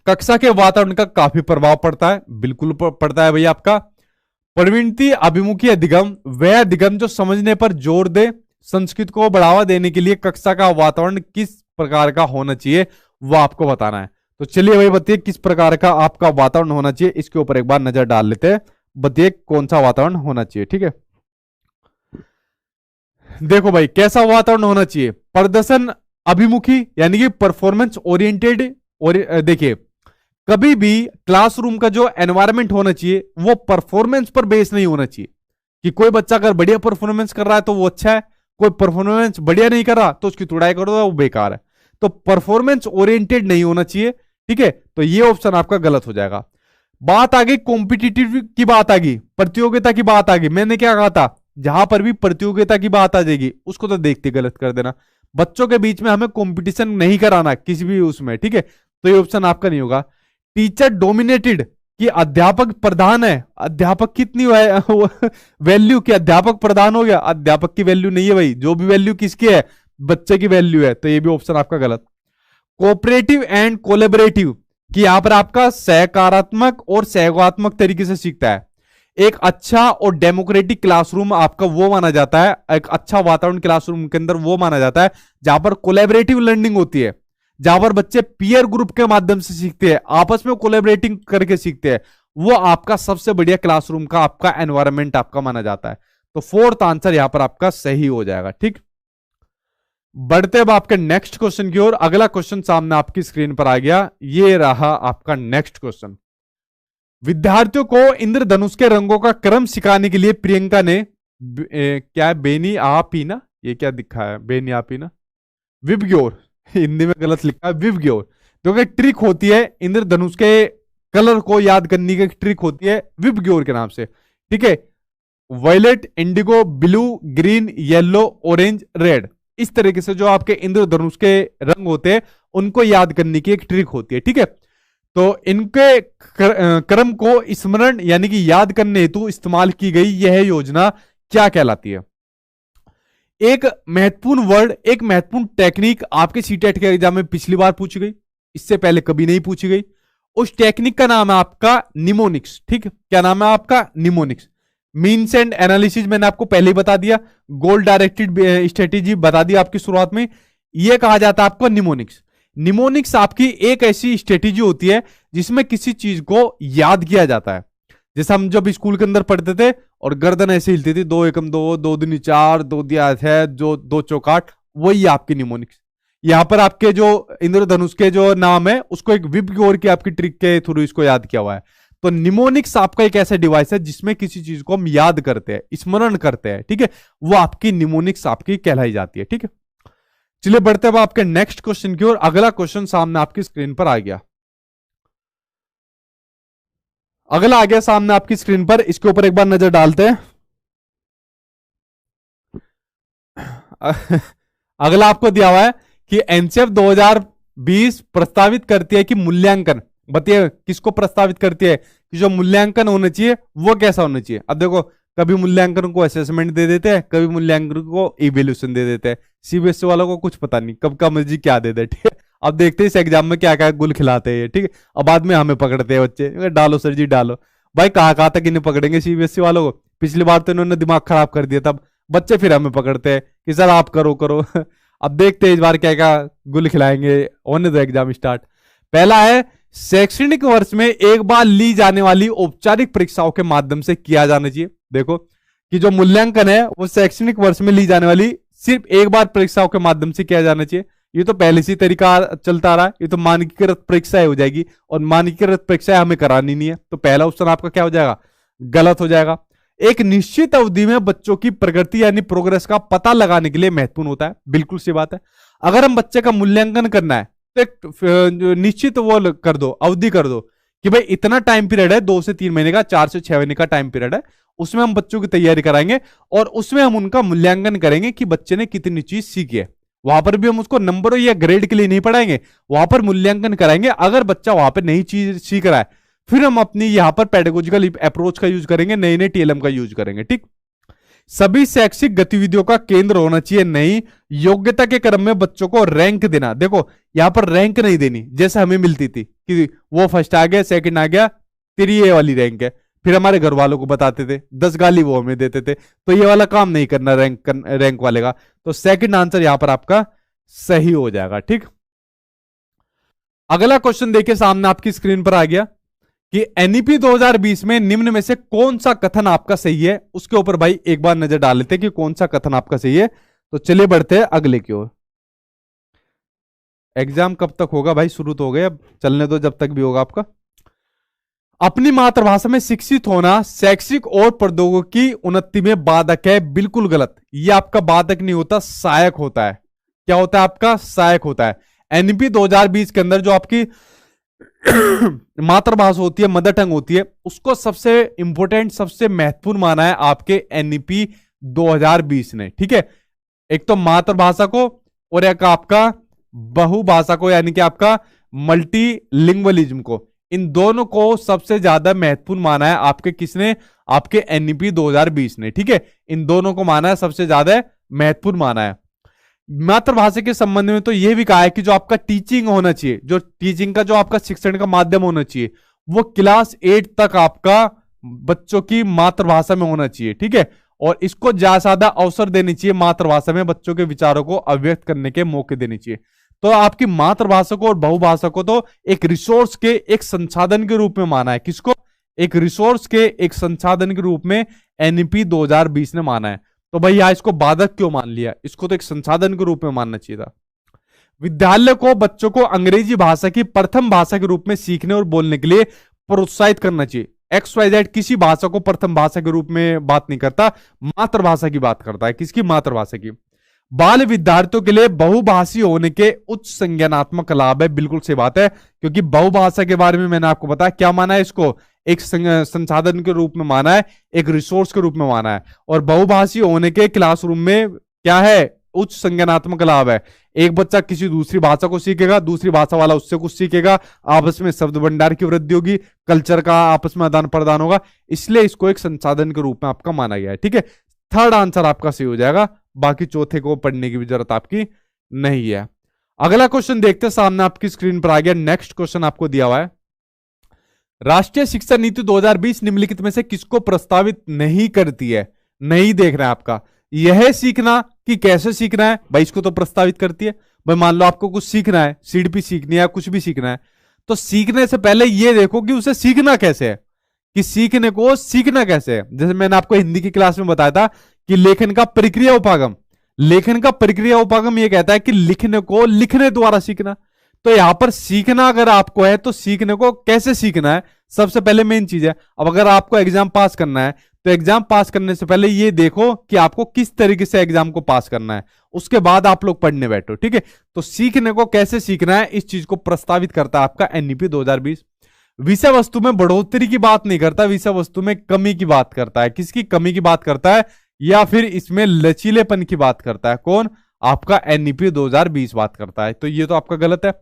कक्षा के वातावरण का काफी प्रभाव पड़ता है। बिल्कुल पड़ता है भैया। आपका प्रवृत्ति अभिमुखी अधिगम वह अधिगम जो समझने पर जोर दे, संस्कृत को बढ़ावा देने के लिए कक्षा का वातावरण किस प्रकार का होना चाहिए वो आपको बताना है। तो चलिए भाई बताइए किस प्रकार का आपका वातावरण होना चाहिए, इसके ऊपर एक बार नजर डाल लेते हैं। बताइए कौन सा वातावरण होना चाहिए, ठीक है। देखो भाई कैसा वातावरण होना चाहिए? प्रदर्शन अभिमुखी यानी कि परफॉर्मेंस ओरिएंटेड। और देखिए कभी भी क्लासरूम का जो एनवायरनमेंट होना चाहिए वो परफॉर्मेंस पर बेस नहीं होना चाहिए कि कोई बच्चा अगर बढ़िया परफॉर्मेंस कर रहा है तो वो अच्छा है, कोई परफॉर्मेंस बढ़िया नहीं कर रहा तो उसकी तुड़ाई कर दो वो बेकार है। तो परफॉर्मेंस ओरिएंटेड नहीं होना चाहिए, ठीक है। तो ये ऑप्शन आपका गलत हो जाएगा। बात आ गई कॉम्पिटिटिव की, बात आ गई प्रतियोगिता की, बात आ गई। मैंने क्या कहा था, जहां पर भी प्रतियोगिता की बात आ जाएगी उसको तो देखते गलत कर देना। बच्चों के बीच में हमें कंपटीशन नहीं कराना किसी भी उसमें, ठीक है। तो ये ऑप्शन आपका नहीं होगा। टीचर डोमिनेटेड कि अध्यापक प्रधान है, अध्यापक कितनी वैल्यू की अध्यापक प्रधान हो गया, अध्यापक की वैल्यू नहीं है भाई, जो भी वैल्यू किसकी है बच्चे की वैल्यू है। तो ये भी ऑप्शन आपका गलत। कोऑपरेटिव एंड कोलेबरेटिव कि यहां पर आपका सहकारात्मक और सहयोगात्मक तरीके से सीखता है। एक अच्छा और डेमोक्रेटिक क्लासरूम आपका वो माना जाता है, एक अच्छा वातावरण क्लासरूम के अंदर वो माना जाता है जहां पर कोलैबोरेटिव लर्निंग होती है, जहां पर बच्चे पीयर ग्रुप के माध्यम से सीखते हैं, आपस में कोलैबोरेटिंग करके सीखते हैं, वो आपका सबसे बढ़िया क्लासरूम का आपका एनवायरनमेंट आपका माना जाता है। तो फोर्थ आंसर यहां पर आपका सही हो जाएगा, ठीक। बढ़ते अब आपके नेक्स्ट क्वेश्चन की ओर। अगला क्वेश्चन सामने आपकी स्क्रीन पर आ गया, ये रहा आपका नेक्स्ट क्वेश्चन। विद्यार्थियों को इंद्रधनुष के रंगों का क्रम सिखाने के लिए प्रियंका ने क्या है, बेनी आ पीना, ये क्या दिखा है, बेनी आ पीना, विबग्योर, हिंदी में गलत लिखा है विबग्योर। तो एक ट्रिक होती है इंद्रधनुष के कलर को याद करने की, ट्रिक होती है विबग्योर के नाम से, ठीक है। Violet, indigo, blue, green, yellow, orange, red, इस तरीके से जो आपके इंद्रधनुष के रंग होते हैं उनको याद करने की एक ट्रिक होती है, ठीक है। तो इनके क्रम को स्मरण यानी कि याद करने हेतु इस्तेमाल की गई यह योजना क्या कहलाती है? एक महत्वपूर्ण वर्ड, एक महत्वपूर्ण टेक्निक आपके सीटेट के एग्जाम में पिछली बार पूछी गई, इससे पहले कभी नहीं पूछी गई। उस टेक्निक का नाम है आपका निमोनिक्स, ठीक है। क्या नाम है आपका? निमोनिक्स। मीन्स एंड एनालिसिस मैंने आपको पहले ही बता दिया, गोल डायरेक्टेड स्ट्रेटेजी बता दिया आपकी शुरुआत में। यह कहा जाता है आपको निमोनिक्स। निमोनिक्स आपकी एक ऐसी स्ट्रेटेजी होती है जिसमें किसी चीज को याद किया जाता है। जैसे हम जब स्कूल के अंदर पढ़ते थे और गर्दन ऐसे हिलती थी, 2 एकम 2, 2 दूनी 4, 2 दिया है, जो 2 चौक 8, वही आपकी निमोनिक्स। यहां पर आपके जो इंद्रधनुष के जो नाम है उसको एक विबग्योर की आपकी ट्रिक के थ्रू इसको याद किया हुआ है। तो निमोनिक्स आपका एक ऐसा डिवाइस है जिसमें किसी चीज को हम याद करते हैं, स्मरण करते हैं, ठीक है। वो आपकी निमोनिक्स आपकी कहलाई जाती है, ठीक है। चलिए बढ़ते अब आपके नेक्स्ट क्वेश्चन की ओर। अगला क्वेश्चन सामने आपकी स्क्रीन पर आ गया। अगला आ गया सामने आपकी स्क्रीन पर, इसके ऊपर एक बार नजर डालते हैं। अगला आपको दिया हुआ है कि एनसीएफ 2020 प्रस्तावित करती है कि मूल्यांकन, बताइए किसको प्रस्तावित करती है कि जो मूल्यांकन होना चाहिए वो कैसा होना चाहिए। अब देखो, कभी मूल्यांकन को असेसमेंट दे देते हैं, कभी मूल्यांकन को इवेल्यूशन दे देते हैं। सीबीएसई वालों को कुछ पता नहीं कब का मर्जी क्या दे दे, ठीक है। अब देखते हैं इस एग्जाम में क्या क्या गुल खिलाते हैं, ठीक है। अब बाद में हमें पकड़ते हैं बच्चे, डालो सर जी डालो। भाई कहाँ तक इन्हें पकड़ेंगे सीबीएसई वालों को? पिछली बार तो इन्होंने दिमाग खराब कर दिया, तब बच्चे फिर हमें पकड़ते हैं कि सर आप करो करो। अब देखते हैं इस बार क्या क्या गुल खिलाएंगे। होने दो एग्जाम स्टार्ट। पहला है, शैक्षणिक वर्ष में एक बार ली जाने वाली औपचारिक परीक्षाओं के माध्यम से किया जाना चाहिए। देखो कि जो मूल्यांकन है वो शैक्षणिक वर्ष में ली जाने वाली सिर्फ एक बार परीक्षाओं के माध्यम से किया जाना चाहिए। ये तो पहले से तरीका चलता आ रहा है, ये तो मानकीकृत परीक्षाएं हो जाएगी और मानकीकृत परीक्षाएं हमें करानी नहीं है। तो पहला ऑप्शन आपका क्या हो जाएगा? गलत हो जाएगा। एक निश्चित अवधि में बच्चों की प्रगति यानी प्रोग्रेस का पता लगाने के लिए महत्वपूर्ण होता है, बिल्कुल सी बात है। अगर हम बच्चे का मूल्यांकन करना है तो एक निश्चित वो कर दो, अवधि कर दो कि भाई इतना टाइम पीरियड है, 2 से 3 महीने का, 4 से 6 महीने का टाइम पीरियड है, उसमें हम बच्चों की तैयारी कराएंगे और उसमें हम उनका मूल्यांकन करेंगे कि बच्चे ने कितनी चीज सीखी है। वहां पर भी हम उसको नंबर या ग्रेड के लिए नहीं पढ़ाएंगे, वहां पर मूल्यांकन कराएंगे। अगर बच्चा वहां पर नई चीज सीख रहा है फिर हम अपनी यहां पर पेडागोजिकल अप्रोच का यूज करेंगे, नए नए टीएलएम का यूज करेंगे, ठीक। सभी शैक्षिक गतिविधियों का केंद्र होना चाहिए नहीं योग्यता के क्रम में बच्चों को रैंक देना। देखो यहां पर रैंक नहीं देनी जैसे हमें मिलती थी कि वो फर्स्ट आ गया, सेकंड आ गया, तेरी ये वाली रैंक है, फिर हमारे घर वालों को बताते थे, 10 गाली वो हमें देते थे। तो ये वाला काम नहीं करना रैंक वाले का। तो सेकंड आंसर यहां पर आपका सही हो जाएगा, ठीक। अगला क्वेश्चन देखिए सामने आपकी स्क्रीन पर आ गया कि एनईपी 2020 में निम्न में से कौन सा कथन आपका सही है। उसके ऊपर भाई एक बार नजर डाल लेते हैं कि कौन सा कथन आपका सही है। तो चलिए बढ़ते हैं अगले की ओर। एग्जाम कब तक होगा भाई? शुरू तो हो गया, अब चलने दो जब तक भी होगा आपका। अपनी मातृभाषा में शिक्षित होना शैक्षिक और प्रौद्योगिकी उन्नति में बाधक है, बिल्कुल गलत। यह आपका बाधक नहीं होता, सहायक होता है। क्या होता है आपका? सहायक होता है। एनईपी 2020 के अंदर जो आपकी मातृभाषा होती है, मदर टंग होती है, उसको सबसे इंपॉर्टेंट, सबसे महत्वपूर्ण माना है आपके एनईपी 2020 ने, ठीक है। एक तो मातृभाषा को और एक आपका बहुभाषा को यानी कि आपका मल्टीलिंग्वलिज्म को, इन दोनों को सबसे ज्यादा महत्वपूर्ण माना है आपके किसने? आपके एनईपी 2020 ने, ठीक है। इन दोनों को माना है सबसे ज्यादा महत्वपूर्ण माना है। मातृभाषा के संबंध में तो यह भी कहा है कि जो आपका टीचिंग होना चाहिए, जो टीचिंग का जो आपका शिक्षण का माध्यम होना चाहिए, वो क्लास 8 तक आपका बच्चों की मातृभाषा में होना चाहिए, ठीक है। और इसको ज्यादा अवसर देनी चाहिए, मातृभाषा में बच्चों के विचारों को अभिव्यक्त करने के मौके देने चाहिए। तो आपकी मातृभाषा को और बहुभाषा को तो एक रिसोर्स के, एक संसाधन के रूप में माना है। किसको? एक रिसोर्स के, एक संसाधन के रूप में एनईपी 2020 ने माना है। तो भाई यहाँ इसको बाधक क्यों मान लिया, इसको तो एक संसाधन के रूप में मानना चाहिए था। विद्यालय को बच्चों को अंग्रेजी भाषा की प्रथम भाषा के रूप में सीखने और बोलने के लिए प्रोत्साहित करना चाहिए। XYZ किसी भाषा को प्रथम भाषा के रूप में बात नहीं करता, मातृभाषा की बात करता है। किसकी? मातृभाषा की। बाल विद्यार्थियों के लिए बहुभाषी होने के उच्च संज्ञानात्मक लाभ है। बिल्कुल सही बात है, क्योंकि बहुभाषा के बारे में मैंने आपको बताया क्या माना है, इसको एक संसाधन के रूप में माना है, एक रिसोर्स के रूप में माना है। और बहुभाषी होने के क्लासरूम में क्या है? उच्च संज्ञानात्मक लाभ है। एक बच्चा किसी दूसरी भाषा को सीखेगा, दूसरी भाषा वाला उससे कुछ सीखेगा, आपस में शब्द भंडार की वृद्धि होगी, कल्चर का आपस में आदान प्रदान होगा, इसलिए इसको एक संसाधन के रूप में आपका माना गया है। ठीक है, थर्ड आंसर आपका सही हो जाएगा, बाकी चौथे को पढ़ने की भी जरूरत आपकी नहीं है। अगला क्वेश्चन देखते हैं, सामने आपकी स्क्रीन पर आ गया। नेक्स्ट क्वेश्चन आपको दिया हुआ है, राष्ट्रीय शिक्षा नीति 2020 निम्नलिखित में से किसको प्रस्तावित नहीं करती है? नहीं देख रहे हैं आपका, यह सीखना कि कैसे सीखना है, भाई इसको तो प्रस्तावित करती है। भाई मान लो आपको कुछ सीखना है, सीडीपी सीखनी है, कुछ भी सीखना है, तो सीखने से पहले ये देखो कि उसे सीखना कैसे है, कि सीखने को सीखना कैसे है। जैसे मैंने आपको हिंदी की क्लास में बताया था कि लेखन का प्रक्रिया उपागम, लेखन का प्रक्रिया उपागम ये कहता है कि लिखने को लिखने द्वारा सीखना। तो यहां पर सीखना अगर आपको है तो सीखने को कैसे सीखना है, सबसे पहले मेन चीज है। अब अगर आपको एग्जाम पास करना है तो एग्जाम पास करने से पहले ये देखो कि आपको किस तरीके से एग्जाम को पास करना है, उसके बाद आप लोग पढ़ने बैठो। ठीक है, तो सीखने को कैसे सीखना है, इस चीज को प्रस्तावित करता है आपका एनईपी 2020। विषय वस्तु में बढ़ोतरी की बात नहीं करता, विषय वस्तु में कमी की बात करता है। किसकी कमी की बात करता है? या फिर इसमें लचीलेपन की बात करता है। कौन? आपका एनईपी 2020 बात करता है। तो ये तो आपका गलत है।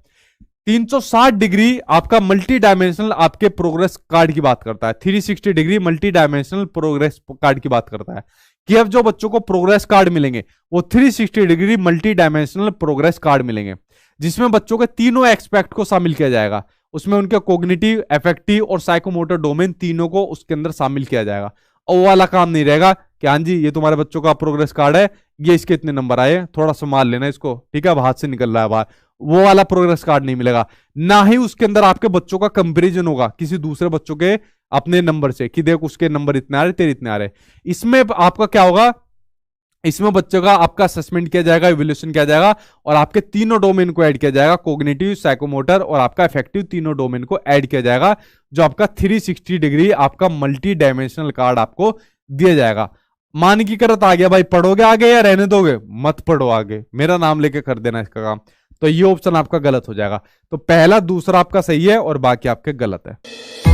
360 डिग्री आपका मल्टी डायमेंशनल आपके प्रोग्रेस कार्ड की बात करता है। 360 degree multi dimensional progress card की बात करता है कि अब जो बच्चों को प्रोग्रेस कार्ड मिलेंगे वो 360 degree multi dimensional progress card मिलेंगे, जिसमें बच्चों के तीनों एक्सपेक्ट को शामिल किया जाएगा। उसमें उनके कॉग्निटिव, अफेक्टिव और साइकोमोटर डोमेन तीनों को उसके अंदर शामिल किया जाएगा। और वो वाला काम नहीं रहेगा कि हाँ जी ये तुम्हारे बच्चों का प्रोग्रेस कार्ड है, ये इसके इतने नंबर आए, थोड़ा संभाल लेना इसको, ठीक है, अब हाथ से निकल रहा है बाहर, वो वाला प्रोग्रेस कार्ड नहीं मिलेगा। ना ही उसके अंदर आपके बच्चों का कंपैरिजन होगा किसी दूसरे बच्चों के अपने नंबर से कि देख उसके नंबर इतने आ रहे, तेरे इतने आ रहे। इसमें आपका क्या होगा? इसमें बच्चों का आपका असेसमेंट किया जाएगा, इवैल्यूएशन किया जाएगा और आपके तीनों डोमेन को ऐड किया जाएगा, कॉग्निटिव, साइकोमोटर और आपका इफेक्टिव, तीनों डोमेन को ऐड किया जाएगा, जो आपका 360 डिग्री आपका मल्टी डायमेंशनल कार्ड आपको दिया जाएगा। मानकीकृत आ गया भाई, पढ़ोगे आगे या रहने दोगे? मत पढ़ो आगे, मेरा नाम लेके कर देना इसका काम। तो ये ऑप्शन आपका गलत हो जाएगा। तो पहला, दूसरा आपका सही है और बाकी आपके गलत है।